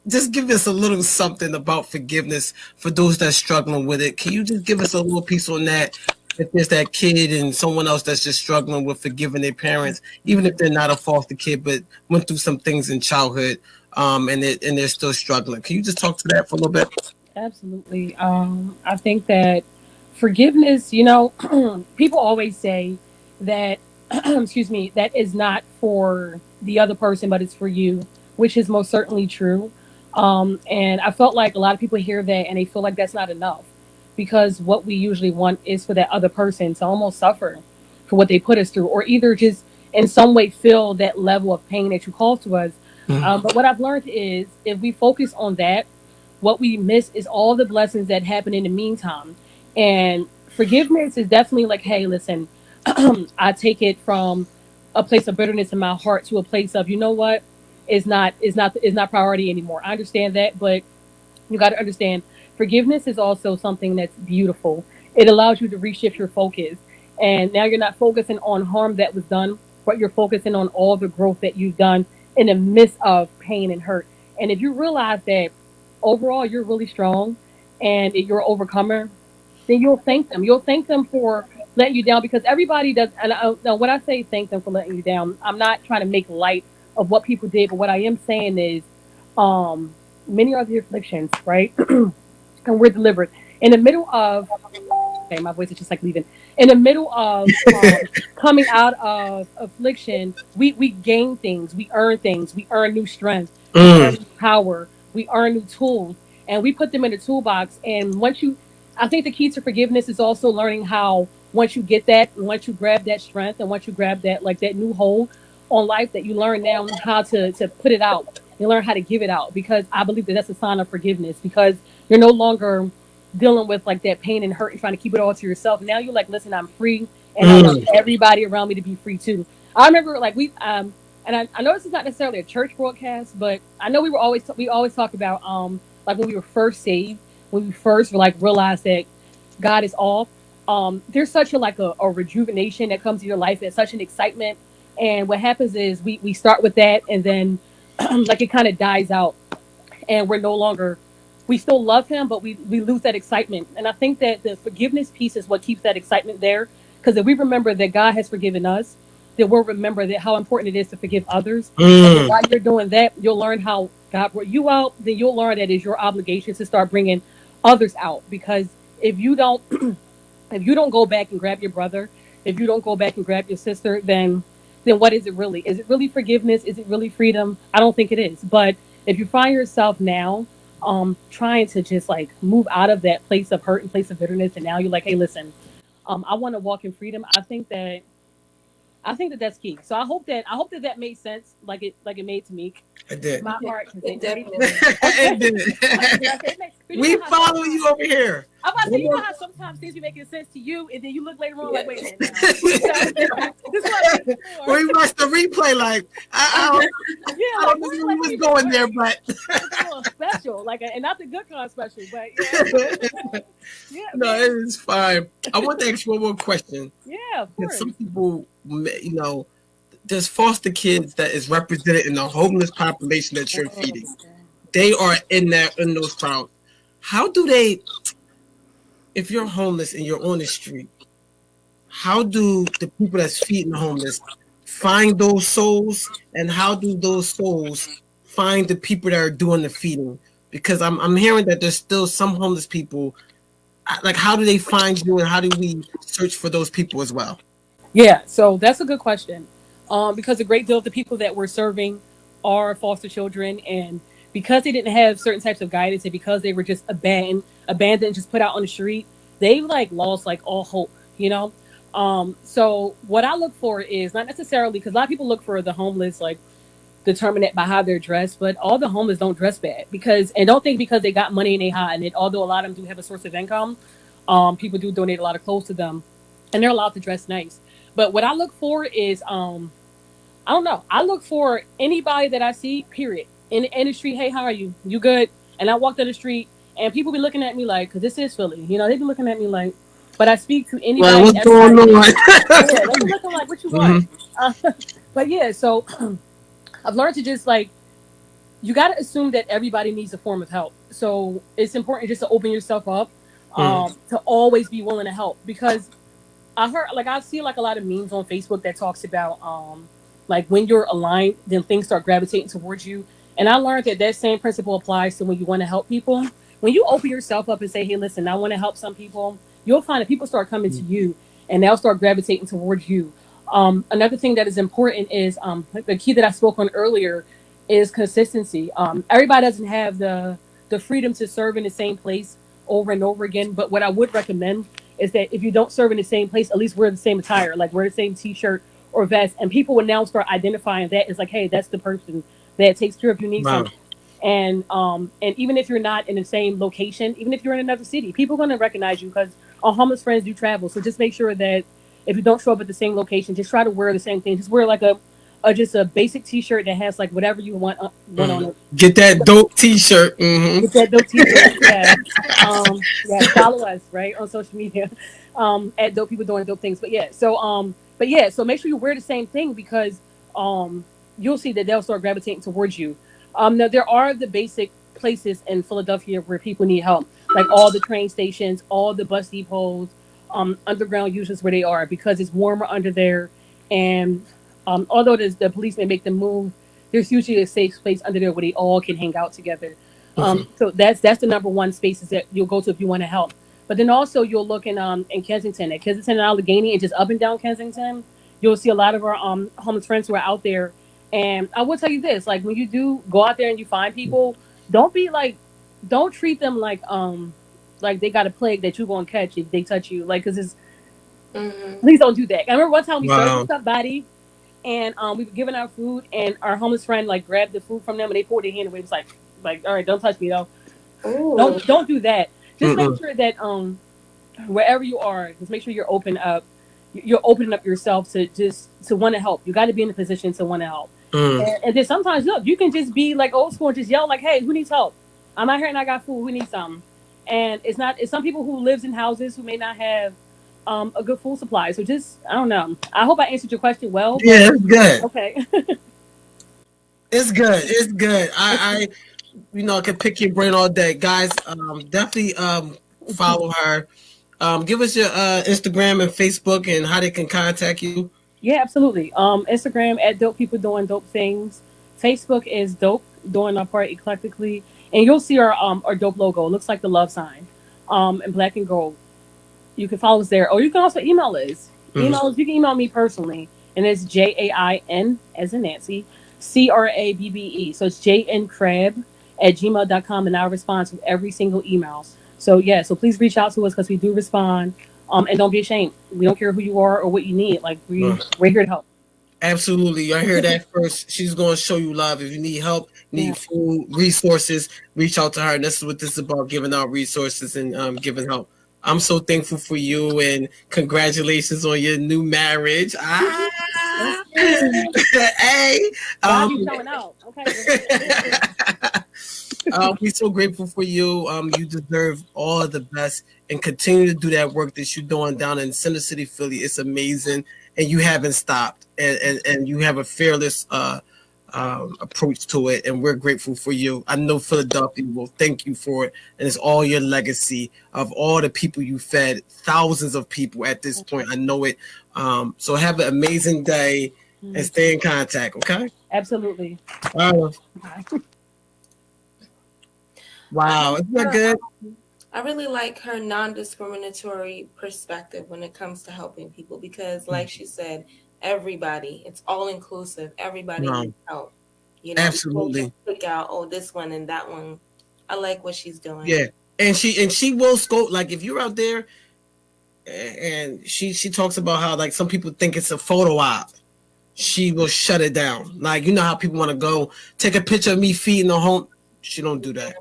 just give us a little something about forgiveness for those that's struggling with it. Can you just give us a little piece on that? If there's that kid and someone else that's just struggling with forgiving their parents, even if they're not a foster kid, but went through some things in childhood, and they're still struggling. Can you just talk to that for a little bit?
Absolutely. I think that forgiveness, people always say that, excuse me, that is not for the other person, but it's for you, which is most certainly true. And I felt like a lot of people hear that and they feel like that's not enough because what we usually want is for that other person to almost suffer for what they put us through, or either just in some way feel that level of pain that you cause to us.
Mm.
But what I've learned is if we focus on that, what we miss is all the blessings that happen in the meantime. And forgiveness is definitely like, hey, listen, I take it from a place of bitterness in my heart to a place of, you know what, is not priority anymore. I understand that, but you got to understand forgiveness is also something that's beautiful. It allows you to reshift your focus. And now you're not focusing on harm that was done, but you're focusing on all the growth that you've done in the midst of pain and hurt. And if you realize that overall you're really strong and you're an overcomer, then you'll thank them. You'll thank them for letting you down because everybody does. And now, when I say thank them for letting you down, I'm not trying to make light of what people did, but what I am saying is, many are the afflictions, right? And we're delivered in the middle of. Okay, my voice is just like leaving. In the middle of coming out of affliction, we gain things, we earn new strength, we earn
Mm.
new power, we earn new tools, and we put them in the toolbox. And I think the key to forgiveness is also learning how once you get that, once you grab that strength, and once you grab that like that new hold on life, that you learn now how to put it out. You learn how to give it out because I believe that that's a sign of forgiveness because you're no longer dealing with like that pain and hurt and trying to keep it all to yourself. Now you're like, listen, I'm free and I want
Mm.
everybody around me to be free too. I remember like I know this is not necessarily a church broadcast, but I know we always talk about like when we were first saved, when we first like realized that God is all. There's such a rejuvenation that comes to your life and such an excitement. And what happens is we start with that and then like it kind of dies out and we're no longer we still love him but we lose that excitement, and I think that the forgiveness piece is what keeps that excitement there because if we remember that God has forgiven us, then we'll remember that how important it is to forgive others, and then
Mm.
while you're doing that you'll learn how God brought you out, then you'll learn that it's your obligation to start bringing others out because if you don't if you don't go back and grab your brother, if you don't go back and grab your sister, then what is it really? Is it really forgiveness? Is it really freedom? I don't think it is. But if you find yourself now trying to just like move out of that place of hurt and place of bitterness and now you're like, hey, listen, I want to walk in freedom. I think that that's key. So I hope that that made sense like it made to me.
I did.
My heart because
It
it made
definitely
sense.
did.
It did.
Did I say it made, but you
We
know how
follow
sometimes
you over here.
I'm about to say,
One
you know
more.
how sometimes things be making sense to you, and then you look later on
Yeah.
like, wait a minute now. So this is what I'm making sure.
We watched the replay like
Yeah,
I
like
don't
what?
know where we
Like
was
wait a minute,
going there,
wait.
but
It was a little special, like, and not the good kind of special, but yeah, yeah,
no, it
man,
is fine. I want to ask you one more question.
yeah, of
Because
course.
some people, there's foster kids that is represented in the homeless population that you're feeding. They are in those crowds. How do they, if you're homeless and you're on the street, how do the people that's feeding the homeless find those souls, and how do those souls find the people that are doing the feeding? Because I'm hearing that there's still some homeless people. Like, how do they find you, and how do we search for those people as well?
Yeah, so that's a good question. Because a great deal of the people that we're serving are foster children, and because they didn't have certain types of guidance, and because they were just abandoned, just put out on the street, they like lost like all hope, you know. So what I look for is not necessarily because a lot of people look for the homeless like determine it by how they're dressed, but all the homeless don't dress bad because and don't think because they got money and they hiding it. Although a lot of them do have a source of income, people do donate a lot of clothes to them, and they're allowed to dress nice. But what I look for is I don't know. I look for anybody that I see, period. In the street, hey, how are you? You good? And I walk down the street and people be looking at me like, because this is Philly, they be looking at me like, but I speak to
Well,
anybody and
what's going
everybody.
on?
Yeah, they be looking like, what you want?
Mhm.
Uh, but yeah, so I've learned to just like you got to assume that everybody needs a form of help. So it's important just to open yourself up,
Mm.
to always be willing to help. Because I heard, like, I see like a lot of memes on Facebook that talks about, like when you're aligned, then things start gravitating towards you. And I learned that that same principle applies to when you want to help people. When you open yourself up and say, "Hey, listen, I want to help some people," you'll find that people start coming to you, and they'll start gravitating towards you. Another thing that is important is the key that I spoke on earlier is consistency. Everybody doesn't have the freedom to serve in the same place over and over again. But what I would recommend is that if you don't serve in the same place, at least wear the same attire, like wear the same T-shirt or vest, and people would now start identifying that as like, hey, that's the person that takes care of you need
Wow.
something. And even if you're not in the same location, even if you're in another city, people are gonna recognize you because our homeless friends do travel. So just make sure that if you don't show up at the same location, just try to wear the same thing. Just wear like a just a basic T-shirt that has like whatever you want on
Mm.
it.
Get that dope T-shirt.
Get that dope T-shirt. Yeah. Yeah. Follow us right on social media, at dope people doing dope things. But yeah. But yeah. So make sure you wear the same thing because you'll see that they'll start gravitating towards you. Now there are the basic places in Philadelphia where people need help, like all the train stations, all the bus depots, underground usually where they are because it's warmer under there, and although the police may make them move, there's usually a safe space under there where they all can hang out together. So that's the number one spaces that you'll go to if you want to help. But then also you'll look in Kensington, at Kensington and Allegheny, and just up and down Kensington, you'll see a lot of our homeless friends who are out there. And I will tell you this: like when you do go out there and you find people, don't be like, don't treat them like they got a plague that you're gonna catch if they touch you. Like, cause it's please don't do that. I remember one time we served
Wow.
somebody and we were giving out food, and our homeless friend like grabbed the food from them and they poured their hand away. It was like, all right, don't touch me though.
Ooh.
Don't do that. Just make
Mm-mm.
sure that wherever you are, just make sure you're open up. You're opening up yourself to want to help. You got to be in a position to want to help.
Mm.
And then sometimes look, you can just be like old school and just yell like, "Hey, who needs help? I'm out here and I got food. Who needs something?" And it's not. It's some people who lives in houses who may not have a good food supply. So just I don't know. I hope I answered your question well, but
Yeah, it's good.
okay.
It's good. It's good. I can pick your brain all day, guys. Definitely follow her. Give us your Instagram and Facebook and how they can contact you.
Yeah, absolutely. Instagram at dope people doing dope things. Facebook is dope doing our part eclectically, and you'll see our dope logo. It looks like the love sign, in black and gold. You can follow us there, or you can also email us.
Mhm.
You can email me personally, and it's JAIN as in Nancy, CRABBE. So it's JNCrab at gmail.com, and I'll respond to every single email. So yeah, so please reach out to us because we do respond. And don't be ashamed. We don't care who you are or what you need. Like we're here to help.
Absolutely. I heard that first. She's going to show you love. If you need help,
Yeah.
need food, resources, reach out to her. And this is what this is about, giving out resources and giving help. I'm so thankful for you and congratulations on your new marriage. Ah, hey.
Bobby's showing out. Okay.
We're so grateful for you. You deserve all the best and continue to do that work that you're doing down in Center City, Philly. It's amazing. And you haven't stopped. And you have a fearless approach to it. And we're grateful for you. I know Philadelphia will thank you for it. And it's all your legacy of all the people you fed, thousands of people at this point. I know it. So have an amazing day and stay in contact, okay?
Absolutely.
Wow. Wow, isn't that good?
I really like her non-discriminatory perspective when it comes to helping people because, like she said, everybody, it's all inclusive. Everybody
Wow.
needs help. You know,
Absolutely.
you can't pick out, oh, this one and that one. I like what she's doing.
Yeah, and she will scope, like if you're out there and she talks about how like some people think it's a photo op. She will shut it down. Like you know how people want to go take a picture of me feeding the home. She don't do that.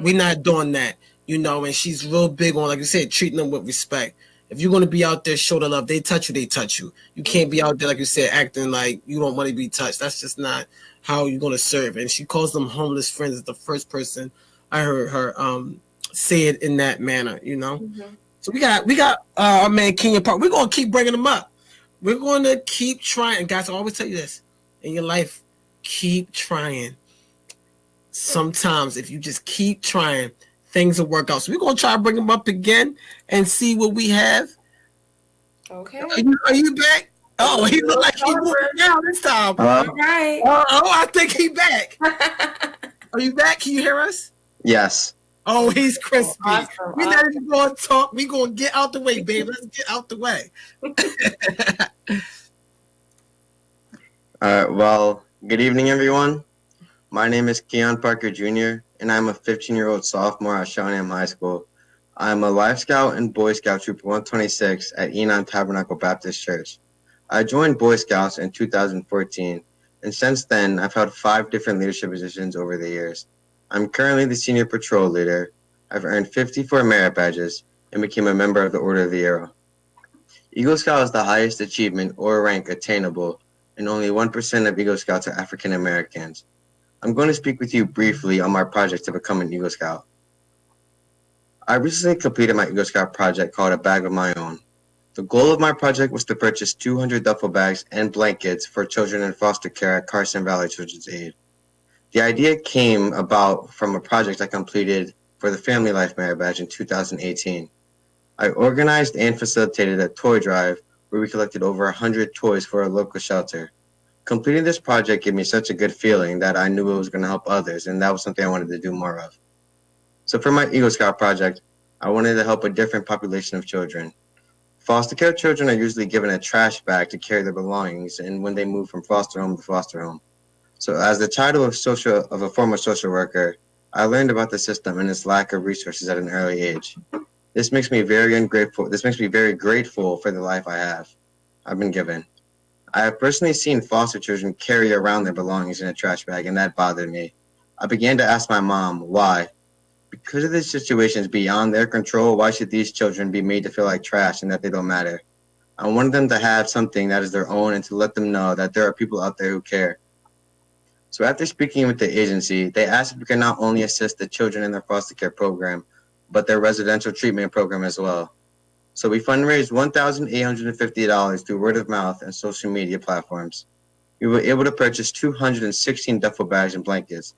We're not doing that, and she's real big on, like you said, treating them with respect. If you're going to be out there, show the love. They touch you, they touch you. You can't be out there, like you said, acting like you don't want to be touched. That's just not how you're going to serve. And she calls them homeless friends. It's the first person I heard her say it in that manner. So we got our man Kenya Park. We're going to keep bringing them up. We're going to keep trying. Guys, I always tell you this. In your life, keep trying. Sometimes if you just keep trying, things will work out. So we're gonna try to bring him up again and see what we have.
Okay.
Are you back? Oh, he looked like he's moving down this time.
All right.
Oh, I think he's back. Are you back? Can you hear us?
Yes.
Oh, he's crispy.
Awesome.
We're not even going to talk. We're going to get out the way, babe. Let's get out the way.
Well, good evening, everyone. My name is Keon Parker Jr., and I'm a 15-year-old sophomore at Shawham High School. I'm a Life Scout and Boy Scout Troop 126 at Enon Tabernacle Baptist Church. I joined Boy Scouts in 2014, and since then, I've held 5 different leadership positions over the years. I'm currently the senior patrol leader. I've earned 54 merit badges and became a member of the Order of the Arrow. Eagle Scout is the highest achievement or rank attainable, and only 1% of Eagle Scouts are African Americans. I'm going to speak with you briefly on my project to become an Eagle Scout. I recently completed my Eagle Scout project called A Bag of My Own. The goal of my project was to purchase 200 duffel bags and blankets for children in foster care at Carson Valley Children's Aid. The idea came about from a project I completed for the Family Life Merit Badge in 2018. I organized and facilitated a toy drive where we collected over 100 toys for a local shelter. Completing this project gave me such a good feeling that I knew it was going to help others, and that was something I wanted to do more of. So for my Eagle Scout project, I wanted to help a different population of children. Foster care children are usually given a trash bag to carry their belongings and when they move from foster home to foster home. So as the child of a former social worker, I learned about the system and its lack of resources at an early age. This makes me very ungrateful. This makes me very grateful for the life I've been given. I have personally seen foster children carry around their belongings in a trash bag, and that bothered me. I began to ask my mom why. Because of these situations beyond their control, why should these children be made to feel like trash and that they don't matter? I wanted them to have something that is their own and to let them know that there are people out there who care. So after speaking with the agency, they asked if we can not only assist the children in their foster care program, but their residential treatment program as well. So we fundraised $1,850 through word of mouth and social media platforms. We were able to purchase 216 duffel bags and blankets.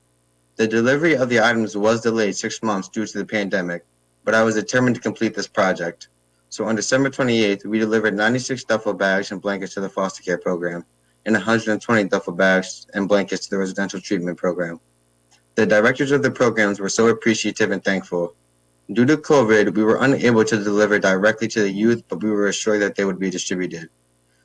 The delivery of the items was delayed 6 months due to the pandemic, but I was determined to complete this project. So on December 28th, we delivered 96 duffel bags and blankets to the foster care program and 120 duffel bags and blankets to the residential treatment program. The directors of the programs were so appreciative and thankful. Due to COVID, we were unable to deliver directly to the youth, but we were assured that they would be distributed.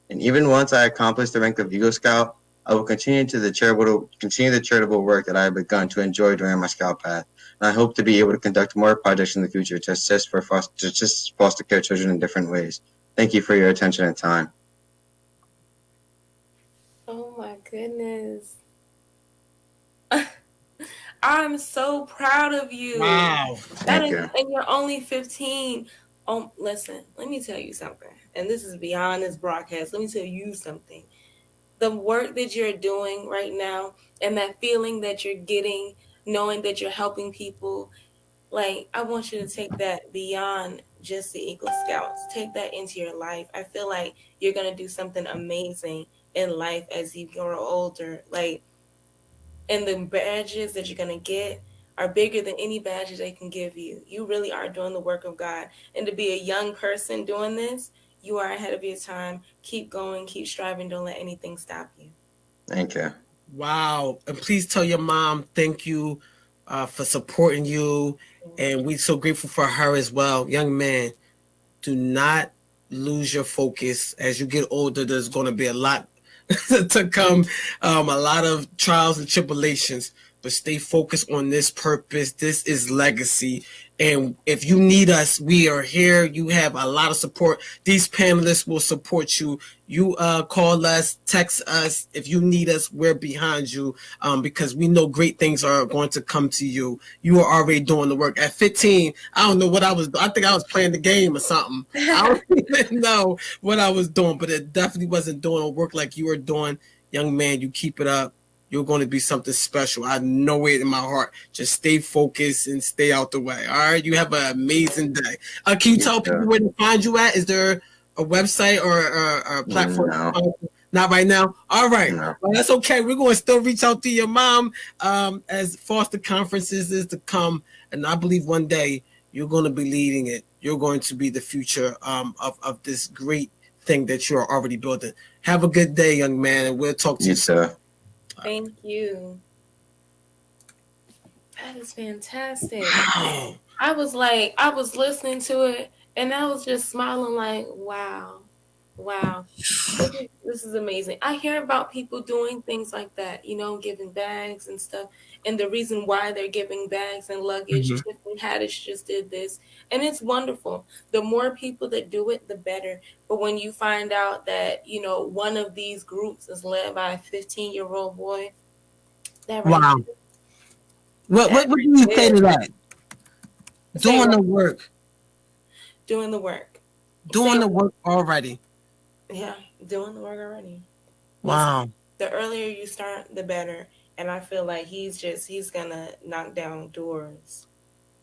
And even once I accomplished the rank of Eagle Scout, I will continue the charitable work that I have begun to enjoy during my Scout path. And I hope to be able to conduct more projects in the future to assist foster care children in different ways. Thank you for your attention and time.
Oh my goodness. I'm so proud of you.
Wow.
Thank you.
And you're only 15. Listen, let me tell you something. And this is beyond this broadcast. Let me tell you something. The work that you're doing right now and that feeling that you're getting, knowing that you're helping people, like, I want you to take that beyond just the Eagle Scouts. Take that into your life. I feel like you're going to do something amazing in life as you grow older. Like, and the badges that you're going to get are bigger than any badges they can give you. You really are doing the work of God. And to be a young person doing this, you are ahead of your time. Keep going, keep striving. Don't let anything stop you.
Thank you.
Wow. And please tell your mom thank you for supporting you. And we're so grateful for her as well. Young man, do not lose your focus. As you get older, there's going to be a lot to come, a lot of trials and tribulations. But stay focused on this purpose. This is legacy. And if you need us, we are here. You have a lot of support. These panelists will support you. You call us, text us. If you need us, we're behind you because we know great things are going to come to you. You are already doing the work. At 15, I don't know what I was doing. I think I was playing the game or something. I don't even know what I was doing, but it definitely wasn't doing work like you were doing. Young man, you keep it up. You're going to be something special. I know it in my heart. Just stay focused and stay out the way. All right. You have an amazing day. Can you tell people where to find you at? Is there a website or a platform?
No.
Not right now. All right.
No.
Well, that's okay. We're going to still reach out to your mom as foster conferences is to come. And I believe one day you're going to be leading it. You're going to be the future of this great thing that you're already building. Have a good day, young man. And we'll talk to you soon.
Thank you. That is fantastic.
Wow.
I was listening to it and I was just smiling like, wow. Wow. This is amazing. I hear about people doing things like that, giving bags and stuff. And the reason why they're giving bags and luggage,
Mhm.
Tiffany Haddish just did this. And it's wonderful. The more people that do it, the better. But when you find out that, one of these groups is led by a 15-year-old boy, that right
Wow.
there,
What
that
do
right
you say
there.
to that?
Say
Doing
what?
the work.
Doing the work.
Doing
Say
the work already.
Yeah, doing the work already. Listen,
Wow.
the earlier you start, the better. And I feel like he's gonna knock down doors.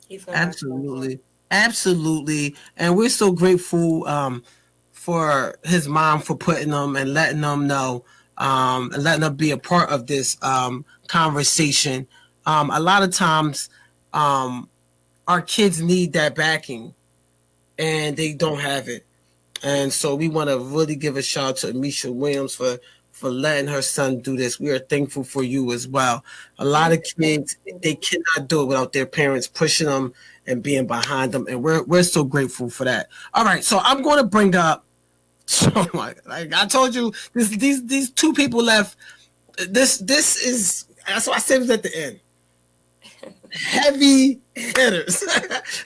He's gonna knock down doors.
Absolutely. Absolutely. And we're so grateful for his mom for putting them and letting them know and letting them be a part of this conversation. A lot of times our kids need that backing and they don't have it. And so we want to really give a shout out to Amisha Williams for letting her son do this. We are thankful for you as well. A lot of kids, they cannot do it without their parents pushing them and being behind them, and we're so grateful for that. All right, so I'm going to bring up. Oh my! Like I told you, these two people left. This is that's why I said it was at the end. Heavy hitters.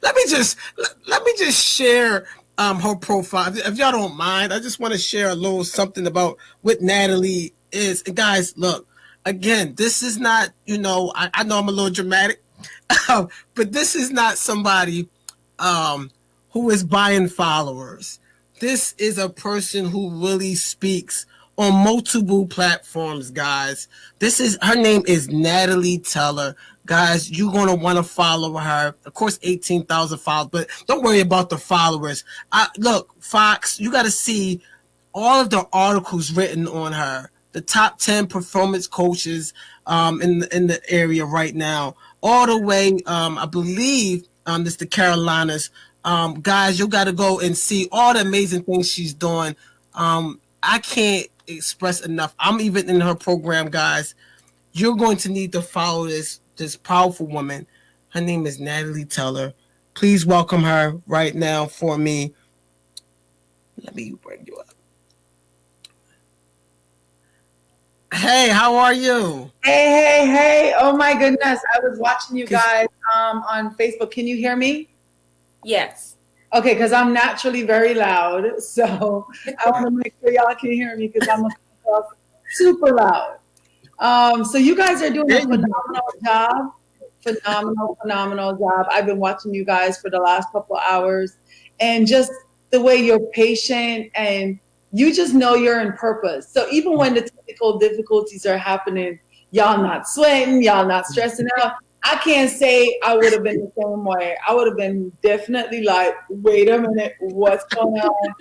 let me just share her profile. If y'all don't mind, I just want to share a little something about what Natalie is. And guys, look, again, this is not, I know I'm a little dramatic, but this is not somebody who is buying followers. This is a person who really speaks on multiple platforms, guys. Her name is Natalie Teller. Guys, you're going to want to follow her. Of course, 18,000 followers, but don't worry about the followers. Look, Fox, you got to see all of the articles written on her. The top 10 performance coaches in the area right now. All the way, I believe, this the Carolinas. Guys, you got to go and see all the amazing things she's doing. I can't express enough. I'm even in her program, guys. You're going to need to follow this powerful woman. Her name is Natalie Teller. Please welcome her right now for me. Let me bring you up. Hey, how are you?
Hey. Oh my goodness. I was watching you guys on Facebook. Can you hear me?
Yes.
Okay, because I'm naturally very loud. So I want to make sure y'all can hear me because I'm super loud. So you guys are doing a phenomenal job. Phenomenal job. I've been watching you guys for the last couple of hours, and just the way you're patient and you just know you're in purpose. So even when the technical difficulties are happening, y'all not sweating, y'all not stressing out. I can't say I would have been the same way. I would have been definitely like, wait a minute, what's going on?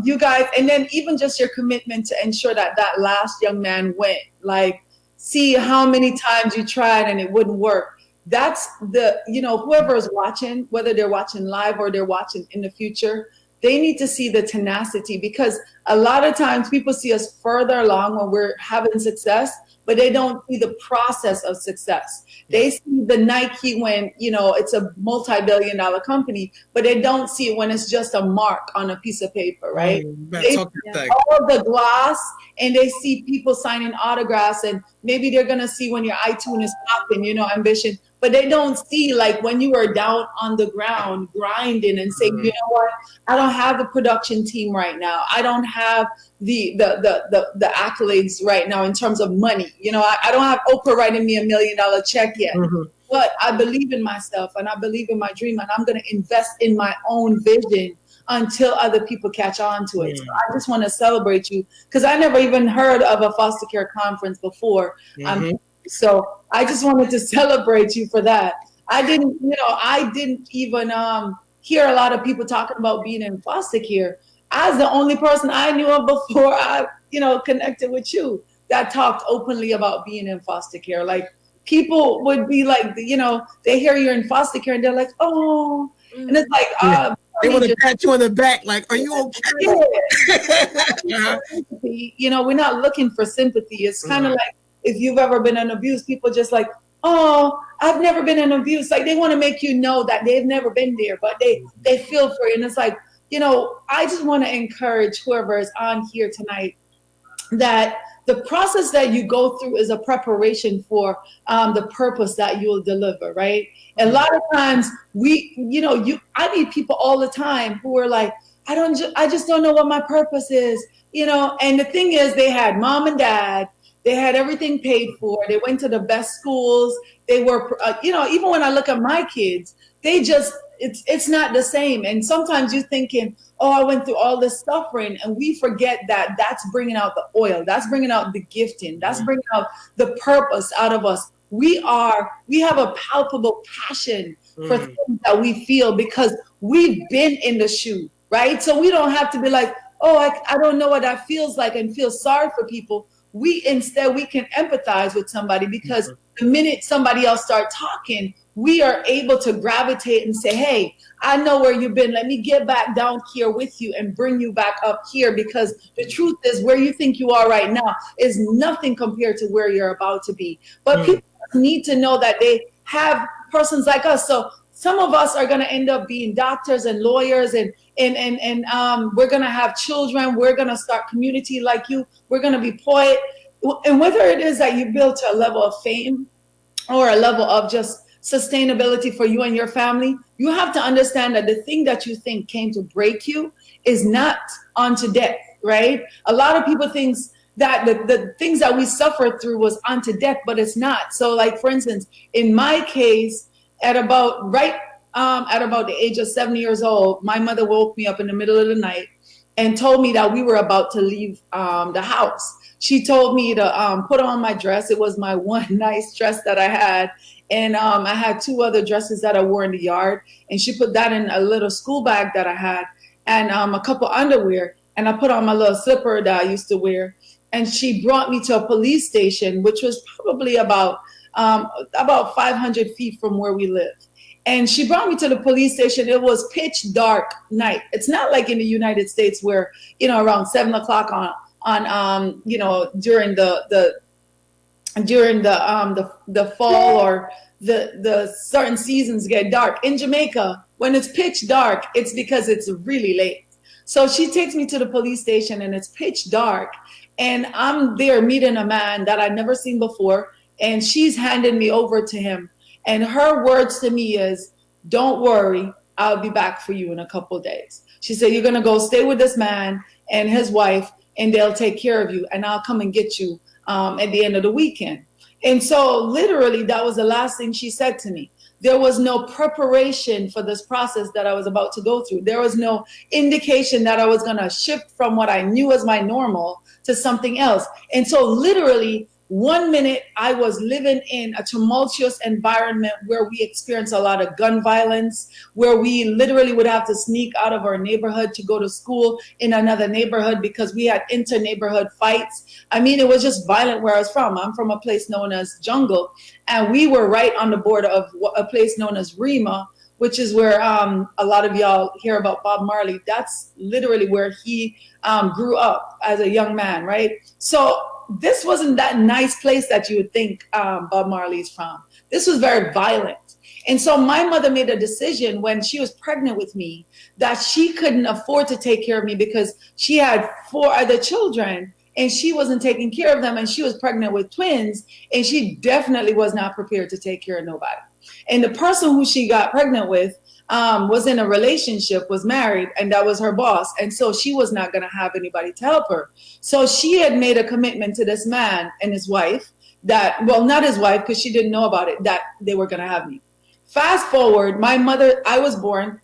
You guys, and then even just your commitment to ensure that that last young man went. Like, see how many times you tried and it wouldn't work. That's whoever is watching, whether they're watching live or they're watching in the future, they need to see the tenacity, because a lot of times people see us further along when we're having success, but they don't see the process of success. They see the Nike when, it's a multi-billion-dollar company, but they don't see it when it's just a mark on a piece of paper, right? They see all the gloss, and they see people signing autographs, and maybe they're going to see when your iTunes is popping, ambition, but they don't see like when you are down on the ground grinding and saying, you know what, I don't have the production team right now. I don't have the accolades right now in terms of money. I don't have Oprah writing me $1 million check yet. But I believe in myself and I believe in my dream, and I'm going to invest in my own vision until other people catch on to it. So I just want to celebrate you, because I never even heard of a foster care conference before. So I just wanted to celebrate you for that. I didn't even hear a lot of people talking about being in foster care. I was the only person I knew of before I, connected with you that talked openly about being in foster care. Like, people would be like, they hear you're in foster care and they're like, oh, and it's like,
they want to pat you on the back, like, are you
okay? We're not looking for sympathy. It's kind of like, if you've ever been in abuse, people just like, oh, I've never been in abuse. Like, they want to make you know that they've never been there, but they feel for you. And it's like, I just want to encourage whoever is on here tonight that the process that you go through is a preparation for the purpose that you'll deliver, right? A lot of times I meet people all the time who are like, I just don't know what my purpose is, and the thing is, they had mom and dad, they had everything paid for, they went to the best schools, they were, even when I look at my kids, they just, it's not the same. And sometimes you're thinking, oh, I went through all this suffering, and we forget that that's bringing out the oil, that's bringing out the gifting, that's bringing out the purpose out of us. We have a palpable passion for things that we feel because we've been in the shoe, right? So we don't have to be like, oh, I don't know what that feels like and feel sorry for people. We can empathize with somebody because the minute somebody else starts talking, we are able to gravitate and say, hey, I know where you've been. Let me get back down here with you and bring you back up here, because the truth is, where you think you are right now is nothing compared to where you're about to be. But people need to know that they have persons like us. So some of us are going to end up being doctors and lawyers, and we're going to have children. We're going to start community like you. We're going to be poet. And whether it is that you build to a level of fame or a level of just sustainability for you and your family, you have to understand that the thing that you think came to break you is not unto death, right? A lot of people think that the things that we suffered through was unto death, but it's not. So like, for instance, in my case, at about the age of 7 years old, my mother woke me up in the middle of the night and told me that we were about to leave the house. She told me to put on my dress. It was my one nice dress that I had. And I had two other dresses that I wore in the yard. And she put that in a little school bag that I had, and a couple underwear. And I put on my little slipper that I used to wear. And she brought me to a police station, which was probably about 500 feet from where we lived. And she brought me to the police station. It was pitch dark night. It's not like in the United States where, around 7 o'clock during the fall or the certain seasons get dark. In Jamaica, when it's pitch dark, it's because it's really late. So she takes me to the police station, and it's pitch dark, and I'm there meeting a man that I'd never seen before, and she's handing me over to him. And her words to me is, don't worry, I'll be back for you in a couple of days. She said, you're going to go stay with this man and his wife, and they'll take care of you, and I'll come and get you at the end of the weekend. And so literally that was the last thing she said to me. There was no preparation for this process that I was about to go through. There was no indication that I was going to shift from what I knew as my normal to something else. And so literally 1 minute I was living in a tumultuous environment where we experienced a lot of gun violence, where we literally would have to sneak out of our neighborhood to go to school in another neighborhood because we had inter-neighborhood fights. I mean, it was just violent where I was from. I'm from a place known as Jungle, and we were right on the border of a place known as Rima, which is where a lot of y'all hear about Bob Marley. That's literally where he grew up as a young man, right? So this wasn't that nice place that you would think Bob Marley's from. This was very violent. And so my mother made a decision when she was pregnant with me that she couldn't afford to take care of me because she had 4 other children and she wasn't taking care of them, and she was pregnant with twins, and she definitely was not prepared to take care of nobody. And the person who she got pregnant with was in a relationship, was married, and that was her boss. And so she was not going to have anybody to help her. So she had made a commitment to this man and his wife that, well, not his wife, because she didn't know about it, that they were going to have me. Fast forward, my mother, I was born,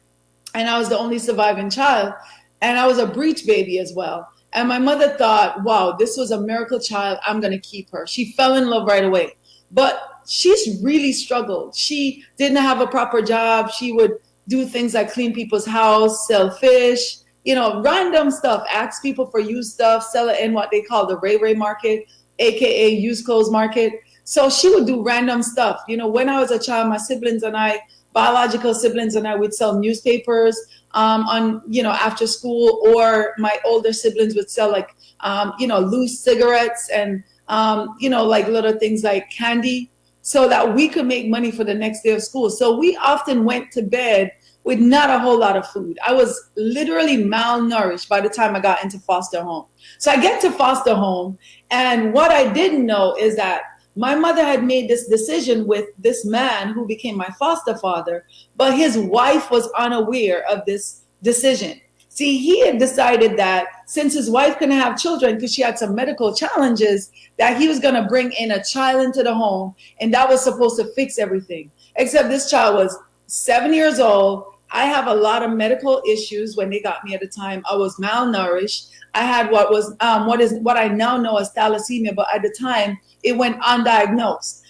and I was the only surviving child, and I was a breech baby as well. And my mother thought, wow, this was a miracle child. I'm going to keep her. She fell in love right away. But she's really struggled. She didn't have a proper job. She would do things like clean people's house, sell fish, random stuff, ask people for used stuff, sell it in what they call the Ray Ray market, AKA used clothes market. So she would do random stuff. When I was a child, my siblings and I, biological siblings and I, would sell newspapers on, after school, or my older siblings would sell like, loose cigarettes and, like little things like candy, so that we could make money for the next day of school. So we often went to bed with not a whole lot of food. I was literally malnourished by the time I got into foster home. So I get to foster home, and what I didn't know is that my mother had made this decision with this man who became my foster father, but his wife was unaware of this decision. See, he had decided that since his wife couldn't have children because she had some medical challenges, that he was going to bring in a child into the home, and that was supposed to fix everything. Except this child was 7 years old. I have a lot of medical issues when they got me at the time. I was malnourished. I had what I now know as thalassemia, but at the time it went undiagnosed.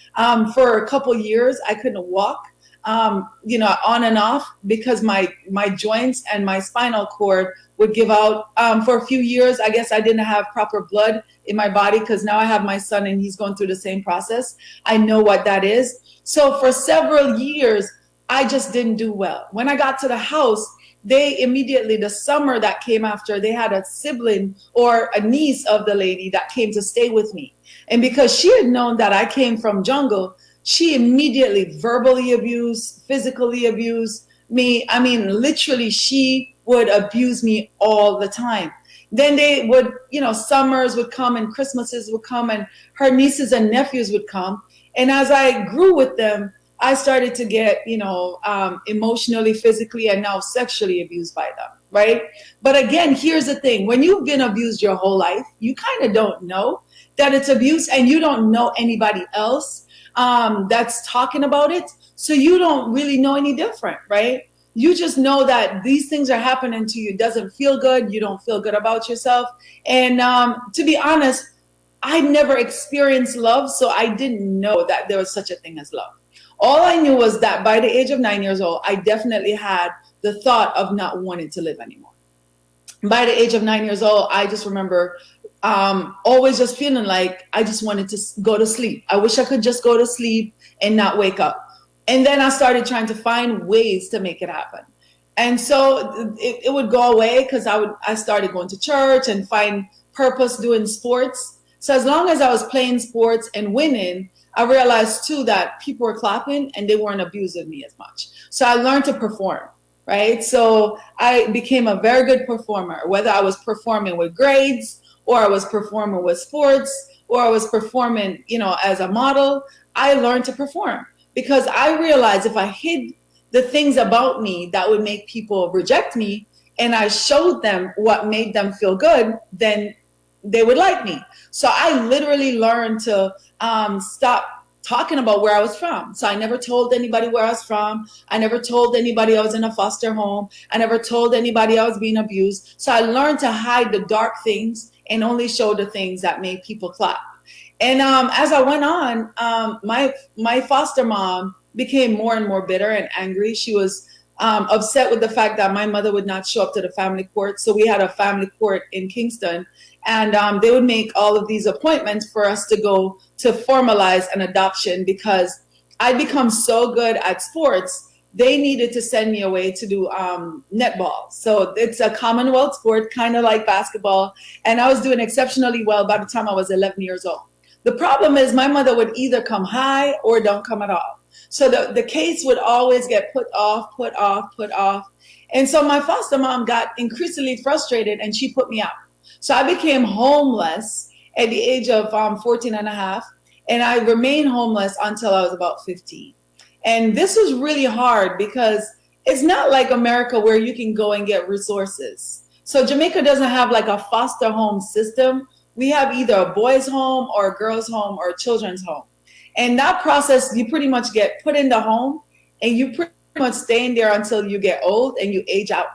For a couple years, I couldn't walk. On and off because my joints and my spinal cord would give out. For a few years, I guess I didn't have proper blood in my body because now I have my son and he's going through the same process. I know what that is. So for several years, I just didn't do well. When I got to the house, they immediately, the summer that came after, they had a sibling or a niece of the lady that came to stay with me. And because she had known that I came from jungle, she immediately verbally abused, physically abused me. I mean, literally, she would abuse me all the time. Then they would, summers would come and Christmases would come and her nieces and nephews would come. And as I grew with them, I started to get, emotionally, physically, and now sexually abused by them, right? But again, here's the thing. When you've been abused your whole life, you kind of don't know that it's abuse and you don't know anybody else that's talking about it. So you don't really know any different, right? You just know that these things are happening to you. It doesn't feel good. You don't feel good about yourself. And to be honest, I never experienced love, so I didn't know that there was such a thing as love. All I knew was that by the age of 9 years old, I definitely had the thought of not wanting to live anymore. By the age of 9 years old, I just remember always just feeling like I just wanted to go to sleep. I wish I could just go to sleep and not wake up. And then I started trying to find ways to make it happen. And so it would go away because I started going to church and find purpose doing sports. So as long as I was playing sports and winning, I realized too that people were clapping and they weren't abusing me as much. So I learned to perform, right? So I became a very good performer, whether I was performing with grades or I was performing with sports or I was performing, as a model. I learned to perform because I realized if I hid the things about me that would make people reject me and I showed them what made them feel good, then they would like me. So I literally learned to stop talking about where I was from. So I never told anybody where I was from. I never told anybody I was in a foster home. I never told anybody I was being abused. So I learned to hide the dark things and only show the things that made people clap. And as I went on, my foster mom became more and more bitter and angry. She was upset with the fact that my mother would not show up to the family court. So we had a family court in Kingston. And they would make all of these appointments for us to go to formalize an adoption because I'd become so good at sports, they needed to send me away to do netball. So it's a Commonwealth sport, kind of like basketball. And I was doing exceptionally well by the time I was 11 years old. The problem is my mother would either come high or don't come at all. So the case would always get put off. And so my foster mom got increasingly frustrated and she put me out. So I became homeless at the age of 14 and a half, and I remained homeless until I was about 15. And this was really hard because it's not like America where you can go and get resources. So Jamaica doesn't have like a foster home system. We have either a boys' home or a girls' home or a children's home. And that process, you pretty much get put in the home and you pretty much stay in there until you get old and you age out.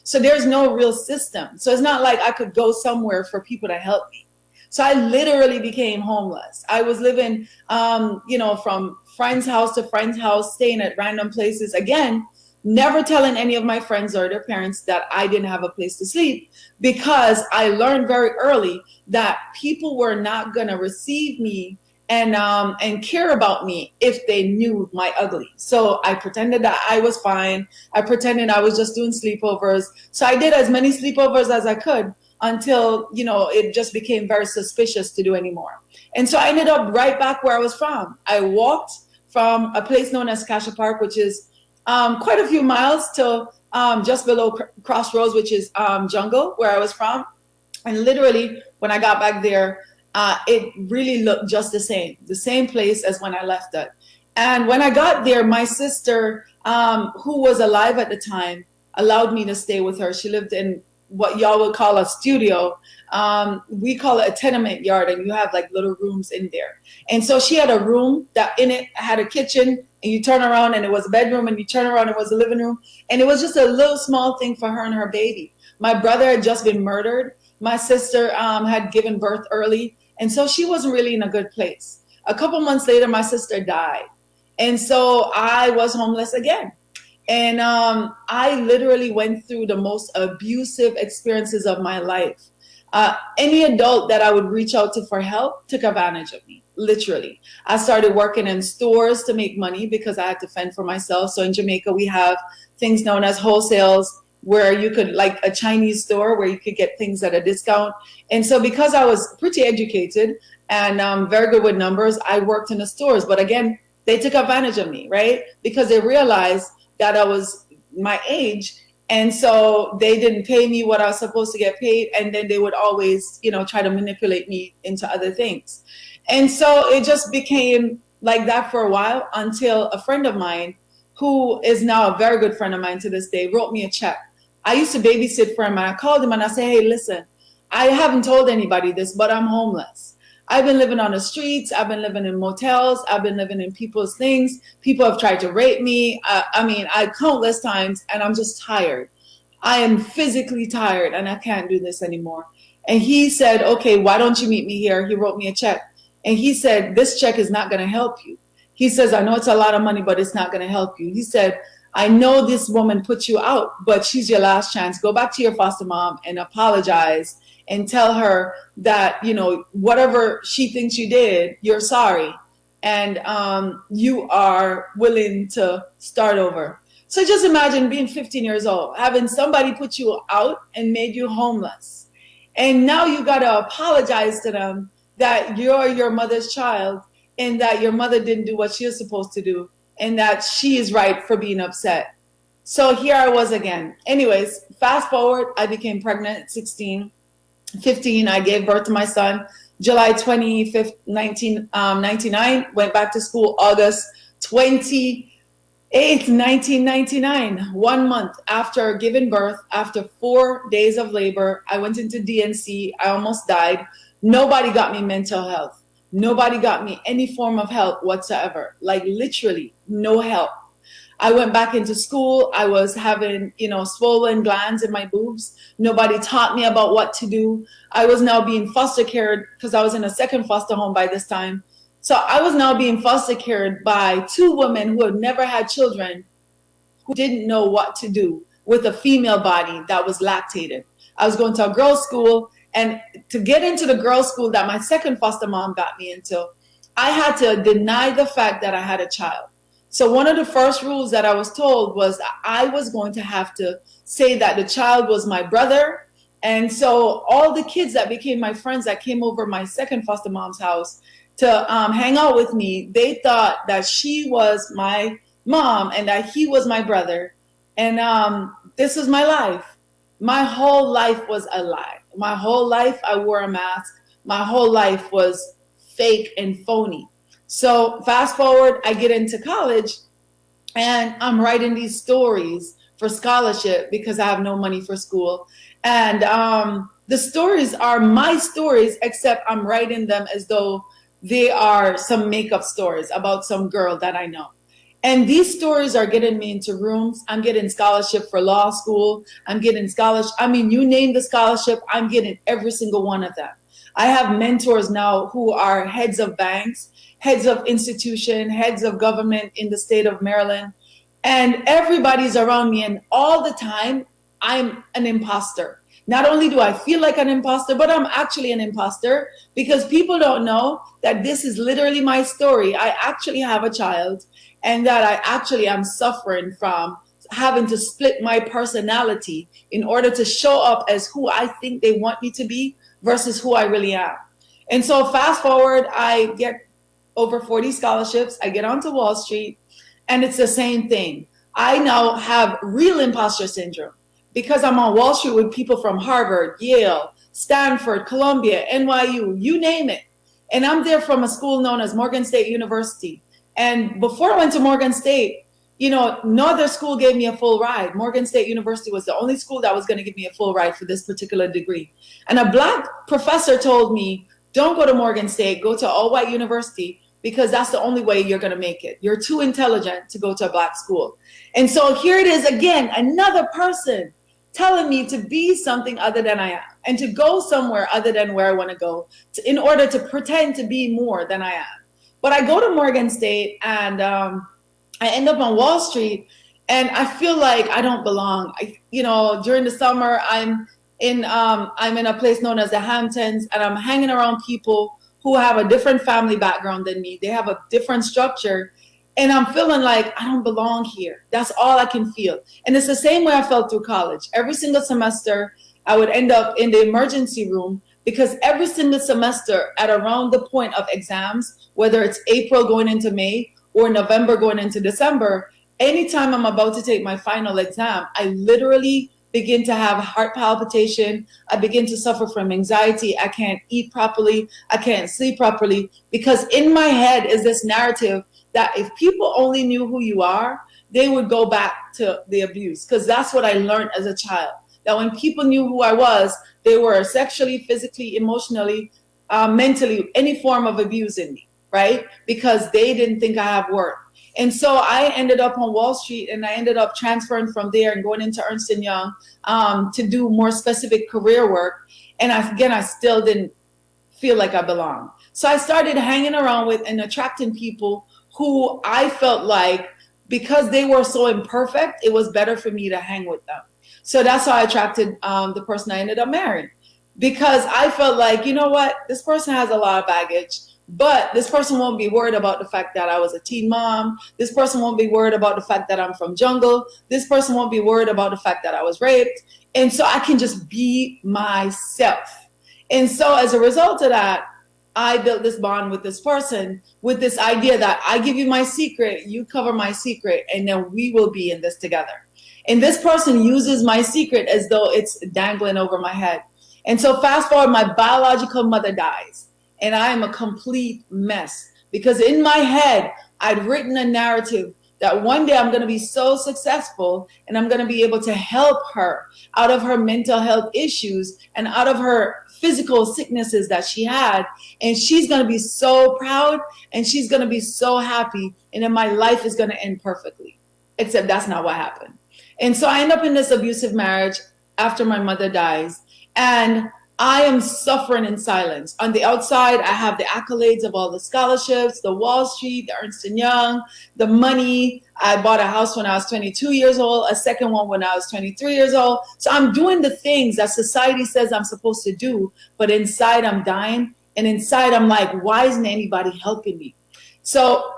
So there's no real system. So it's not like I could go somewhere for people to help me. So I literally became homeless. I was living, from friend's house to friend's house, staying at random places. Again, never telling any of my friends or their parents that I didn't have a place to sleep because I learned very early that people were not going to receive me and care about me if they knew my ugly. So I pretended that I was fine. I pretended I was just doing sleepovers. So I did as many sleepovers as I could until, it just became very suspicious to do anymore. And so I ended up right back where I was from. I walked from a place known as Cassia Park, which is quite a few miles to just below Crossroads, which is jungle, where I was from. And literally, when I got back there, it really looked just the same place as when I left it. And when I got there, my sister, who was alive at the time, allowed me to stay with her. She lived in what y'all would call a studio. We call it a tenement yard, and you have like little rooms in there. And so she had a room that in it had a kitchen, and you turn around and it was a bedroom, and you turn around and it was a living room. And it was just a little small thing for her and her baby. My brother had just been murdered. My sister had given birth early. And so she wasn't really in a good place. A couple months later, my sister died. And so I was homeless again. And I literally went through the most abusive experiences of my life. Any adult that I would reach out to for help took advantage of me, literally. I started working in stores to make money because I had to fend for myself. So in Jamaica, we have things known as wholesales, where you could, like a Chinese store where you could get things at a discount. And so because I was pretty educated and very good with numbers, I worked in the stores. But again, they took advantage of me, right? Because they realized that I was my age. And so they didn't pay me what I was supposed to get paid. And then they would always, try to manipulate me into other things. And so it just became like that for a while until a friend of mine, who is now a very good friend of mine to this day, wrote me a check. I used to babysit for him, and I called him and I said, hey, listen, I haven't told anybody this, but I'm homeless. I've been living on the streets. I've been living in motels. I've been living in people's things. People have tried to rape me. I countless times, and I'm just tired. I am physically tired, and I can't do this anymore. And he said, okay, why don't you meet me here? He wrote me a check. And he said, this check is not going to help you. He says, I know it's a lot of money, but it's not going to help you. He said, I know this woman put you out, but she's your last chance. Go back to your foster mom and apologize and tell her that, whatever she thinks you did, you're sorry. And you are willing to start over. So just imagine being 15 years old, having somebody put you out and made you homeless. And now you got to apologize to them that you're your mother's child and that your mother didn't do what she was supposed to do, and that she is right for being upset. So here I was again. Anyways, fast forward, I became pregnant at 16. 15, I gave birth to my son. July 25th, 1999, went back to school August 28th, 1999. 1 month after giving birth, after 4 days of labor, I went into DNC. I almost died. Nobody got me mental health. Nobody got me any form of help whatsoever. Like literally no help. I went back into school. I was having, swollen glands in my boobs. Nobody taught me about what to do. I was now being foster cared because I was in a second foster home by this time. So I was now being foster cared by 2 women who had never had children, who didn't know what to do with a female body that was lactated. I was going to a girls' school, and to get into the girls' school that my second foster mom got me into, I had to deny the fact that I had a child. So one of the first rules that I was told was that I was going to have to say that the child was my brother. And so all the kids that became my friends that came over my second foster mom's house to hang out with me, they thought that she was my mom and that he was my brother. And this was my life. My whole life was a lie. My whole life I wore a mask. My whole life was fake and phony. So fast forward, I get into college and I'm writing these stories for scholarship because I have no money for school. And the stories are my stories, except I'm writing them as though they are some makeup stories about some girl that I know. And these stories are getting me into rooms. I'm getting scholarship for law school. I'm getting scholarship. I mean, you name the scholarship, I'm getting every single one of them. I have mentors now who are heads of banks, heads of institution, heads of government in the state of Maryland. And everybody's around me. And all the time, I'm an imposter. Not only do I feel like an imposter, but I'm actually an imposter because people don't know that this is literally my story. I actually have a child, and that I actually am suffering from having to split my personality in order to show up as who I think they want me to be versus who I really am. And so fast forward, I get over 40 scholarships. I get onto Wall Street, and it's the same thing. I now have real imposter syndrome because I'm on Wall Street with people from Harvard, Yale, Stanford, Columbia, NYU, you name it. And I'm there from a school known as Morgan State University. And before I went to Morgan State, you know, no other school gave me a full ride. Morgan State University was the only school that was going to give me a full ride for this particular degree. And a black professor told me, don't go to Morgan State, go to all white university, because that's the only way you're going to make it. You're too intelligent to go to a black school. And so here it is again, another person telling me to be something other than I am and to go somewhere other than where I want to go in order to pretend to be more than I am. But I go to Morgan State and I end up on Wall Street and I feel like I don't belong. During the summer, I'm in a place known as the Hamptons, and I'm hanging around people who have a different family background than me. They have a different structure. And I'm feeling like I don't belong here. That's all I can feel. And it's the same way I felt through college. Every single semester, I would end up in the emergency room because every single semester at around the point of exams, whether it's April going into May or November going into December, anytime I'm about to take my final exam, I literally begin to have heart palpitation. I begin to suffer from anxiety. I can't eat properly. I can't sleep properly because in my head is this narrative that if people only knew who you are, they would go back to the abuse. Because that's what I learned as a child. That when people knew who I was, they were sexually, physically, emotionally, mentally, any form of abusing me, right? Because they didn't think I have worth. And so I ended up on Wall Street and I ended up transferring from there and going into Ernst & Young to do more specific career work. And I still didn't feel like I belonged. So I started hanging around with and attracting people who I felt like because they were so imperfect, it was better for me to hang with them. So that's how I attracted the person I ended up marrying. Because I felt like, you know what, this person has a lot of baggage, but this person won't be worried about the fact that I was a teen mom. This person won't be worried about the fact that I'm from jungle. This person won't be worried about the fact that I was raped. And so I can just be myself. And so as a result of that, I built this bond with this person with this idea that I give you my secret, you cover my secret, and then we will be in this together. And this person uses my secret as though it's dangling over my head. And so fast forward, my biological mother dies, and I am a complete mess because in my head, I'd written a narrative that one day I'm going to be so successful and I'm going to be able to help her out of her mental health issues and out of her physical sicknesses that she had. And she's going to be so proud and she's going to be so happy. And then my life is going to end perfectly. Except that's not what happened. And so I end up in this abusive marriage after my mother dies. And I am suffering in silence. On the outside, I have the accolades of all the scholarships, the Wall Street, the Ernst & Young, the money. I bought a house when I was 22 years old, a second one when I was 23 years old. So I'm doing the things that society says I'm supposed to do, but inside I'm dying. And inside I'm like, why isn't anybody helping me? So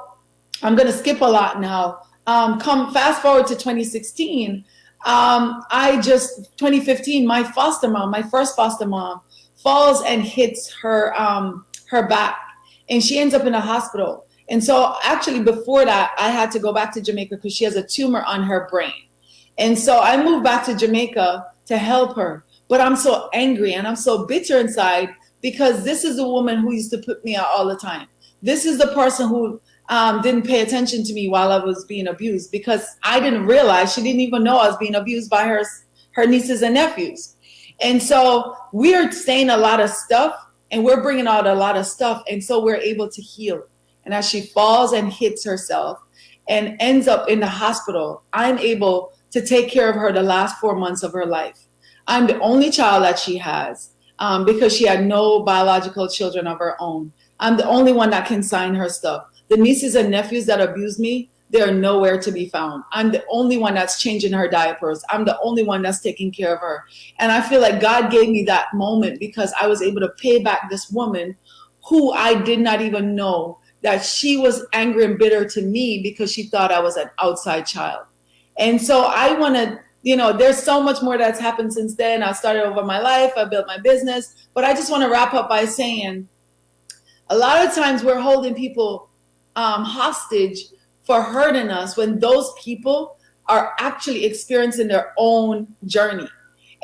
I'm going to skip a lot now. Come fast forward to 2016. 2015, my first foster mom, falls and hits her back, and she ends up in a hospital. And so actually before that, I had to go back to Jamaica because she has a tumor on her brain. And so I moved back to Jamaica to help her. But I'm so angry and I'm so bitter inside because this is the woman who used to put me out all the time. This is the person who didn't pay attention to me while I was being abused because I didn't realize she didn't even know I was being abused by her nieces and nephews. And so we're saying a lot of stuff and we're bringing out a lot of stuff. And so we're able to heal. And as she falls and hits herself and ends up in the hospital, I'm able to take care of her the last 4 months of her life. I'm the only child that she has because she had no biological children of her own. I'm the only one that can sign her stuff. The nieces and nephews that abused me, they're nowhere to be found. I'm the only one that's changing her diapers. I'm the only one that's taking care of her. And I feel like God gave me that moment because I was able to pay back this woman who I did not even know that she was angry and bitter to me because she thought I was an outside child. And so I want to, there's so much more that's happened since then. I started over my life. I built my business. But I just want to wrap up by saying a lot of times we're holding people hostage for hurting us when those people are actually experiencing their own journey.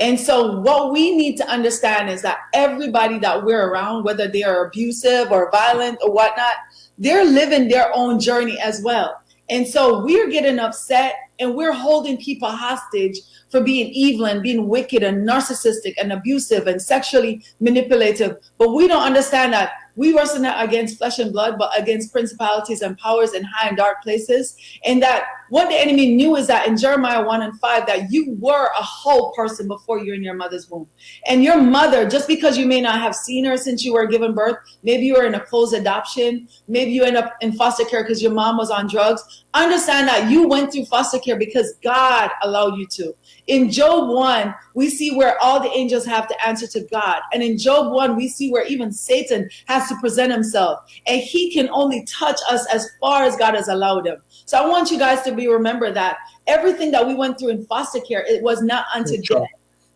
And so what we need to understand is that everybody that we're around, whether they are abusive or violent or whatnot, they're living their own journey as well. And so we're getting upset and we're holding people hostage for being evil and being wicked and narcissistic and abusive and sexually manipulative. But we don't understand that we wrestle not against flesh and blood, but against principalities and powers in high and dark places. And that what the enemy knew is that in Jeremiah 1:5, that you were a whole person before you're in your mother's womb. And your mother, just because you may not have seen her since you were given birth, maybe you were in a closed adoption, maybe you end up in foster care because your mom was on drugs, understand that you went through foster care because God allowed you to. In Job 1, we see where all the angels have to answer to God. And in Job 1, we see where even Satan has to present himself. And he can only touch us as far as God has allowed him. So I want you guys to remember that everything that we went through in foster care, it was not unto death,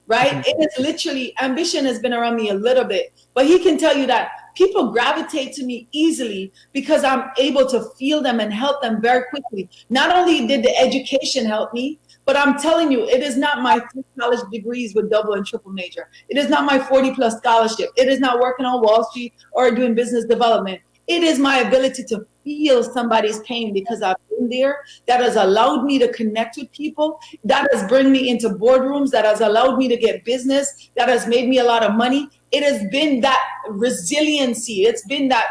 right? It is literally, ambition has been around me a little bit, but he can tell you that people gravitate to me easily because I'm able to feel them and help them very quickly. Not only did the education help me, but I'm telling you, it is not my 3 college degrees with double and triple major. It is not my 40+ scholarship. It is not working on Wall Street or doing business development. It is my ability to feel somebody's pain because I've been there. That has allowed me to connect with people. That has brought me into boardrooms. That has allowed me to get business. That has made me a lot of money. It has been that resiliency. It's been that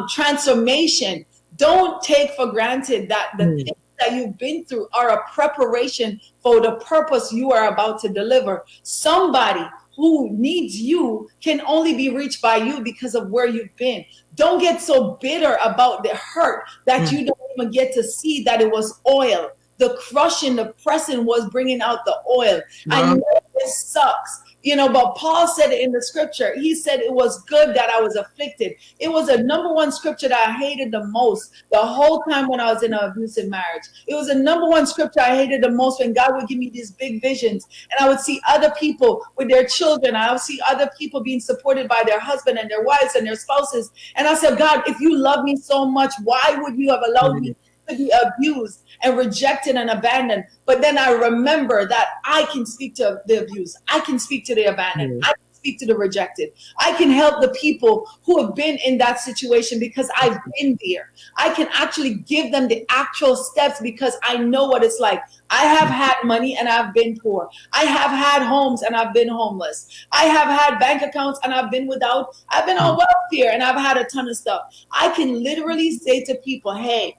transformation. Don't take for granted that the things that you've been through are a preparation for the purpose you are about to deliver. Somebody who needs you can only be reached by you because of where you've been. Don't get so bitter about the hurt that you don't even get to see that it was oil. The crushing, the pressing was bringing out the oil. I know it sucks. But Paul said it in the scripture. He said it was good that I was afflicted. It was a number one scripture that I hated the most the whole time when I was in an abusive marriage. It was a number one scripture I hated the most when God would give me these big visions. And I would see other people with their children. I would see other people being supported by their husband and their wives and their spouses. And I said, God, if you love me so much, why would you have allowed me to be abused and rejected and abandoned? But then I remember that I can speak to the abused. I can speak to the abandoned. I can speak to the rejected. I can help the people who have been in that situation because I've been there. I can actually give them the actual steps because I know what it's like. I have had money and I've been poor. I have had homes and I've been homeless. I have had bank accounts and I've been without. I've been on welfare and I've had a ton of stuff. I can literally say to people, hey,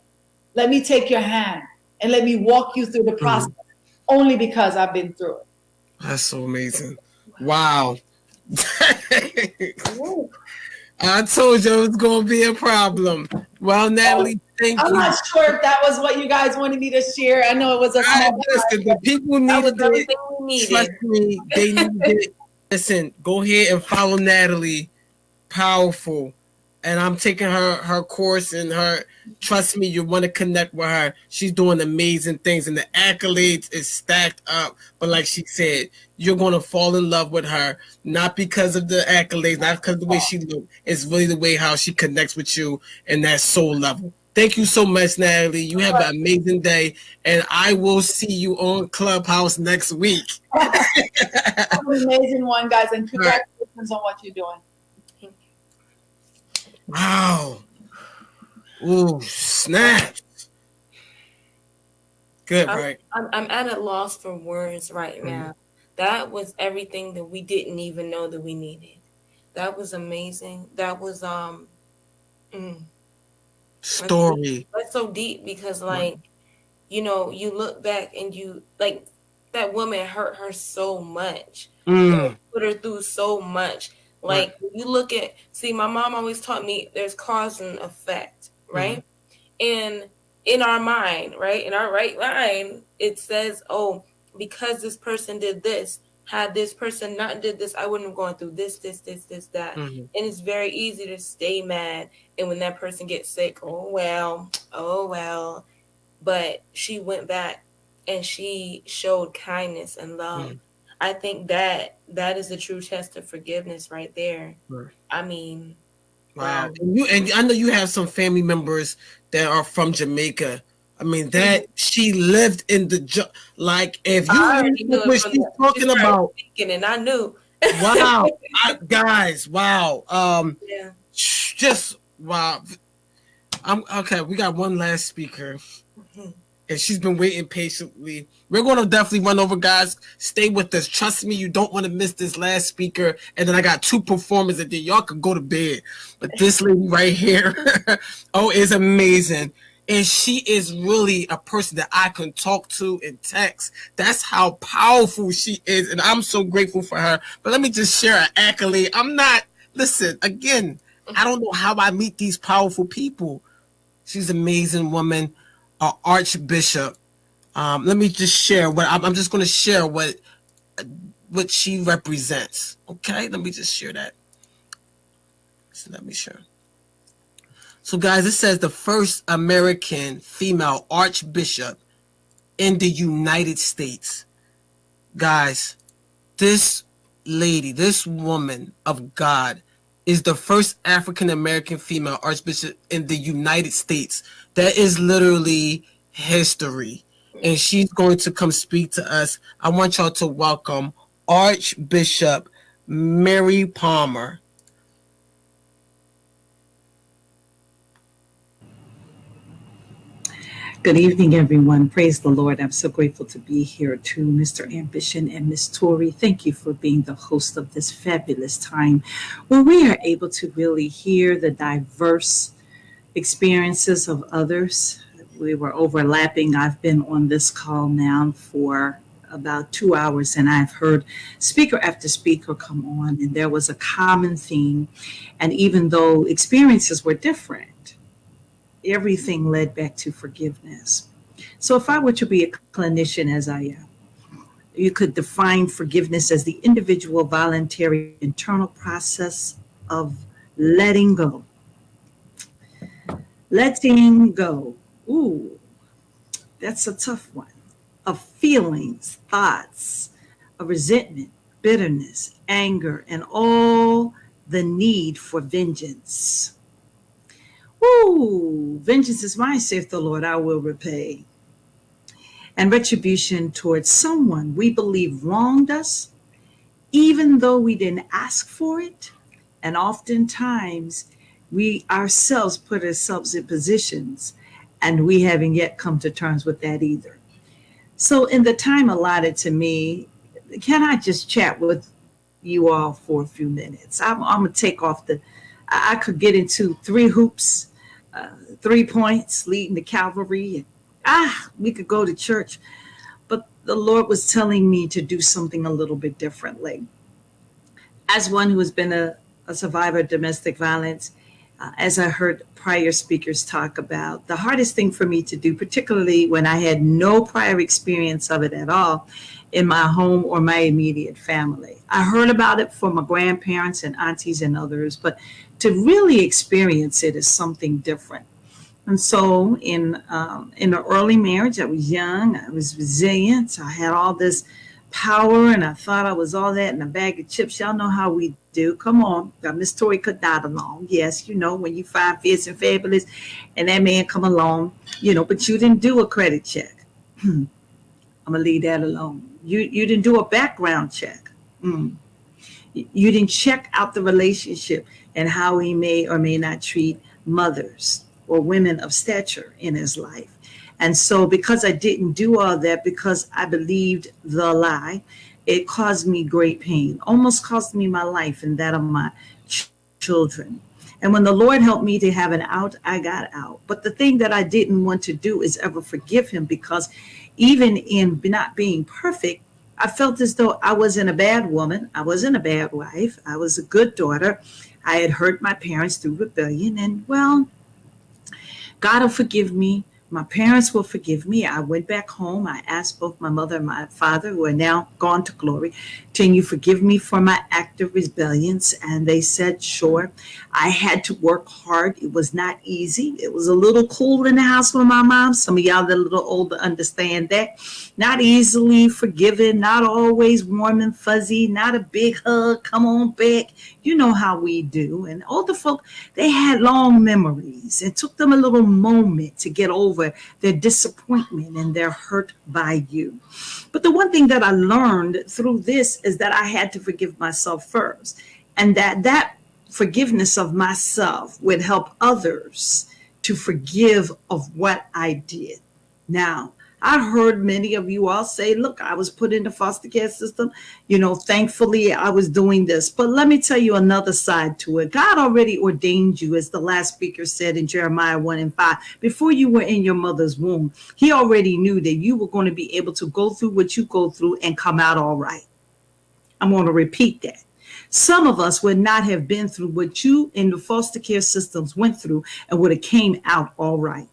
let me take your hand and let me walk you through the process only because I've been through it.
That's so amazing. Wow. I told you it was going to be a problem. Well, Natalie, thank you.
I'm not sure if that was what you guys wanted me to share. I know it was a small
listen, the people needed it. Trust me, they needed it. Listen, go ahead and follow Natalie. Powerful. And I'm taking her course and her, trust me, you want to connect with her. She's doing amazing things and the accolades is stacked up. But like she said, you're going to fall in love with her, not because of the accolades, not because of the way she looks. It's really the way how she connects with you and that soul level. Thank you so much, Natalie. You have an amazing day. And I will see you on Clubhouse next week.
Have an amazing one, guys. And congratulations on what you're doing.
Wow. Ooh, snap. Good, right?
I'm at a loss for words right now. That was everything that we didn't even know that we needed. That was amazing. That was
story.
That's so deep because you look back and you like that woman hurt her so much. Put her through so much. Like you look at, my mom always taught me there's cause and effect, right? And in our mind, right, in our right mind, it says, oh, because this person did this, had this person not did this, I wouldn't have gone through this, that. And it's very easy to stay mad. And when that person gets sick, oh well. But she went back and she showed kindness and love. I think that is the true test of forgiveness right there. I mean,
wow. And I know you have some family members that are from Jamaica. I mean, that she lived in the like if you
I already
understand
knew it
what
from
she's
the she
talking
started
about.
speaking, and I knew.
Wow, guys, wow.
Yeah.
Just wow. I'm okay. We got one last speaker,
Mhm.
and she's been waiting patiently. We're going to definitely run over, guys. Stay with us. Trust me, you don't want to miss this last speaker. And then I got two performers, and then y'all can go to bed. But this lady right here, oh, is amazing. And she is really a person that I can talk to in text. That's how powerful she is. And I'm so grateful for her. But let me just share an accolade. I'm not, listen, again, I don't know how I meet these powerful people. She's an amazing woman, Archbishop. Let me just share what I'm just going to share what she represents. Okay, let me just share that. So let me share. So, guys, it says the first American female Archbishop in the United States. Guys, this lady, this woman of God, is the first African American female Archbishop in the United States. That is literally history. And she's going to come speak to us. I want y'all to welcome Archbishop Mary Palmer.
Good evening, everyone. Praise the Lord. I'm so grateful to be here too, Mr. Ambition and Miss Tori. Thank you for being the host of this fabulous time where we are able to really hear the diverse experiences of others. We were overlapping. I've been on this call now for about 2 hours, and I've heard speaker after speaker come on, and there was a common theme. And even though experiences were different, everything led back to forgiveness. So, if I were to be a clinician, as I am, you could define forgiveness as the individual voluntary internal process of letting go. Letting go. Ooh, that's a tough one. Of feelings, thoughts, of resentment, bitterness, anger, and all the need for vengeance. Ooh, vengeance is mine, saith the Lord, I will repay. And retribution towards someone we believe wronged us, even though we didn't ask for it. And oftentimes, we ourselves put ourselves in positions and we haven't yet come to terms with that either. So, in the time allotted to me, can I just chat with you all for a few minutes? I'm going to take off I could get into three hoops, 3 points leading to Calvary. And, we could go to church. But the Lord was telling me to do something a little bit differently. As one who has been a survivor of domestic violence, as I heard prior speakers talk about, the hardest thing for me to do, particularly when I had no prior experience of it at all in my home or my immediate family. I heard about it from my grandparents and aunties and others, but to really experience it is something different. And so in the early marriage, I was young, I was resilient, I had all this power, and I thought I was all that in a bag of chips. Y'all know how we do. Come on, Miss Tori could nod along. Yes, you know when you find fierce and fabulous, and that man come along, but you didn't do a credit check. I'm gonna leave that alone. You didn't do a background check. You didn't check out the relationship and how he may or may not treat mothers or women of stature in his life. And so because I didn't do all that, because I believed the lie, it caused me great pain, almost cost me my life and that of my children. And when the Lord helped me to have an out, I got out. But the thing that I didn't want to do is ever forgive him, because even in not being perfect, I felt as though I wasn't a bad woman. I wasn't a bad wife. I was a good daughter. I had hurt my parents through rebellion. And well, God will forgive me. My parents will forgive me. I went back home. I asked both my mother and my father, who are now gone to glory, can you forgive me for my act of rebellions? And they said, sure. I had to work hard. It was not easy. It was a little cool in the house with my mom. Some of y'all that are a little older understand that. Not easily forgiven, not always warm and fuzzy, not a big hug, come on back. You know how we do. And older folk, they had long memories. It took them a little moment to get over over their disappointment and their hurt by you. But the one thing that I learned through this is that I had to forgive myself first, and that forgiveness of myself would help others to forgive of what I did. Now, I heard many of you all say, look, I was put in the foster care system. Thankfully I was doing this. But let me tell you another side to it. God already ordained you, as the last speaker said in Jeremiah 1:5. Before you were in your mother's womb, he already knew that you were going to be able to go through what you go through and come out all right. I'm going to repeat that. Some of us would not have been through what you in the foster care systems went through and would have came out all right.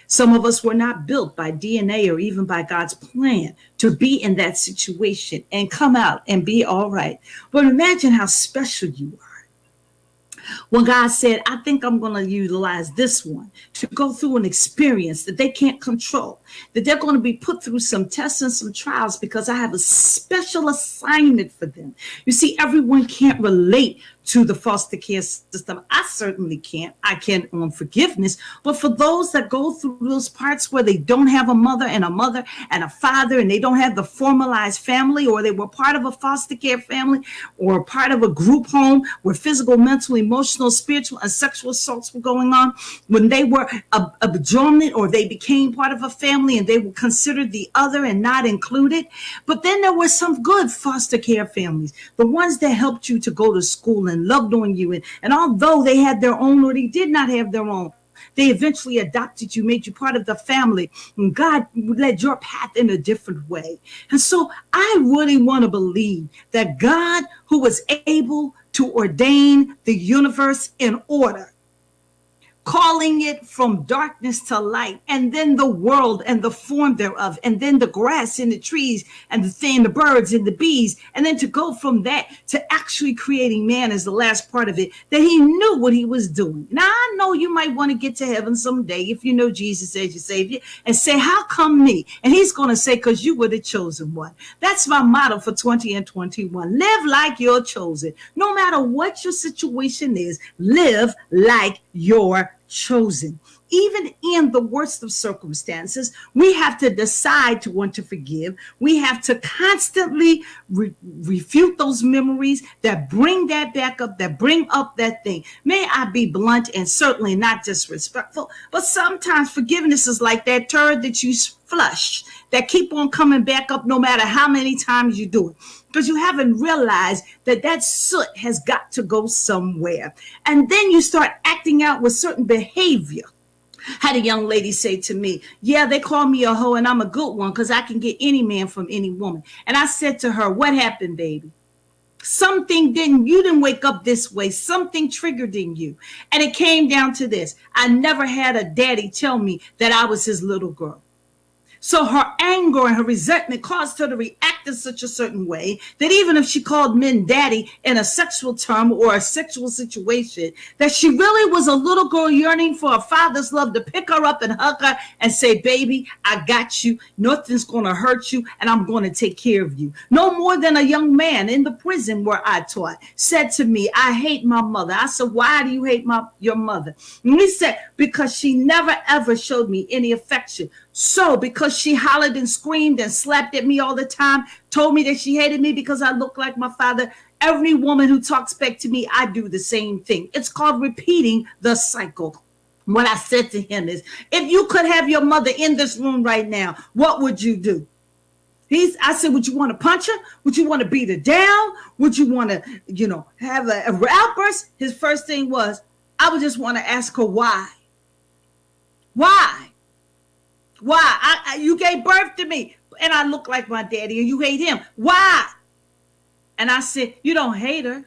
Some of us were not built by DNA or even by God's plan to be in that situation and come out and be all right. But imagine how special you are. When God said, I think I'm going to utilize this one to go through an experience that they can't control, that they're going to be put through some tests and some trials because I have a special assignment for them. You see, everyone can't relate to the foster care system. I certainly can't. I can on forgiveness. But for those that go through those parts where they don't have a mother and a father, and they don't have the formalized family, or they were part of a foster care family or part of a group home where physical, mental, emotional, spiritual, and sexual assaults were going on, when they were adjourned or they became part of a family and they were considered the other and not included. But then there were some good foster care families, the ones that helped you to go to school and loved on you. And although they had their own or they did not have their own, they eventually adopted you, made you part of the family, and God led your path in a different way. And so I really want to believe that God, who was able to ordain the universe in order, calling it from darkness to light, and then the world and the form thereof, and then the grass and the trees and the birds and the bees, and then to go from that to actually creating man as the last part of it, that he knew what he was doing. Now, I know you might want to get to heaven someday if you know Jesus as your Savior and say, how come me? And he's going to say, because you were the chosen one. That's my motto for 20 and 21. Live like you're chosen. No matter what your situation is, live like you're chosen. Even in the worst of circumstances, we have to decide to want to forgive. We have to constantly refute those memories that bring that back up, that bring up that thing. May I be blunt and certainly not disrespectful, but sometimes forgiveness is like that turd that you flush that keep on coming back up no matter how many times you do it, because you haven't realized that soot has got to go somewhere. And then you start acting out with certain behavior. Had a young lady say to me, yeah, they call me a hoe and I'm a good one because I can get any man from any woman. And I said to her, what happened, baby? You didn't wake up this way. Something triggered in you. And it came down to this. I never had a daddy tell me that I was his little girl. So her anger and her resentment caused her to react in such a certain way that even if she called men daddy in a sexual term or a sexual situation, that she really was a little girl yearning for a father's love to pick her up and hug her and say, baby, I got you. Nothing's going to hurt you and I'm going to take care of you. No more than a young man in the prison where I taught said to me, I hate my mother. I said, why do you hate your mother? And he said, because she never ever showed me any affection. So because she hollered and screamed and slapped at me all the time, told me that she hated me because I look like my father, every woman who talks back to me, I do the same thing. It's called repeating the cycle. What I said to him is, if you could have your mother in this room right now, what would you do? I said, would you want to punch her? Would you want to beat her down? Would you want to, have a outburst? His first thing was, I would just want to ask her why. Why? Why? You gave birth to me and I look like my daddy and you hate him. Why? And I said, you don't hate her.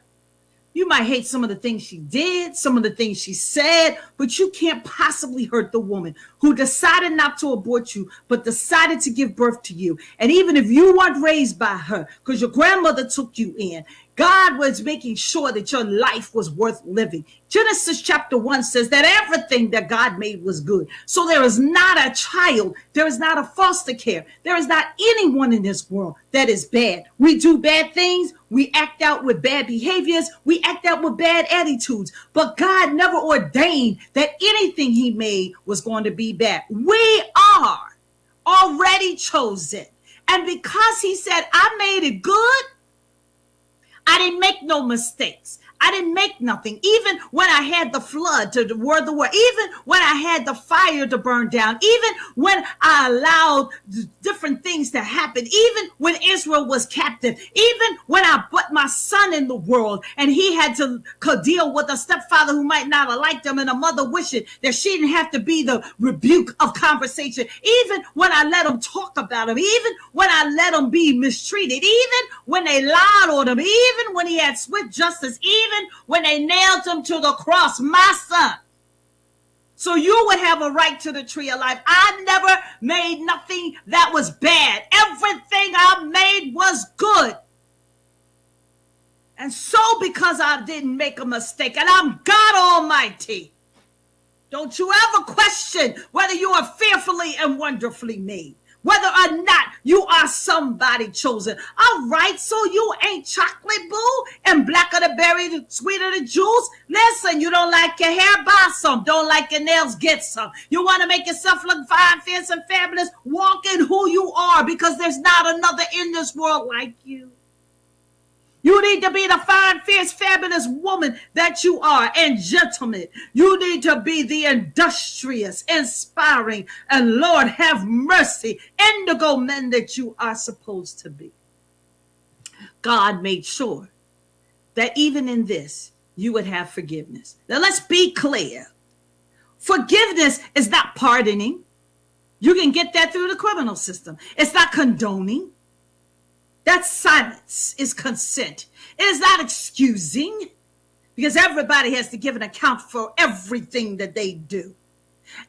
You might hate some of the things she did, some of the things she said, but you can't possibly hurt the woman who decided not to abort you, but decided to give birth to you. And even if you weren't raised by her, because your grandmother took you in, God was making sure that your life was worth living. Genesis chapter 1 says that everything that God made was good. So there is not a child, there is not a foster care, there is not anyone in this world that is bad. We do bad things, we act out with bad behaviors, we act out with bad attitudes. But God never ordained that anything he made was going to be bad. We are already chosen. And because he said, I made it good, I didn't make no mistakes. I didn't make nothing. Even when I had the flood to word the word, even when I had the fire to burn down, even when I allowed different things to happen, even when Israel was captive, even when I put my son in the world and he had to deal with a stepfather who might not have liked him and a mother wishing that she didn't have to be the rebuke of conversation, even when I let him talk about him, even when I let him be mistreated, even when they lied on him, even when he had swift justice, even when they nailed him to the cross, my son. So you would have a right to the tree of life. I never made nothing that was bad. Everything I made was good. And so because I didn't make a mistake, and I'm God Almighty, don't you ever question whether you are fearfully and wonderfully made, whether or not you are somebody chosen. All right, so you ain't chocolate, boo, and blacker the berry, sweeter the juice. Listen, you don't like your hair, buy some. Don't like your nails, get some. You want to make yourself look fine, fierce, and fabulous? Walk in who you are, because there's not another in this world like you. You need to be the fine, fierce, fabulous woman that you are. And gentlemen, you need to be the industrious, inspiring, and Lord have mercy, indigo men that you are supposed to be. God made sure that even in this, you would have forgiveness. Now let's be clear. Forgiveness is not pardoning. You can get that through the criminal system. It's not condoning. That silence is consent. It is not excusing, because everybody has to give an account for everything that they do.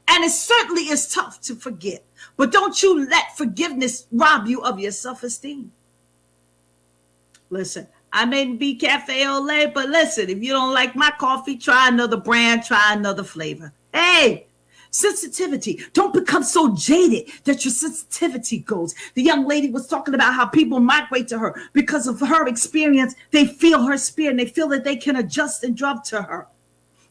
And it certainly is tough to forget. But don't you let forgiveness rob you of your self-esteem. Listen, I may be cafe au lait, but listen, if you don't like my coffee, try another brand, try another flavor. Hey! Sensitivity. Don't become so jaded that your sensitivity goes. The young lady was talking about how people migrate to her because of her experience. They feel her spirit and they feel that they can adjust and drop to her.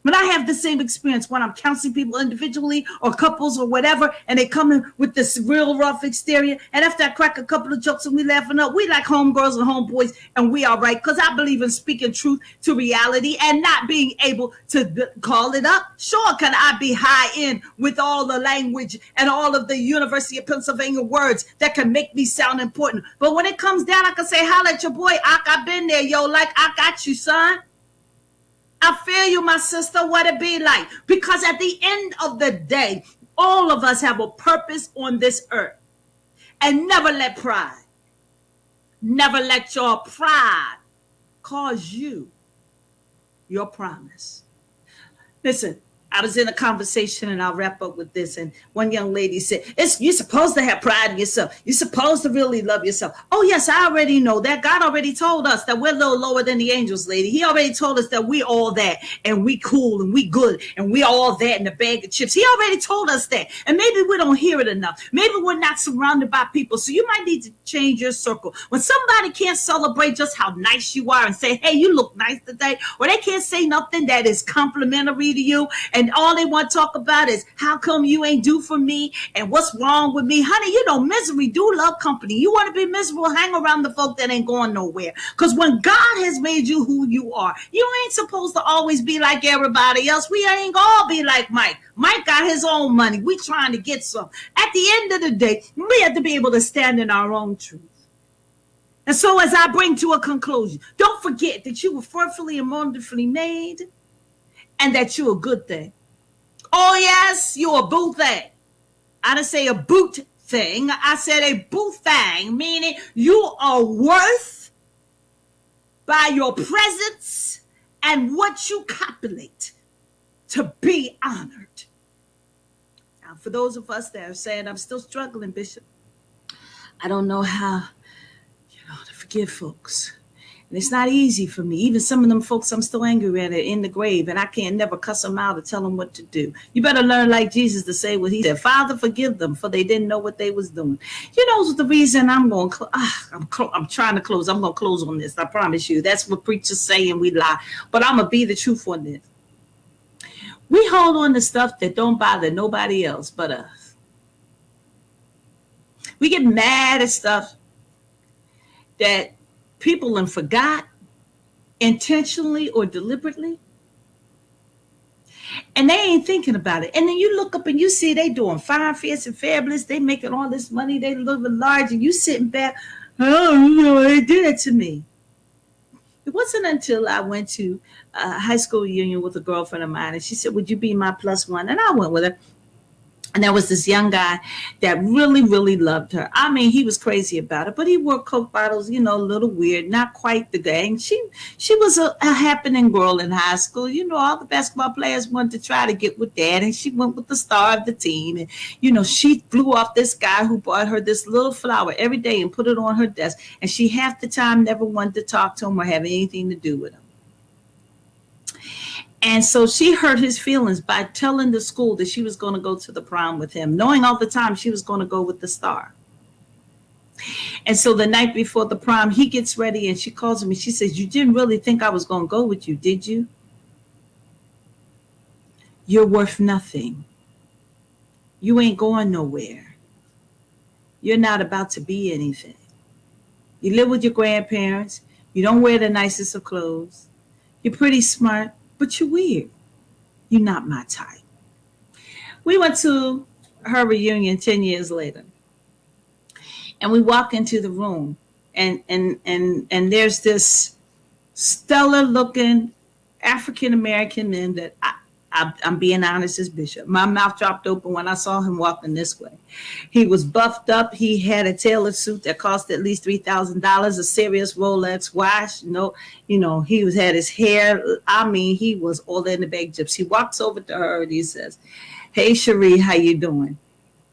But I have the same experience when I'm counseling people individually or couples or whatever, and they come in with this real rough exterior. And after I crack a couple of jokes and we laughing up, we like homegirls and homeboys, and we are right. Because I believe in speaking truth to reality and not being able to call it up. Sure, can I be high end with all the language and all of the University of Pennsylvania words that can make me sound important. But when it comes down, I can say, holla at your boy, I've been there, yo, like I got you, son. I feel you, my sister, what it be like. Because at the end of the day, all of us have a purpose on this earth. And never let your pride cause you your promise. Listen, I was in a conversation, and I'll wrap up with this. And one young lady said, you're supposed to have pride in yourself. You're supposed to really love yourself. Oh, yes, I already know that. God already told us that we're a little lower than the angels, lady. He already told us that we all that, and we cool, and we good, and we all that in a bag of chips. He already told us that. And maybe we don't hear it enough. Maybe we're not surrounded by people. So you might need to change your circle. When somebody can't celebrate just how nice you are and say, hey, you look nice today, or they can't say nothing that is complimentary to you, and all they want to talk about is how come you ain't do for me and what's wrong with me. Honey, you know, misery do love company. You want to be miserable, hang around the folk that ain't going nowhere. Because when God has made you who you are, you ain't supposed to always be like everybody else. We ain't all be like Mike. Mike got his own money. We trying to get some. At the end of the day, we have to be able to stand in our own truth. And so as I bring to a conclusion, don't forget that you were fearfully and wonderfully made, and that you're a good thing. Oh, yes, you're a boo thing. I didn't say a boot thing. I said a boo thing, meaning you are worth by your presence and what you copulate to be honored. Now, for those of us that are saying, I'm still struggling, Bishop, I don't know how, to forgive folks. And it's not easy for me. Even some of them folks I'm still angry at are in the grave, and I can't never cuss them out or tell them what to do. You better learn like Jesus to say what he said. Father, forgive them, for they didn't know what they was doing. You know the reason I'm going. I'm trying to close. I'm going to close on this. I promise you. That's what preachers say, and we lie. But I'm gonna be the truth on this. We hold on to stuff that don't bother nobody else but us. We get mad at stuff that people have forgot, intentionally or deliberately, and they ain't thinking about it. And then you look up and you see they doing fine, fierce, and fabulous. They making all this money. They living large, and you sitting back. Oh, you know, they did it to me. It wasn't until I went to a high school reunion with a girlfriend of mine, and she said, "Would you be my plus one?" And I went with her. And there was this young guy that really, really loved her. I mean, he was crazy about it, but he wore Coke bottles, you know, a little weird, not quite the gang. She was a happening girl in high school. You know, all the basketball players wanted to try to get with that, and she went with the star of the team. And, you know, she flew off this guy who bought her this little flower every day and put it on her desk. And she half the time never wanted to talk to him or have anything to do with him. And so she hurt his feelings by telling the school that she was going to go to the prom with him, knowing all the time she was going to go with the star. And so the night before the prom, he gets ready and she calls him and she says, "You didn't really think I was going to go with you, did you? You're worth nothing. You ain't going nowhere. You're not about to be anything. You live with your grandparents. You don't wear the nicest of clothes. You're pretty smart, but you're weird. You're not my type." We went to her reunion 10 years later. And we walk into the room and there's this stellar looking African American man that I'm being honest as Bishop. My mouth dropped open when I saw him walking this way. He was buffed up. He had a tailored suit that cost at least $3,000, a serious Rolex watch. No, you know, he had his hair. I mean, he was all in the bag gyps. He walks over to her and he says, "Hey, Cherie, how you doing?"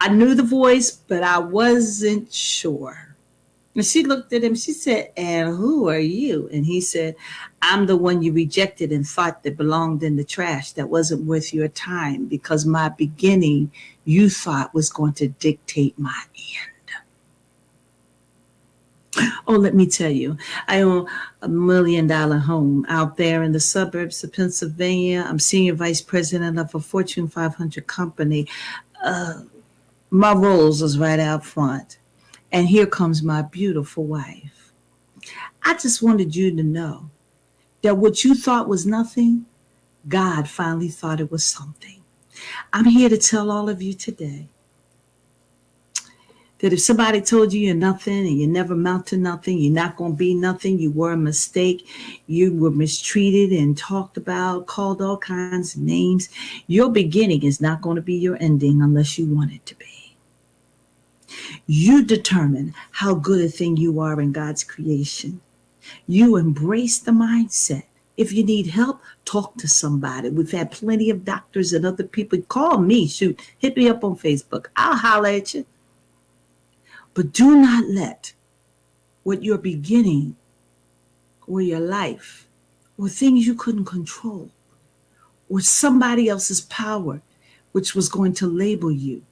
I knew the voice, but I wasn't sure. And she looked at him. She said, "And who are you?" And he said, "I'm the one you rejected and thought that belonged in the trash, that wasn't worth your time, because my beginning you thought was going to dictate my end." Oh, let me tell you, I own $1 million home out there in the suburbs of Pennsylvania. I'm senior vice president of a Fortune 500 company. My Rolls is right out front. And here comes my beautiful wife. I just wanted you to know that what you thought was nothing, God finally thought it was something. I'm here to tell all of you today that if somebody told you you're nothing and you never amount to nothing, you're not going to be nothing, you were a mistake, you were mistreated and talked about, called all kinds of names, your beginning is not going to be your ending unless you want it to be. You determine how good a thing you are in God's creation. You embrace the mindset. If you need help, talk to somebody. We've had plenty of doctors and other people. Call me, shoot, hit me up on Facebook. I'll holler at you. But do not let what you're beginning or your life or things you couldn't control or somebody else's power, which was going to label you,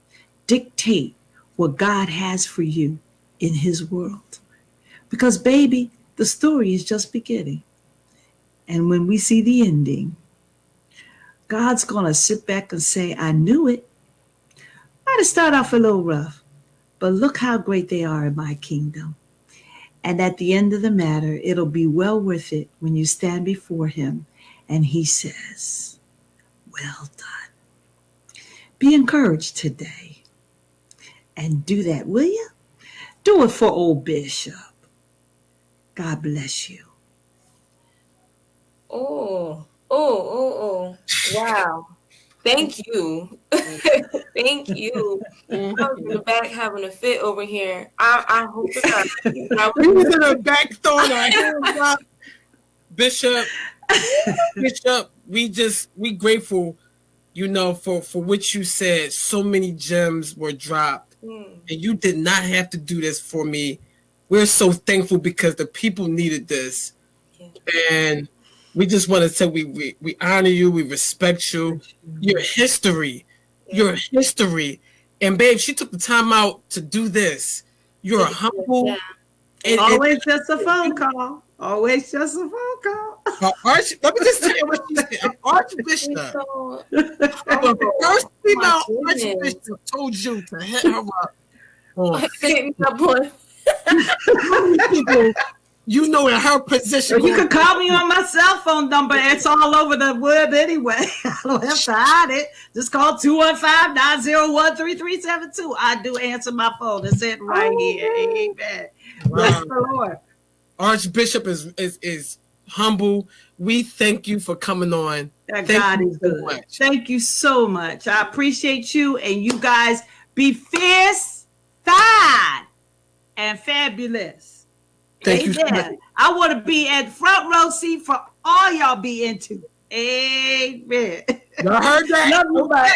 dictate what God has for you in his world. Because, baby, the story is just beginning. And when we see the ending, God's going to sit back and say, "I knew it. Might have started off a little rough, but look how great they are in my kingdom." And at the end of the matter, it'll be well worth it when you stand before him and he says, "Well done." Be encouraged today. And do that, will you? Do it for old Bishop. God bless you.
Oh. Wow. Thank you. Thank you. I was in the back having a fit over here. I hope to God.
We was in the back throwing our hands up. Bishop, we grateful, you know, for what you said. So many gems were dropped. And you did not have to do this for me. We're so thankful because the people needed this. And we just want to say we honor you, we respect you, your history, your history. And babe, she took the time out to do this. You're humble.
Yeah.
Always just a phone call. Always just a phone call.
Let me just tell you what she said. An archbishop. The first female archbishop told you to hit her up on Facebook. You know, in her position.
Well, you can call me on my cell phone number. It's all over the web anyway. I don't have to hide it. Just call 215-901-3372. I do answer my phone. It's it right here. Amen. Bless the Lord.
Archbishop is humble. We thank you for coming on.
God is good. Thank you so much. I appreciate you, and you guys be fierce, fine, and fabulous.
Thank you.
I want to be at front row seat for all y'all be into. Amen.
Y'all heard that?
Love you,
okay.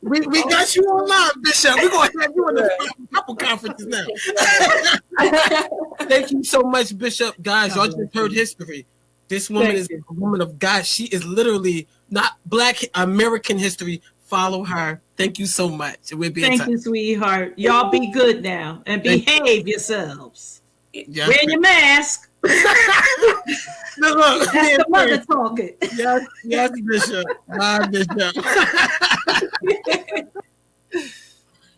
We got you online, Bishop. We're going to have you in the couple conferences now. Thank you so much, Bishop. Guys, y'all just heard history. This woman is a woman of God. She is literally not Black American history. Follow her. Thank you so much. We'll be in touch.
Thank you, sweetheart. Y'all be good now and behave yourselves.
Yes.
Wear your mask.
Look,
that's the mother talking.
Yes, Bishop. Bishop.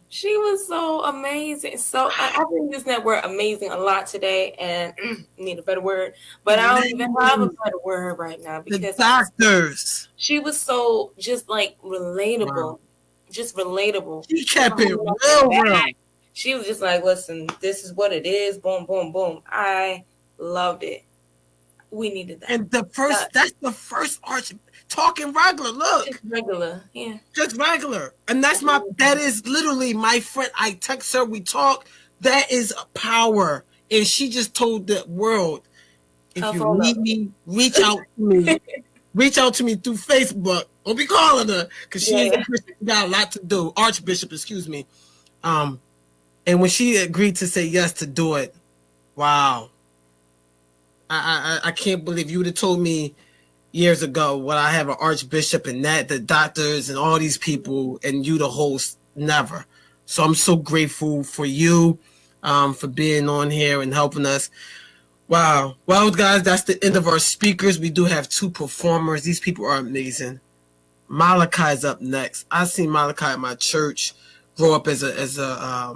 She was so amazing. So I think this network amazing a lot today, and need a better word, but I don't even have a better word right now because
the doctors.
She was so just like relatable, just relatable.
She kept it real.
She was just like, listen, this is what it is. Boom, boom, boom. I loved it. We needed that.
And that's the first arch talking regular. Look.
Just regular. Yeah.
Just regular. And that is literally my friend. I text her, we talk. That is a power. And she just told the world, if you need me, reach out to me. Reach out to me through Facebook. Don't be calling her. Because she got a lot to do. Archbishop, excuse me. And when she agreed to say yes to do it, wow. I can't believe you would have told me years ago what I have an archbishop and that, the doctors and all these people, and you the host, never. So I'm so grateful for you for being on here and helping us. Wow. Well, guys, that's the end of our speakers. We do have 2 performers. These people are amazing. Malachi's up next. I seen Malachi at my church grow up as a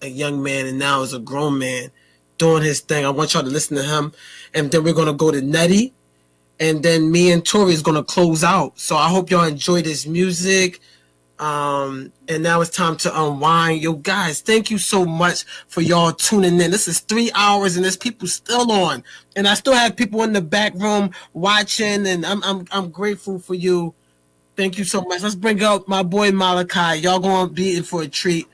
young man and now as a grown man doing his thing. I want y'all to listen to him. And then we're going to go to Nettie. And then me and Tori is going to close out. So I hope y'all enjoy this music. And now it's time to unwind. Yo, guys, thank you so much for y'all tuning in. This is 3 hours and there's people still on. And I still have people in the back room watching. And I'm grateful for you. Thank you so much. Let's bring out my boy Malachi. Y'all going to be in for a treat.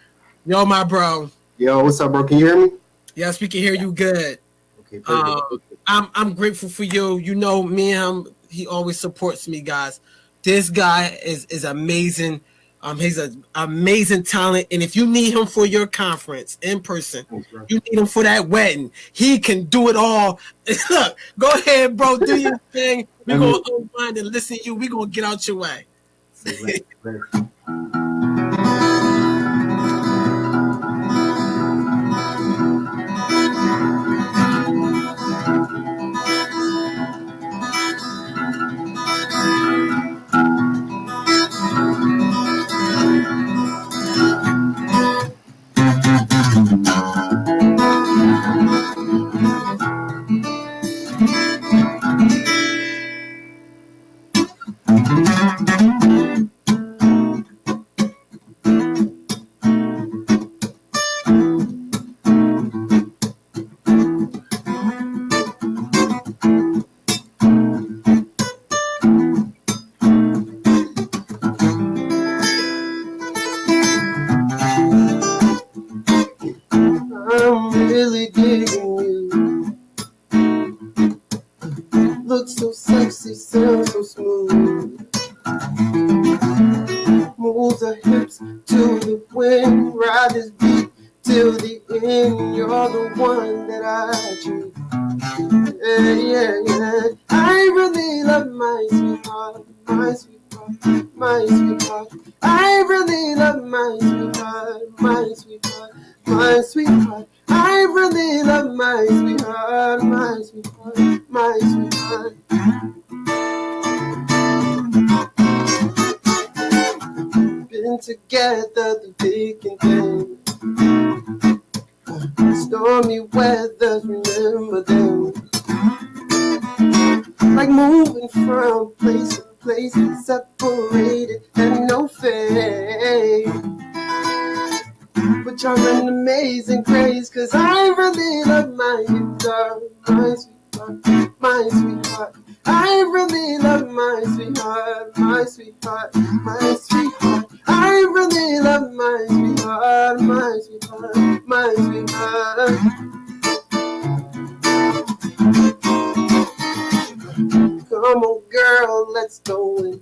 Yo, my bro.
Yo, what's up, bro? Can you hear me?
Yes, we can hear you good.
Okay,
I'm grateful for you. You know, me and him, he always supports me, guys. This guy is amazing. He's an amazing talent. And if you need him for your conference in person, you need him for that wedding, he can do it all. Look, go ahead, bro. Do your thing. We're going to unwind and listen to you. We're going to get out your way.
really digging you. Look so sexy, sound so smooth. Moves her hips to the wind, ride this beat till the end. You're the one that I choose. yeah, yeah. I really love my sweetheart, my sweetheart, my sweetheart. I really love my sweetheart, my sweetheart, my sweetheart. I really love my sweetheart, my sweetheart, my sweetheart. Been together through thick and thin. Stormy weathers, remember them. Like moving from place to place, separated and no fate. But you're an amazing grace, cause I really love my guitar, my sweetheart, my sweetheart. I really love my sweetheart, my sweetheart, my sweetheart. I really love my sweetheart, my sweetheart, my sweetheart. Come on, girl, let's go and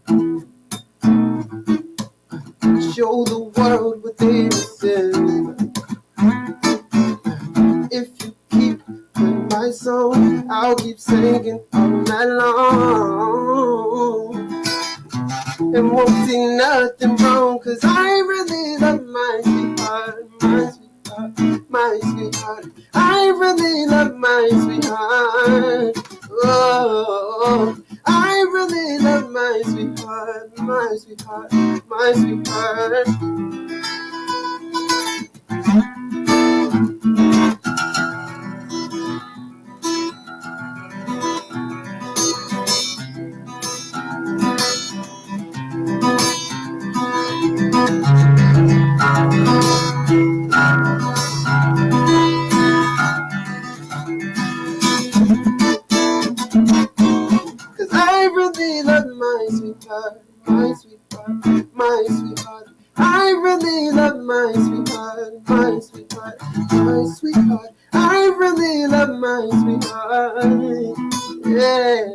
show the world what they listen. If you keep playing my song, I'll keep singing all night long. And won't see nothing wrong, cause I really love my sweetheart, my sweetheart, my sweetheart. I really love my sweetheart. Oh, I really love my sweetheart, my sweetheart, my sweetheart. Cause I really love my sweetheart, my sweetheart, my sweetheart. I really love my sweetheart, my sweetheart, my sweetheart. I really love my sweetheart, yeah.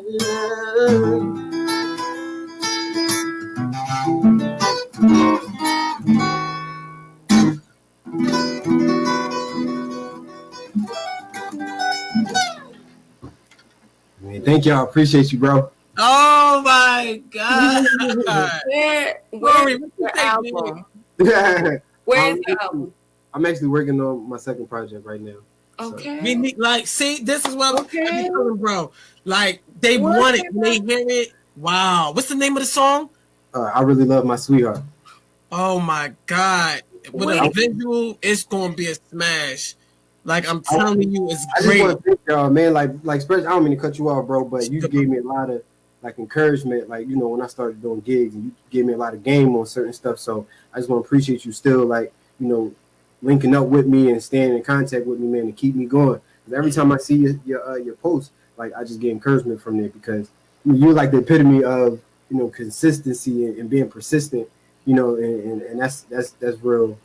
Man, thank y'all. Appreciate you, bro.
Oh my God.
Where's your album? Where's the album?
I'm actually working on my second project right now.
Okay.
We need, like, see, this is what I'm telling, bro. Like, they want it. When they hear it, wow. What's the name of the song?
I really love my sweetheart.
Oh my God. With a visual, it's going to be a smash. Like, I'm telling you, it's
I
great.
just want to thank y'all, man. Like, especially, I don't mean to cut you off, bro, but you gave me a lot of, like, encouragement. Like, you know, when I started doing gigs, and you gave me a lot of game on certain stuff. So I just want to appreciate you still, like, you know, linking up with me and staying in contact with me, man, to keep me going. Every time I see your posts, like, I just get encouragement from there, because you're like the epitome of, you know, consistency and being persistent, you know, and that's real.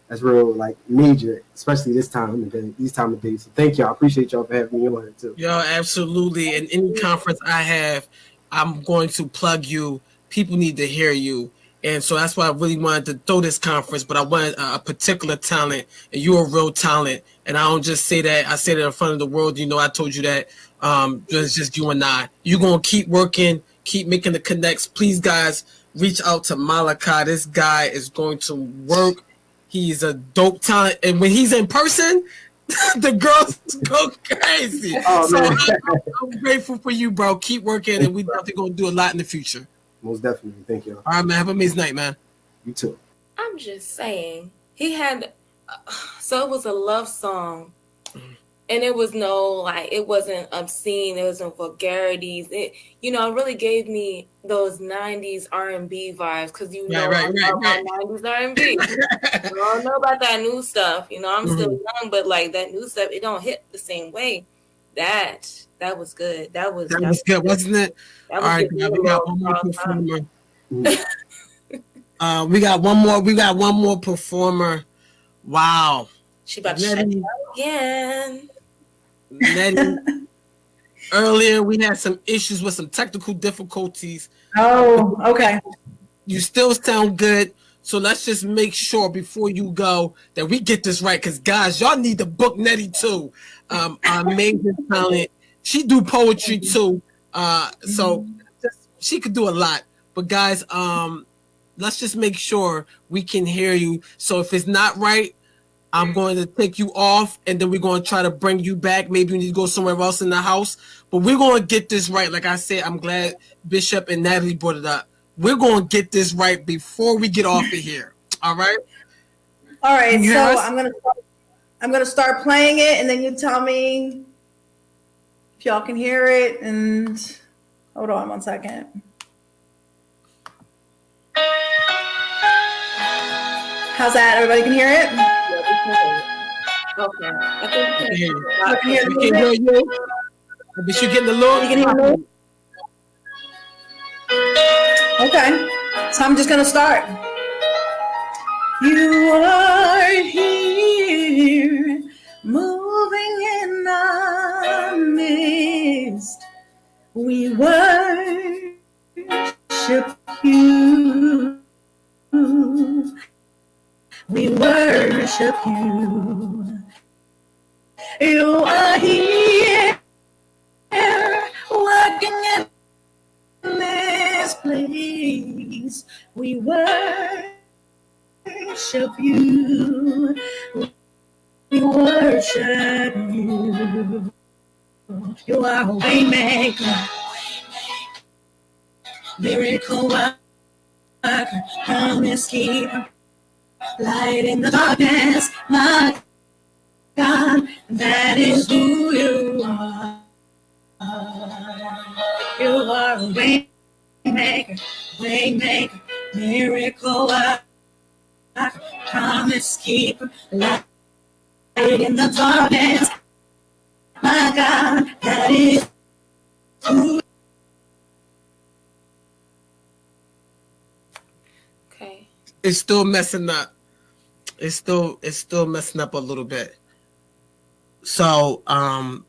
That's real, like, major, especially this time of day, these time of days. So thank y'all. I appreciate y'all for having me on it too.
Yo, absolutely. And any conference I have, I'm going to plug you. People need to hear you. And so that's why I really wanted to throw this conference, but I wanted a particular talent, and you're a real talent. And I don't just say that. I say that in front of the world. You know, I told you that. It's just you and I. You're going to keep working, keep making the connects. Please, guys, reach out to Malachi. This guy is going to work. He's a dope talent. And when he's in person, the girls go crazy.
Oh,
so
man.
I'm grateful for you, bro. Keep working, and we definitely going to do a lot in the future.
Most definitely. Thank you.
All right, man. Have an amazing night, man.
You too.
I'm just saying, he had, so it was a love song, and it was it wasn't obscene, it wasn't vulgarities. It, you know, it really gave me those 90s R&B vibes, because you know I love my 90s R&B. I don't know about that new stuff. You know, I'm still young, but like that new stuff, it don't hit the same way. That was good. That was
good, wasn't it?
All
right, we got one more performer. We got one more performer. Wow.
She about to shut down again.
Nettie. Earlier, we had some issues with some technical difficulties.
Oh, okay.
You still sound good. So let's just make sure before you go that we get this right. Because, guys, y'all need to book Nettie, too. Our amazing talent. She do poetry too. So she could do a lot. But guys, let's just make sure we can hear you. So if it's not right, I'm going to take you off, and then we're going to try to bring you back. Maybe you need to go somewhere else in the house. But we're going to get this right. Like I said, I'm glad Bishop and Natalie brought it up. We're going to get this right before we get off of here. All right?
All right,
You hear
so
us?
I'm gonna start playing it, and then you tell me if y'all can hear it. And hold on one second. How's that? Everybody can hear it?
Okay. I think
We can hear you.
I can hear
We
the
can hear
music.
you. But you getting the little.
You can hear me? Okay. So I'm just gonna start. You are here, moving in our midst. We worship you. We worship you. You are here, working in this place. We worship you. We worship you. You are a way maker, miracle worker, promise keeper, light in the darkness, my God, that is who you are. You are a way maker, miracle worker, promise keeper, light in the darkness, my God, that is who.
Okay.
It's still messing up. It's still messing up a little bit. So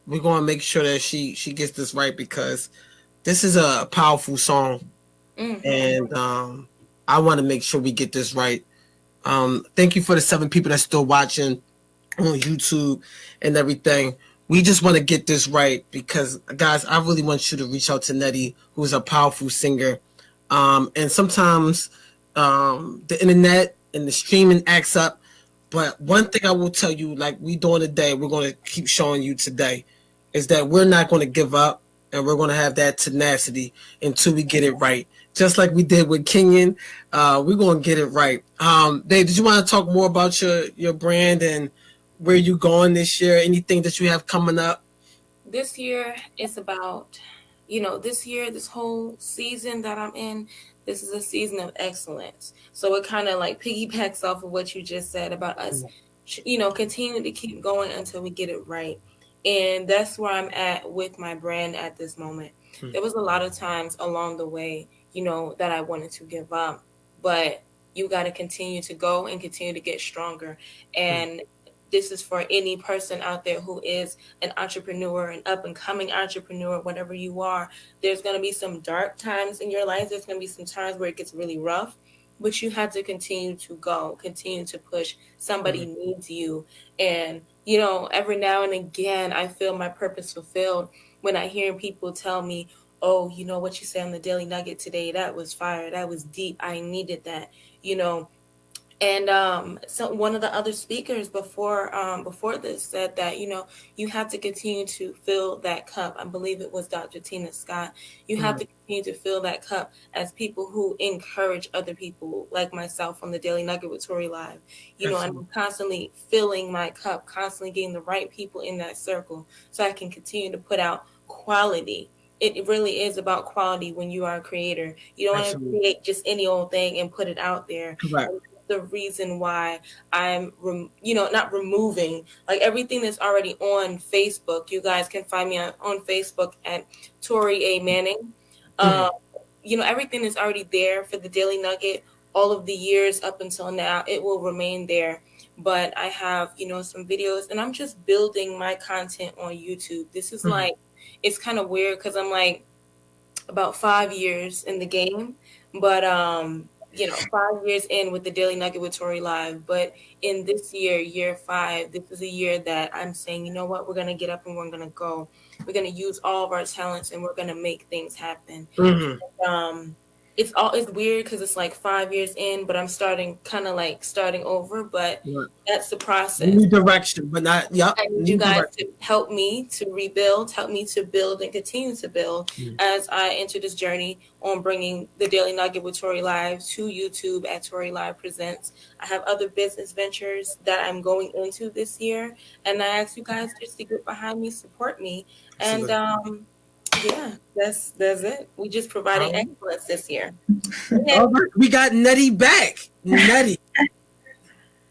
we're gonna make sure that she gets this right, because this is a powerful song, and I want to make sure we get this right. Thank you for the 7 people that's still watching on YouTube and everything. We just want to get this right, because guys, I really want you to reach out to Nettie, who's a powerful singer. And sometimes the internet and the streaming acts up. But one thing I will tell you, like we doing today, we're going to keep showing you today, is that we're not going to give up, and we're going to have that tenacity until we get it right. Just like we did with Kenyon, we're going to get it right. Dave, did you want to talk more about your brand and where you going this year? Anything that you have coming up?
This year is about, this year, this whole season that I'm in, this is a season of excellence. So it kind of like piggybacks off of what you just said about us, continuing to keep going until we get it right. And that's where I'm at with my brand at this moment. There was a lot of times along the way, that I wanted to give up, but you got to continue to go and continue to get stronger. And this is for any person out there who is an entrepreneur, an up and coming entrepreneur, whatever you are. There's going to be some dark times in your life. There's going to be some times where it gets really rough, but you have to continue to go, continue to push. Somebody needs you. And, every now and again, I feel my purpose fulfilled when I hear people tell me, oh, what you said on the Daily Nugget today, that was fire. That was deep. I needed that, And so one of the other speakers before this said that, you have to continue to fill that cup. I believe it was Dr. Tina Scott. You have to continue to fill that cup as people who encourage other people, like myself on the Daily Nugget with Tori Live. And I'm constantly filling my cup, constantly getting the right people in that circle so I can continue to put out quality. It really is about quality when you are a creator. You don't want to create just any old thing and put it out there.
Correct.
The reason why I'm, not removing, like everything that's already on Facebook. You guys can find me on Facebook at Tori A. Manning. Everything is already there for the Daily Nugget. All of the years up until now, it will remain there. But I have, some videos, and I'm just building my content on YouTube. This is like, it's kind of weird because I'm like about 5 years in the game, but 5 years in with the Daily Nugget with Tori Live. But in this year, year 5, this is a year that I'm saying, you know what, we're going to get up and we're going to go. We're going to use all of our talents and we're going to make things happen. It's weird because it's like 5 years in, but I'm starting over. But that's the process.
New direction, but not. Yep.
I need you guys to help me to rebuild, help me to build and continue to build as I enter this journey on bringing the Daily Nugget with Tori Live to YouTube at Tori Live Presents. I have other business ventures that I'm going into this year, and I ask you guys just to get behind me, support me, and yeah, that's it. We just providing excellence this year.
All right, we got Nettie back. Nettie.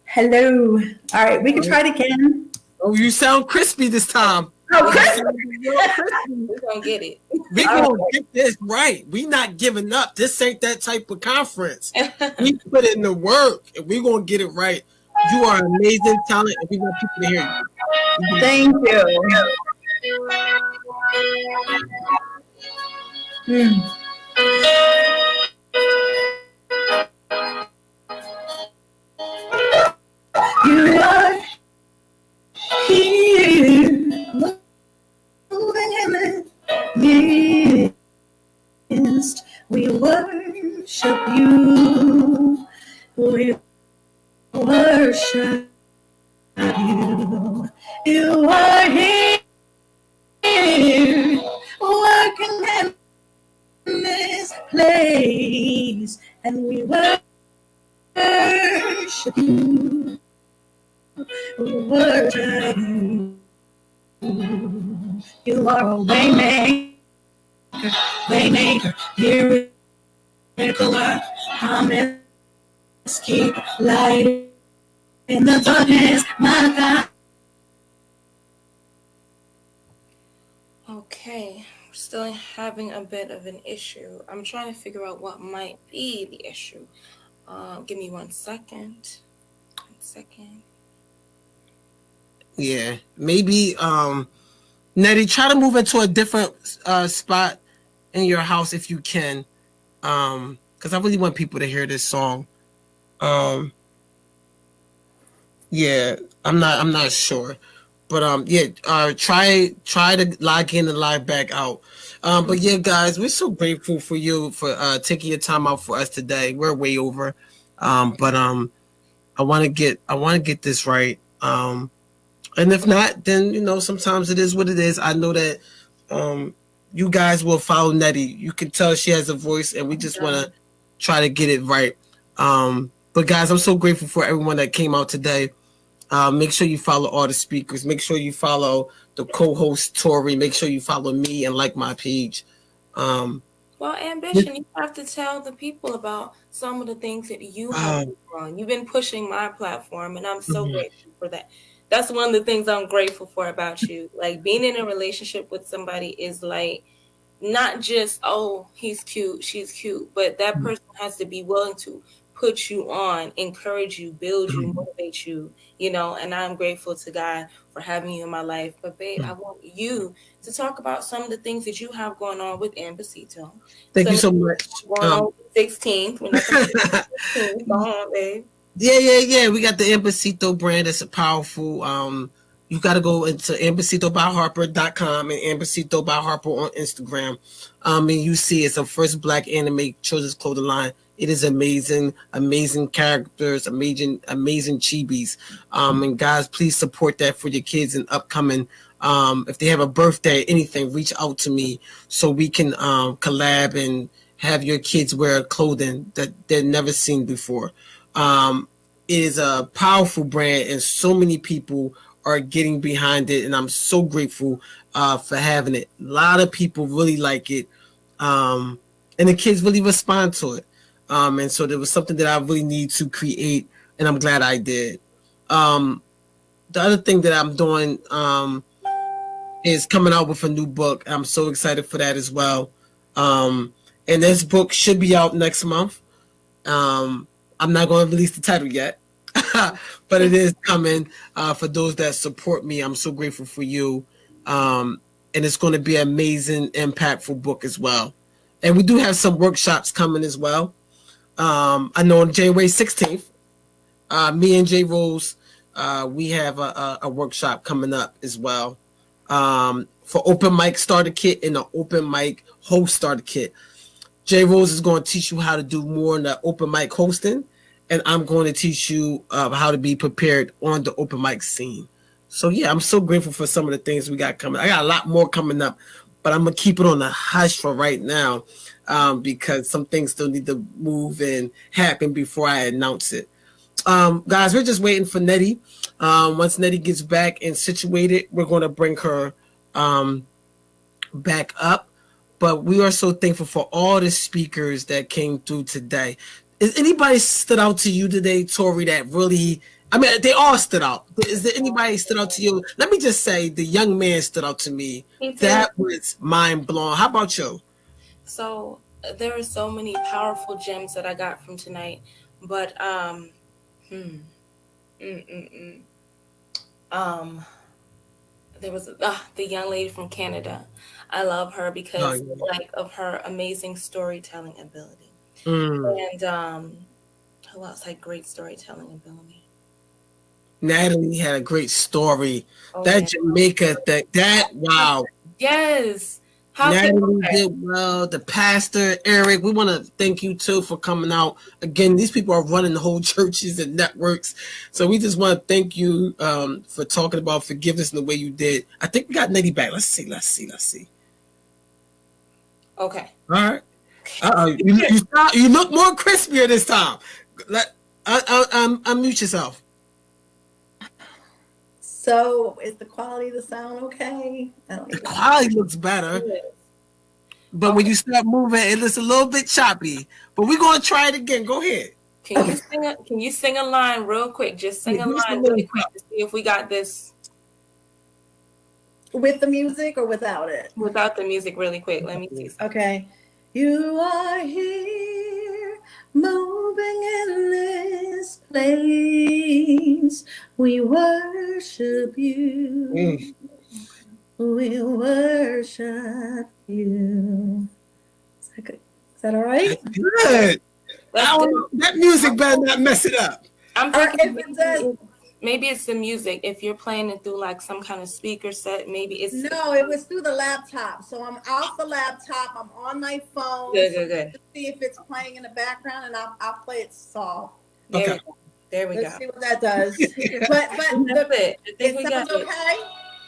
Hello. All right, we can try it again.
Oh, you sound crispy this time.
Oh, crispy.
We're gonna get it.
We gonna get this right. We not giving up. This ain't that type of conference. We put in the work, and we gonna get it right. You are an amazing talent, and we want people to hear you.
Thank you. You are here, moving in the midst. We worship you. We worship you. You are here, working in this place, and we worship you. We worship you. You are a waymaker, miracle worker, promise keep light in the darkness, my God.
Okay, we're still having a bit of an issue. I'm trying to figure out what might be the issue. Give me 1 second. 1 second.
Yeah, maybe Nettie, try to move into a different spot in your house if you can, because I really want people to hear this song. Yeah, I'm not sure, but try to log in and log back out. But yeah, guys, we're so grateful for you for taking your time out for us today. We're way over, but I want to get this right. And if not, then sometimes it is what it is. I know that you guys will follow Nettie. You can tell she has a voice, and we just want to try to get it right. But guys, I'm so grateful for everyone that came out today. Make sure you follow all the speakers. Make sure you follow the co-host Tori. Make sure you follow me and like my page.
Well, Ambition, you have to tell the people about some of the things that you have done. You've been pushing my platform, and I'm so grateful for that. That's one of the things I'm grateful for about you. Like, being in a relationship with somebody is like not just, oh, he's cute, she's cute, but that person has to be willing to put you on, encourage you, build you, motivate you, and I'm grateful to God for having you in my life. But babe, I want you to talk about some of the things that you have going on with Ambasito.
Thank you so much.
Going on with 16th. We're not going to 16th. Go on, babe.
Yeah. We got the Ambasito brand. It's a powerful. You got to go into ambasitobyharper.com and Ambasito by Harper on Instagram. And you see it's a first Black anime children's clothing line. It is amazing characters, amazing chibis. And guys, please support that for your kids and upcoming. If they have a birthday, anything, reach out to me so we can collab and have your kids wear clothing that they've never seen before. It is a powerful brand, and so many people are getting behind it, and I'm so grateful for having it. A lot of people really like it, and the kids really respond to it. And so there was something that I really need to create, and I'm glad I did. The other thing that I'm doing is coming out with a new book. I'm so excited for that as well. And this book should be out next month. I'm not going to release the title yet, but it is coming. For those that support me, I'm so grateful for you. And it's going to be an amazing, impactful book as well. And we do have some workshops coming as well. I know on January 16th, me and Jay Rose, we have a workshop coming up as well, for open mic starter kit and an open mic host starter kit. Jay Rose is going to teach you how to do more in the open mic hosting, and I'm going to teach you how to be prepared on the open mic scene. So yeah, I'm so grateful for some of the things we got coming. I got a lot more coming up, but I'm gonna keep it on the hush for right now, because some things still need to move and happen before I announce it. Guys, we're just waiting for Nettie. Once Nettie gets back and situated, we're going to bring her back up. But we are so thankful for all the speakers that came through today. Is anybody stood out to you today, Tori, that really, I mean, they all stood out. Is there anybody stood out to you? Let me just say the young man stood out to me. That was mind blowing. How about you?
So there are so many powerful gems that I got from tonight, but there was the young lady from Canada. I love her because like of her amazing storytelling ability. And who else had great storytelling ability?
Natalie had a great story. That Jamaica, that wow.
Yes.
Natalie did well. The pastor, Eric, we want to thank you too for coming out. Again, these people are running the whole churches and networks. So we just want to thank you for talking about forgiveness in the way you did. I think we got Nettie back. Let's see.
Okay.
All right. You look more crispier this time. Unmute yourself.
So is the quality of the sound okay?
The quality looks better. But when you start moving, it looks a little bit choppy. But we're gonna try it again. Go ahead.
Can you sing a line real quick? Just sing a line really quick to see if we got this.
With the music or without it?
Without the music, really quick. Let me see.
Okay. You are here, moving in this place. We worship you. We worship you. Is that all right?
That's good. That music better not mess it up.
I'm thinking maybe it's the music. If you're playing it through like some kind of speaker set, maybe it's
no. It was through the laptop. So I'm off the laptop. I'm on my phone.
Good.
To see if it's playing in the background, and I'll play it soft.
Okay. There we go.
Let's see what that does. but
that's it. I think we
sounds
got
okay.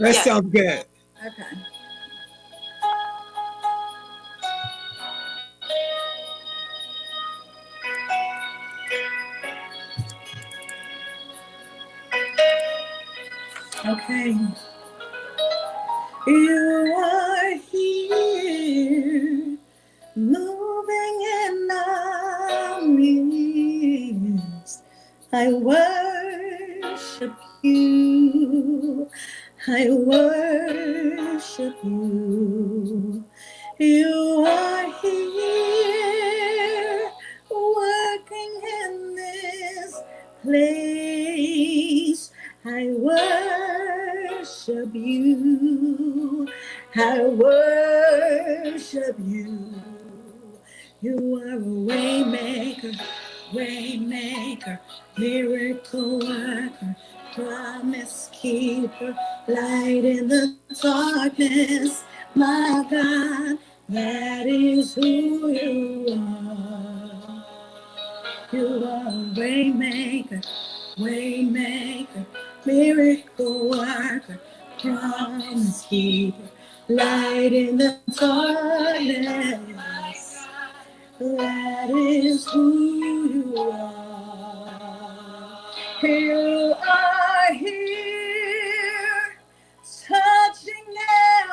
That sounds good.
Okay. Okay. You are here, moving in our midst. I worship you. I worship you. You are here, working in this place. I worship you. I worship you. You are a way maker, miracle worker, promise keeper, light in the darkness. My God, that is who you are. You are a way maker, miracle worker, promise keeper, light in the darkness. That is who you are. You are here, touching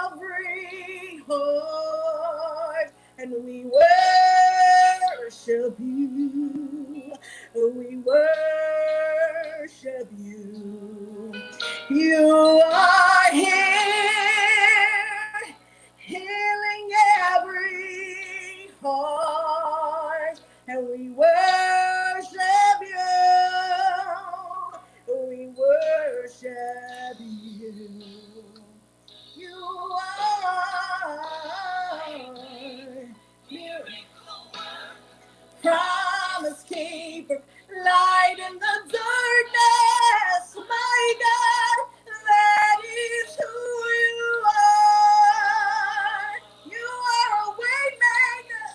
every heart, and we worship you. We worship you. You are here, healing every heart, and we worship you. We worship you. You are miracle, promise keeper, light in the darkness, my God, that is who you are. You are a way maker,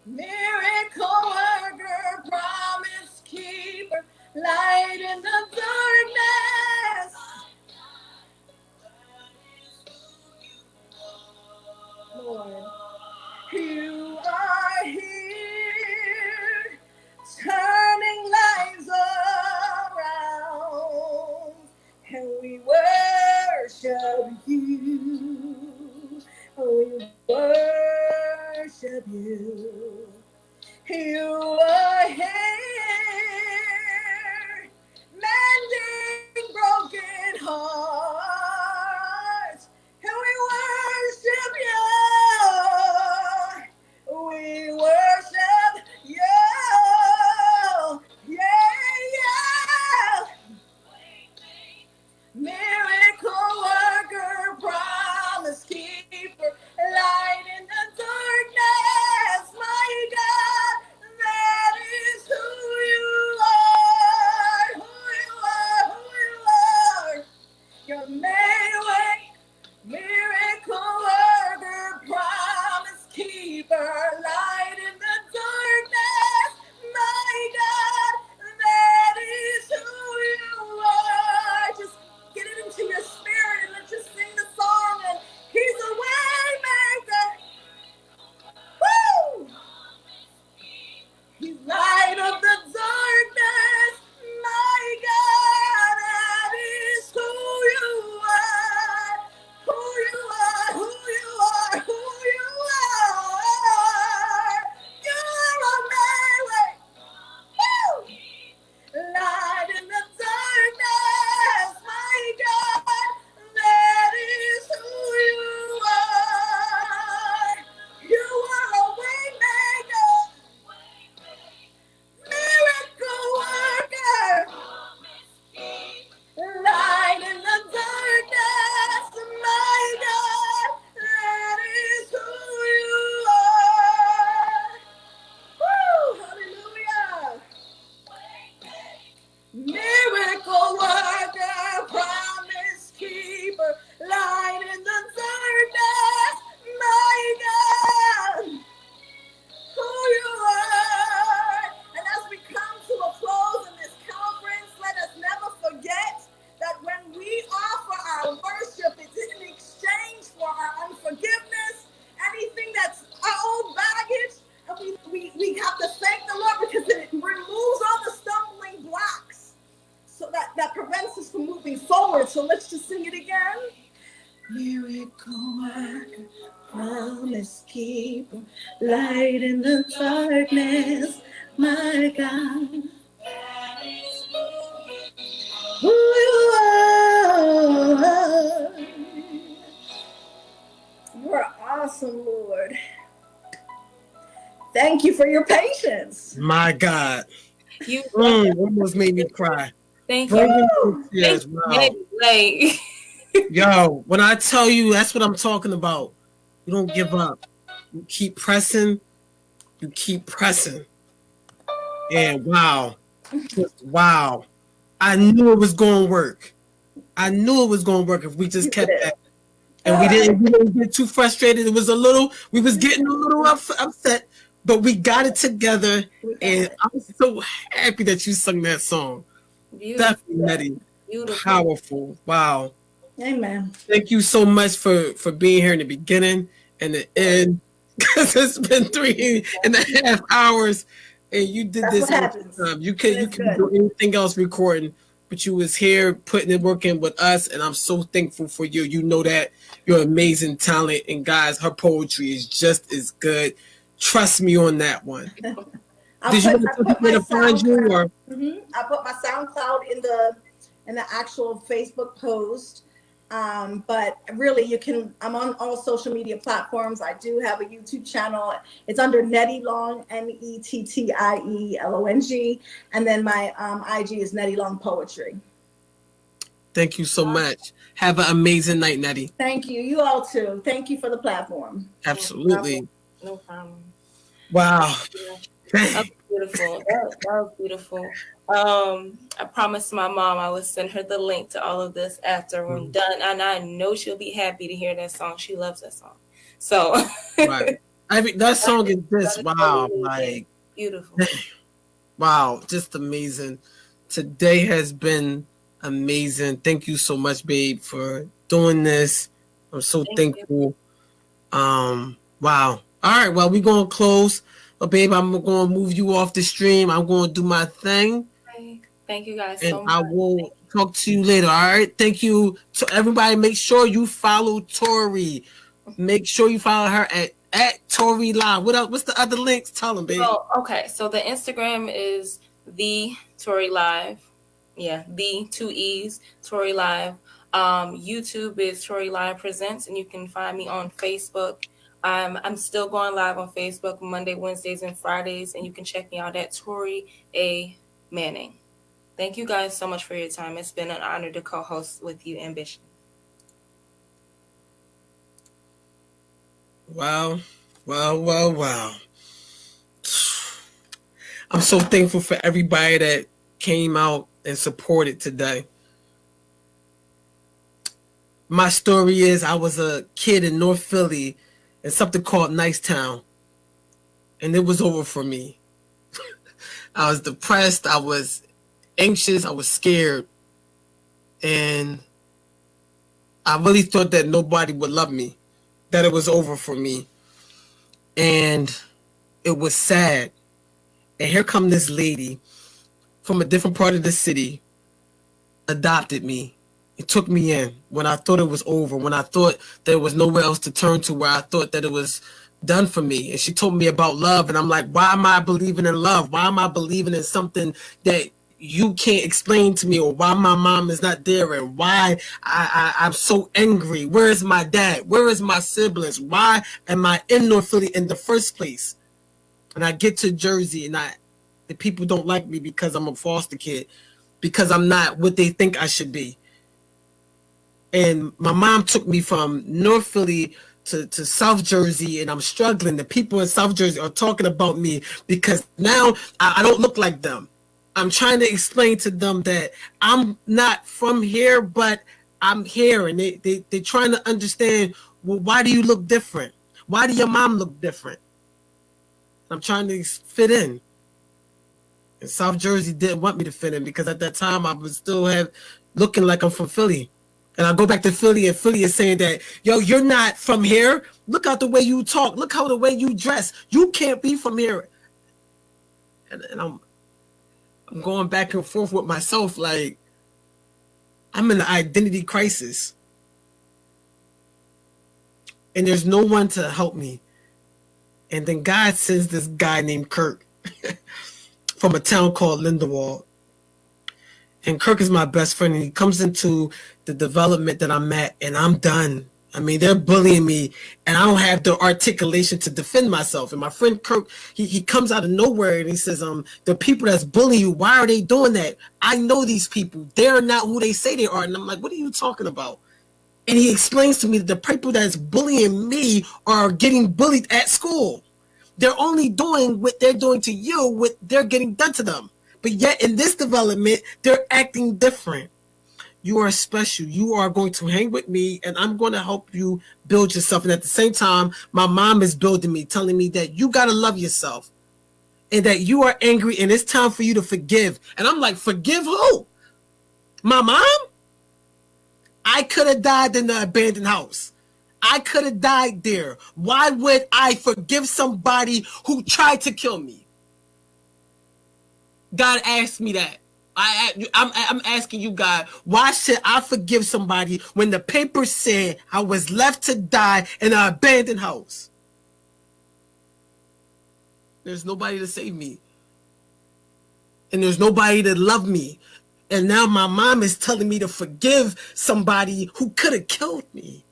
miracle worker, promise keeper, light in the darkness. Lord, you are here, turning lives around, and we worship you. We worship you. You are here, mending broken hearts, and we worship you. We worship you. Yeah, yeah. Miracle worker, promise keeper, light in the darkness, my God, that is who you are, who you are, who you are. You're made way, miracle worker, promise keeper, light in the darkness, my God, that is who you are. Just get it into your spirit and let's just sing the song. And he's a way maker. Woo! He's light of the darkness, my God, that is who you are, who you are, who you are, who you are. You're a way. Woo! Light in the darkness, my God, that is who you are. You are a way maker, miracle worker, light in the darkness, my God, that is who you are. Woo! Hallelujah! Miracle worker, promise keeper, light in the darkness, my God, who you are. And as we come to a close in this conference, let us never forget that when we offer our worship, it's in exchange for our unforgiveness, anything that's our old baggage, and we have to thank the Lord because it removes all the stumbling blocks. So that prevents us from moving forward. So let's just sing it again. Miracle worker, promise keeper, light in the darkness, my God. Who you are. You're awesome, Lord. Thank you for your patience.
My God.
You
almost made me cry.
Thank
Bring
you.
me to tears. Wow.
Like,
Yo, when I tell you, that's what I'm talking about. You don't give up. You keep pressing. You keep pressing. And wow. Just wow. I knew it was going to work. I knew it was going to work if we just kept at it. And we didn't get too frustrated. It was we was getting a little upset, but we got it together. And I'm so happy that you sung that song.
Beautiful.
Definitely.
Beautiful.
Powerful. Wow.
Amen.
Thank you so much for being here in the beginning and the end. Because it's been 3.5 hours and you did this all the time. You could do anything else recording, but you was here putting it working with us, and I'm so thankful for you. You know that you're amazing talent, and guys, her poetry is just as good. Trust me on that one. Did you want to tell people to find you? Or?
I put my SoundCloud in the actual Facebook post. But really, I'm on all social media platforms. I do have a YouTube channel. It's under Nettie Long, NETTIELONG. And then my IG is Nettie Long Poetry.
Thank you so much. Have an amazing night, Nettie.
Thank you. You all too. Thank you for the platform.
Absolutely.
No problem.
Wow.
That was beautiful. That was beautiful. I promised my mom I would send her the link to all of this after we're done, and I know she'll be happy to hear that song. She loves that song. So
Right. I mean, that song is just wow,
amazing.
like
Beautiful.
wow, just amazing. Today has been amazing. Thank you so much, babe, for doing this. I'm so thankful. Wow. All right, well, we're gonna close. But babe, I'm gonna move you off the stream. I'm gonna do my thing.
Thank you guys
And
so much.
I will talk to you later. All right. Thank you to everybody. Make sure you follow Tori. Make sure you follow her at Tori Live. What else? What's the other links? Tell them, babe.
Oh, okay. So the Instagram is the Tori Live. Yeah, the 2 E's Tori Live. YouTube is Tori Live Presents, and you can find me on Facebook. I'm still going live on Facebook Monday, Wednesdays, and Fridays, and you can check me out at Tori A. Manning. Thank you guys so much for your time. It's been an honor to co-host with you, Ambition.
Wow. Wow. I'm so thankful for everybody that came out and supported today. My story is I was a kid in North Philly in something called Nicetown, and it was over for me. I was depressed. I was anxious. I was scared. And I really thought that nobody would love me, that it was over for me. And it was sad. And here come this lady from a different part of the city, adopted me. It took me in when I thought it was over, when I thought there was nowhere else to turn to, where I thought that it was done for me. And she told me about love. And I'm like, why am I believing in love? Why am I believing in something that you can't explain to me, or why my mom is not there, and why I'm so angry? Where is my dad? Where is my siblings? Why am I in North Philly in the first place? And I get to Jersey, and the people don't like me because I'm a foster kid, because I'm not what they think I should be. And my mom took me from North Philly to South Jersey, and I'm struggling. The people in South Jersey are talking about me because now I don't look like them. I'm trying to explain to them that I'm not from here, but I'm here. And they're trying to understand, well, why do you look different? Why do your mom look different? I'm trying to fit in. And South Jersey didn't want me to fit in because at that time I was still looking like I'm from Philly. And I go back to Philly, and Philly is saying that, yo, you're not from here. Look out the way you talk. Look how the way you dress. You can't be from here. And I'm going back and forth with myself, like I'm in an identity crisis. And there's no one to help me. And then God sends this guy named Kirk from a town called Lindenwold. And Kirk is my best friend, and he comes into the development that I'm at, and I'm done. I mean, they're bullying me, and I don't have the articulation to defend myself. And my friend Kirk, he comes out of nowhere, and he says, the people that's bullying you, why are they doing that? I know these people. They're not who they say they are. And I'm like, what are you talking about? And he explains to me that the people that's bullying me are getting bullied at school. They're only doing what they're doing to you, what they're getting done to them. But yet in this development, they're acting different. You are special. You are going to hang with me, and I'm going to help you build yourself. And at the same time, my mom is building me, telling me that you got to love yourself and that you are angry, and it's time for you to forgive. And I'm like, forgive who? My mom? I could have died in the abandoned house. I could have died there. Why would I forgive somebody who tried to kill me? God asked me that. I'm asking you, God, why should I forgive somebody when the paper said I was left to die in an abandoned house? There's nobody to save me. And there's nobody to love me. And now my mom is telling me to forgive somebody who could have killed me.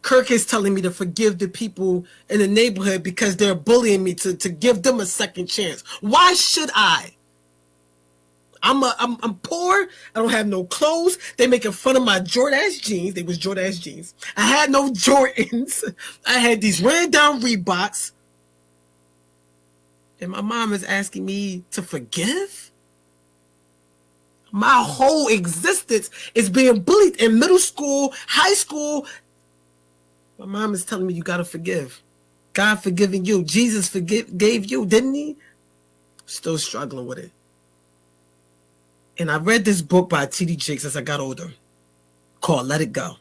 Kirk is telling me to forgive the people in the neighborhood because they're bullying me, to give them a second chance. Why should I? I'm poor. I don't have no clothes. They making fun of my Jordache jeans. They was Jordache jeans. I had no Jordans. I had these ran down Reeboks. And my mom is asking me to forgive? My whole existence is being bullied in middle school, high school. My mom is telling me you got to forgive. God forgiving you. Jesus gave you, didn't he? Still struggling with it. And I read this book by T.D. Jakes as I got older called Let It Go.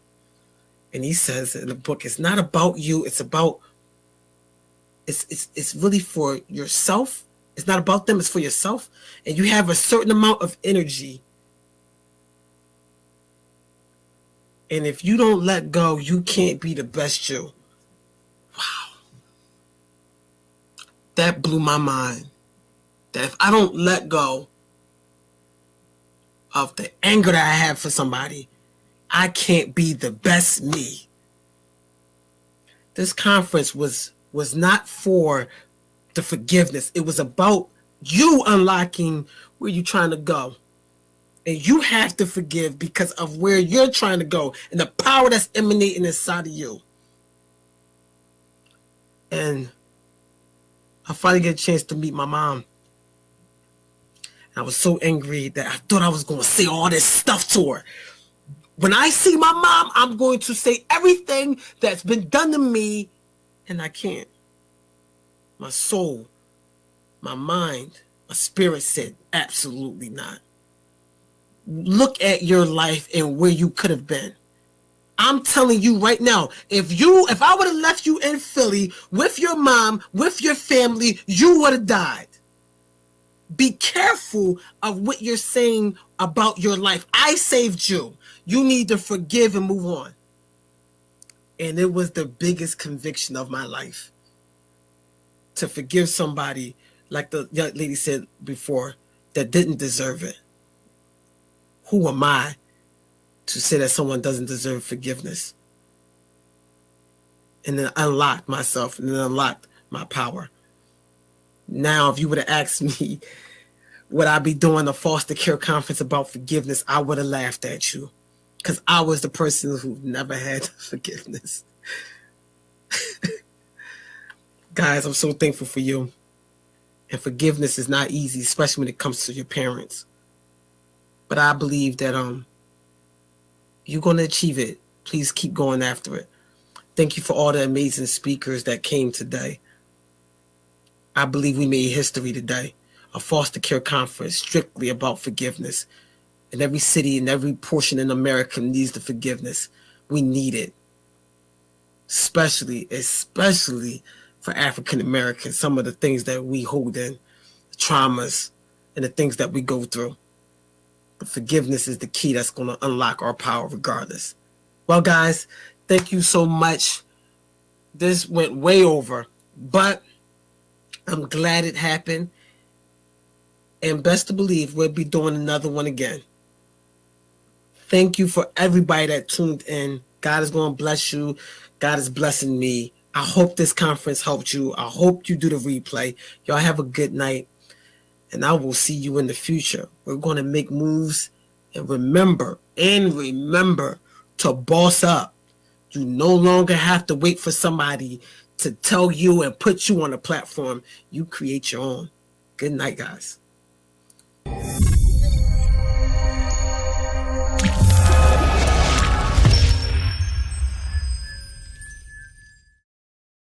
And he says in the book, it's not about you. It's about, it's really for yourself. It's not about them. It's for yourself. And you have a certain amount of energy. And if you don't let go, you can't be the best you. Wow. That blew my mind. That if I don't let go of the anger that I have for somebody, I can't be the best me. This conference was not for the forgiveness. It was about you unlocking where you're trying to go. And you have to forgive because of where you're trying to go and the power that's emanating inside of you. And I finally get a chance to meet my mom. And I was so angry that I thought I was going to say all this stuff to her. When I see my mom, I'm going to say everything that's been done to me, and I can't. My soul, my mind, my spirit said, absolutely not. Look at your life and where you could have been. I'm telling you right now, if I would have left you in Philly with your mom, with your family, you would have died. Be careful of what you're saying about your life. I saved you. You need to forgive and move on. And it was the biggest conviction of my life. To forgive somebody, like the young lady said before, that didn't deserve it. Who am I to say that someone doesn't deserve forgiveness? And then unlocked myself and then unlocked my power. Now, if you would have asked me, would I be doing a foster care conference about forgiveness, I would have laughed at you. Because I was the person who never had forgiveness. Guys, I'm so thankful for you. And forgiveness is not easy, especially when it comes to your parents. But I believe that you're going to achieve it. Please keep going after it. Thank you for all the amazing speakers that came today. I believe we made history today. A foster care conference strictly about forgiveness. And every city and every portion in America needs the forgiveness. We need it. Especially for African Americans. Some of the things that we hold in, the traumas, and the things that we go through. But forgiveness is the key that's going to unlock our power regardless. Well, guys, thank you so much. This went way over, but I'm glad it happened. And best to believe we'll be doing another one again. Thank you for everybody that tuned in. God is going to bless you. God is blessing me. I hope this conference helped you. I hope you do the replay. Y'all have a good night. And I will see you in the future. We're going to make moves. And remember to boss up. You no longer have to wait for somebody to tell you and put you on a platform. You create your own. Good night, guys.